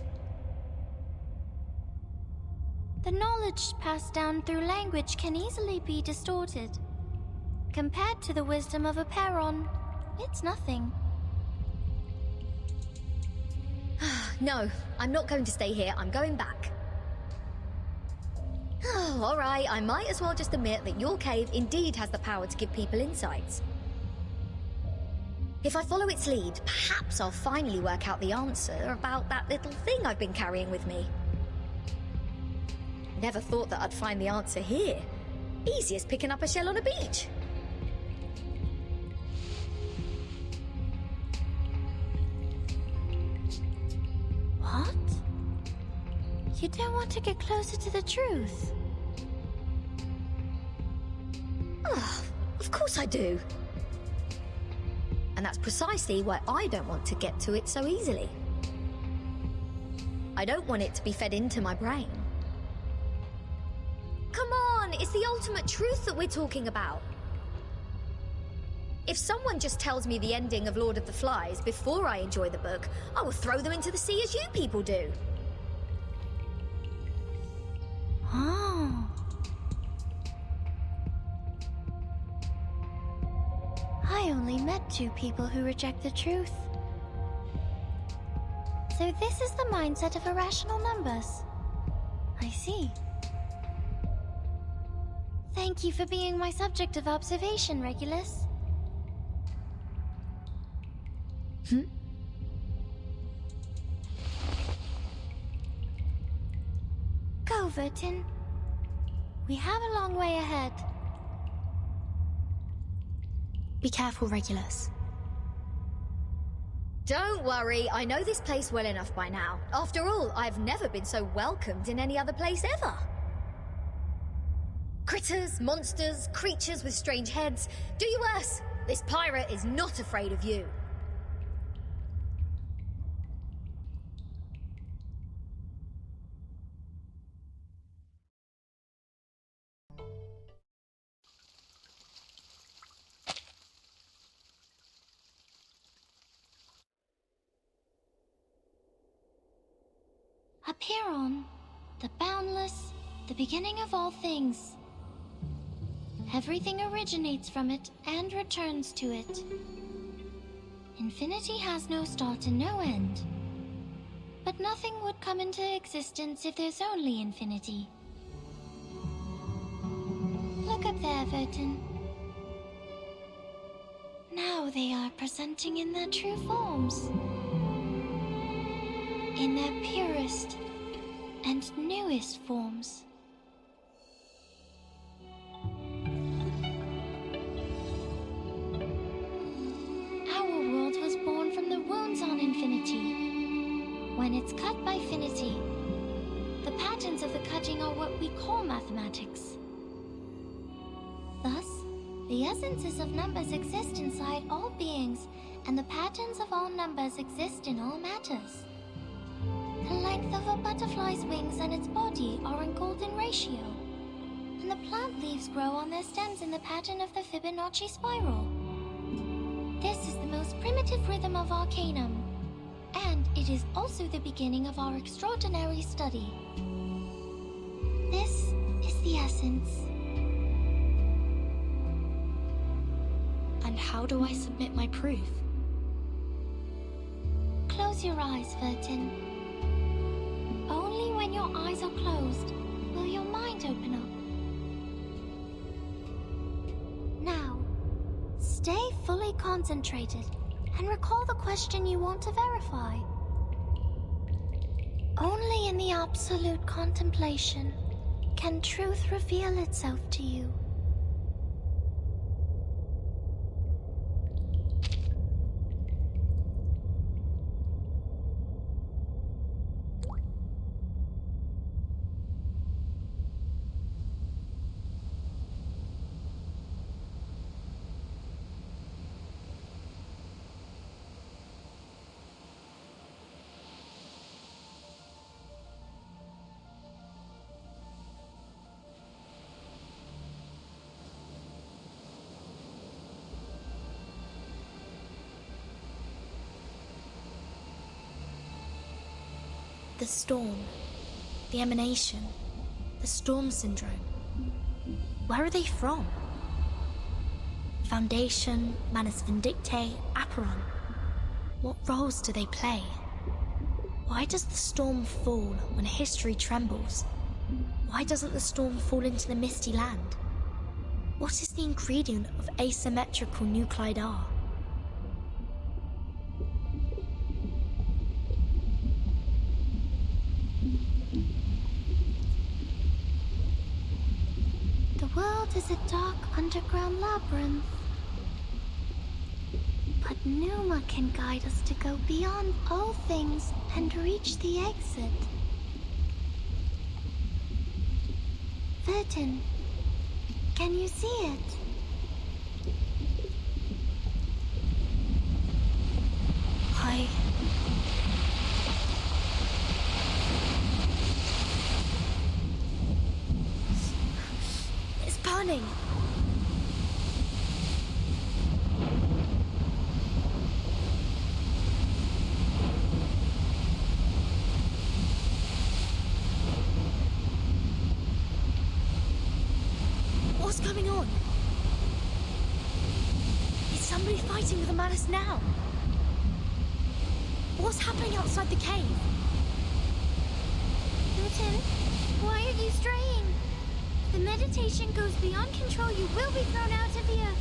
The knowledge passed down through language can easily be distorted. Compared to the wisdom of a Peron, it's nothing. No, I'm not going to stay here. I'm going back. Oh, all right. I might as well just admit that your cave indeed has the power to give people insights. If I follow its lead, perhaps I'll finally work out the answer about that little thing I've been carrying with me. Never thought that I'd find the answer here. Easy as picking up a shell on a beach. What? You don't want to get closer to the truth? Of course I do. And that's precisely why I don't want to get to it so easily. I don't want it to be fed into my brain. Come on, it's the ultimate truth that we're talking about. If someone just tells me the ending of Lord of the Flies before I enjoy the book, I will throw them into the sea as you people do. Oh. I only met 2 people who reject the truth. So this is the mindset of irrational numbers. I see. Thank you for being my subject of observation, Regulus. Go, Vertin. We have a long way ahead. Be careful, Regulus. Don't worry, I know this place well enough by now. After all, I've never been so welcomed in any other place ever. Critters, monsters, creatures with strange heads. Do you worse. This pirate is not afraid of you. Apiron, the boundless, the beginning of all things. Everything originates from it and returns to it. Infinity has no start and no end. But nothing would come into existence if there's only infinity. Look up there, Vertin. Now they are presenting in their true forms. In their purest and newest forms. Our world was born from the wounds on infinity. When it's cut by finity, the patterns of the cutting are what we call mathematics. Thus, the essences of numbers exist inside all beings, and the patterns of all numbers exist in all matters. The length of a butterfly's wings and its body are in golden ratio, and the plant leaves grow on their stems in the pattern of the Fibonacci spiral. This is the most primitive rhythm of Arcanum, and it is also the beginning of our extraordinary study. This is the essence. And how do I submit my proof? Close your eyes, Vertin. Only when your eyes are closed will your mind open up. Now, stay fully concentrated and recall the question you want to verify. Only in the absolute contemplation can truth reveal itself to you. The storm, the emanation, the storm syndrome. Where are they from? Foundation, Manus Vindictae, Aperon. What roles do they play? Why does the storm fall when history trembles? Why doesn't the storm fall into the misty land? What is the ingredient of asymmetrical nuclide R? The world is a dark underground labyrinth. But Numa can guide us to go beyond all things and reach the exit. Vertin, can you see it? somebody fighting with a Manus now? What's happening outside the cave? Newton, why are you straying? The meditation goes beyond control. You will be thrown out of here.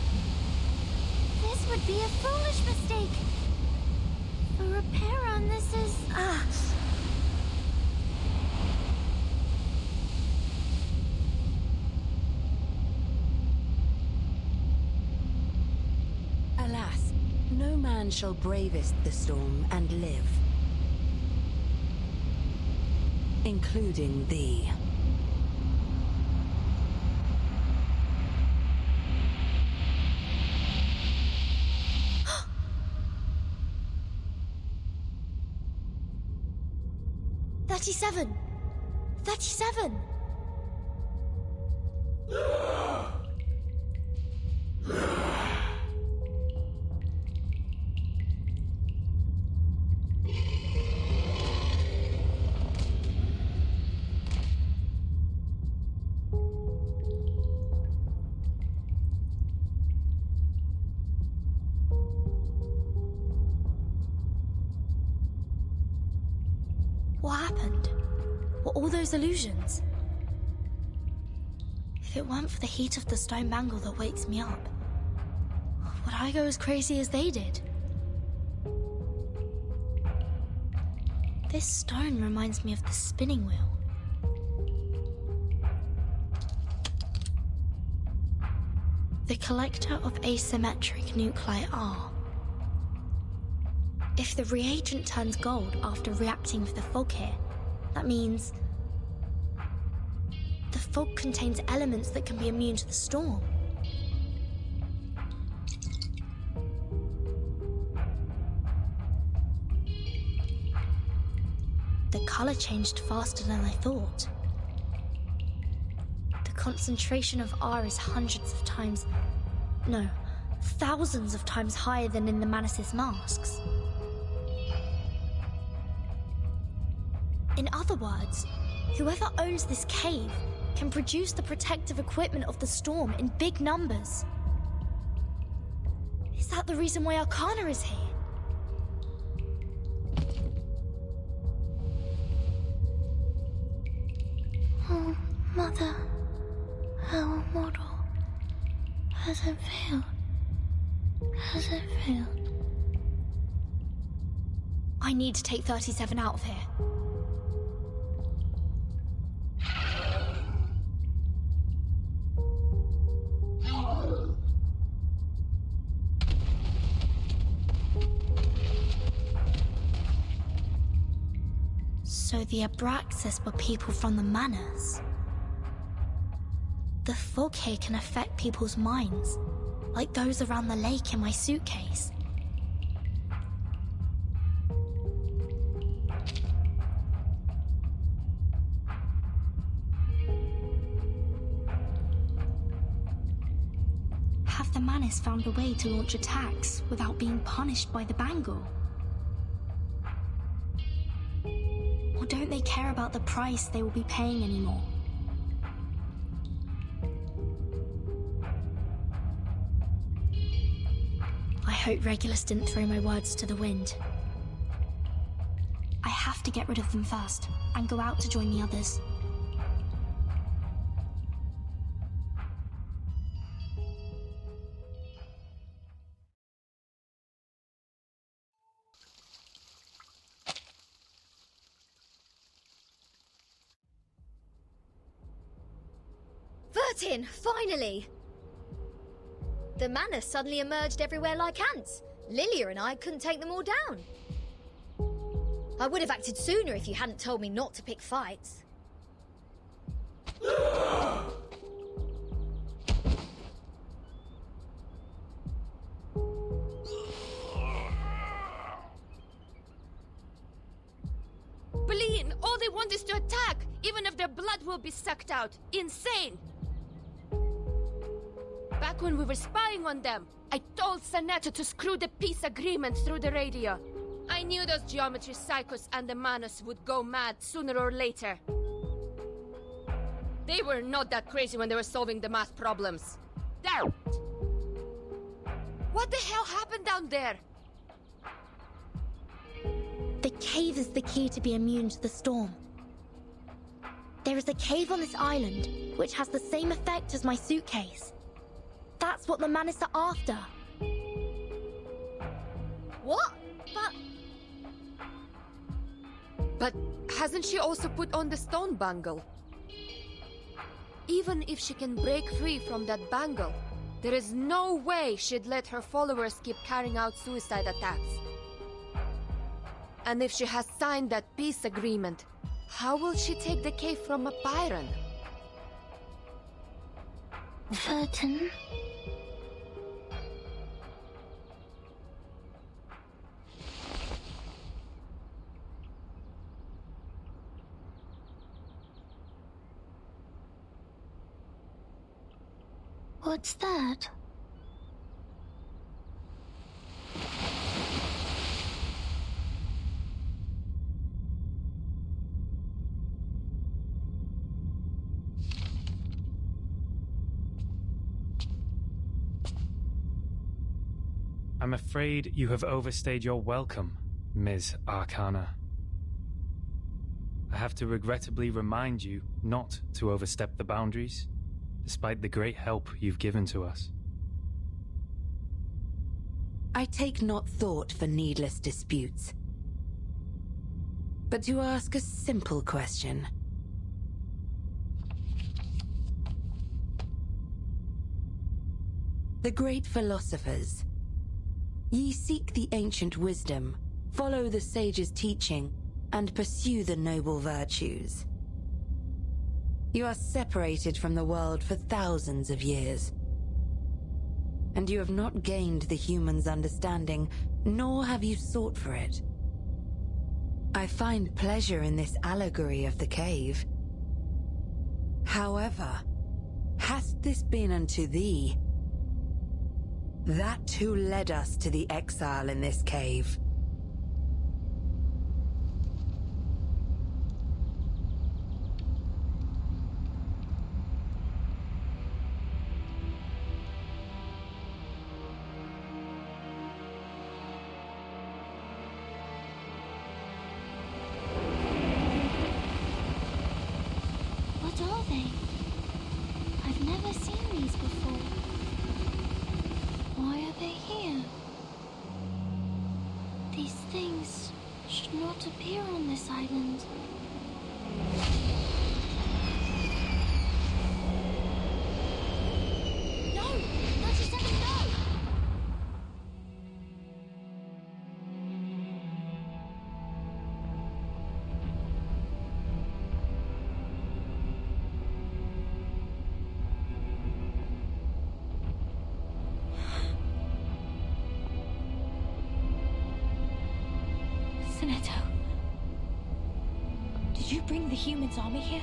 This would be a foolish mistake. For a Peron, this is... Alas, no man shall bravest the storm and live. Including thee. "37! 37! What happened? Were all those illusions? If it weren't for the heat of the stone bangle that wakes me up, would I go as crazy as they did? This stone reminds me of the spinning wheel. The collector of asymmetric nuclei are. If the reagent turns gold after reacting with the fog here, that means the fog contains elements that can be immune to the storm. The color changed faster than I thought. The concentration of R is hundreds of times, no, thousands of times higher than in the Manus' masks. In other words, whoever owns this cave can produce the protective equipment of the storm in big numbers. Is that the reason why Arcana is here? Oh, Mother, our model. Has it failed? Has it failed? I need to take 37 out of here. So the Abraxas were people from the Manus. The fog here can affect people's minds, like those around the lake in my suitcase. Have the Manus found a way to launch attacks without being punished by the bangle? Or don't they care about the price they will be paying anymore? I hope Regulus didn't throw my words to the wind. I have to get rid of them first, and go out to join the others. Vertin, finally! The Manus suddenly emerged everywhere like ants. Lilia and I couldn't take them all down. I would have acted sooner if you hadn't told me not to pick fights. Bleen, all they want is to attack, even if their blood will be sucked out. Insane! Back when we were spying on them, I told Sanetta to screw the peace agreement through the radio. I knew those geometry psychos and the Manus would go mad sooner or later. They were not that crazy when they were solving the math problems. There! Why What the hell happened down there? The cave is the key to be immune to the storm. There is a cave on this island which has the same effect as my suitcase. That's what the Manis are after. What? But hasn't she also put on the stone bangle? Even if she can break free from that bangle, there is no way she'd let her followers keep carrying out suicide attacks. And if she has signed that peace agreement, how will she take the cave from a Byron? Certain. What's that? I'm afraid you have overstayed your welcome, Ms. Arcana. I have to regrettably remind you not to overstep the boundaries, despite the great help you've given to us. I take not thought for needless disputes. But to ask a simple question. The great philosophers. Ye seek the ancient wisdom, follow the sage's teaching, and pursue the noble virtues. You are separated from the world for thousands of years. And you have not gained the human's understanding, nor have you sought for it. I find pleasure in this allegory of the cave. However, hast this been unto thee? That too led us to the exile in this cave. What are they? I've never seen these before. Why are they here? These things should not appear on this island. No! 97, no! Senator, did you bring the humans' army here?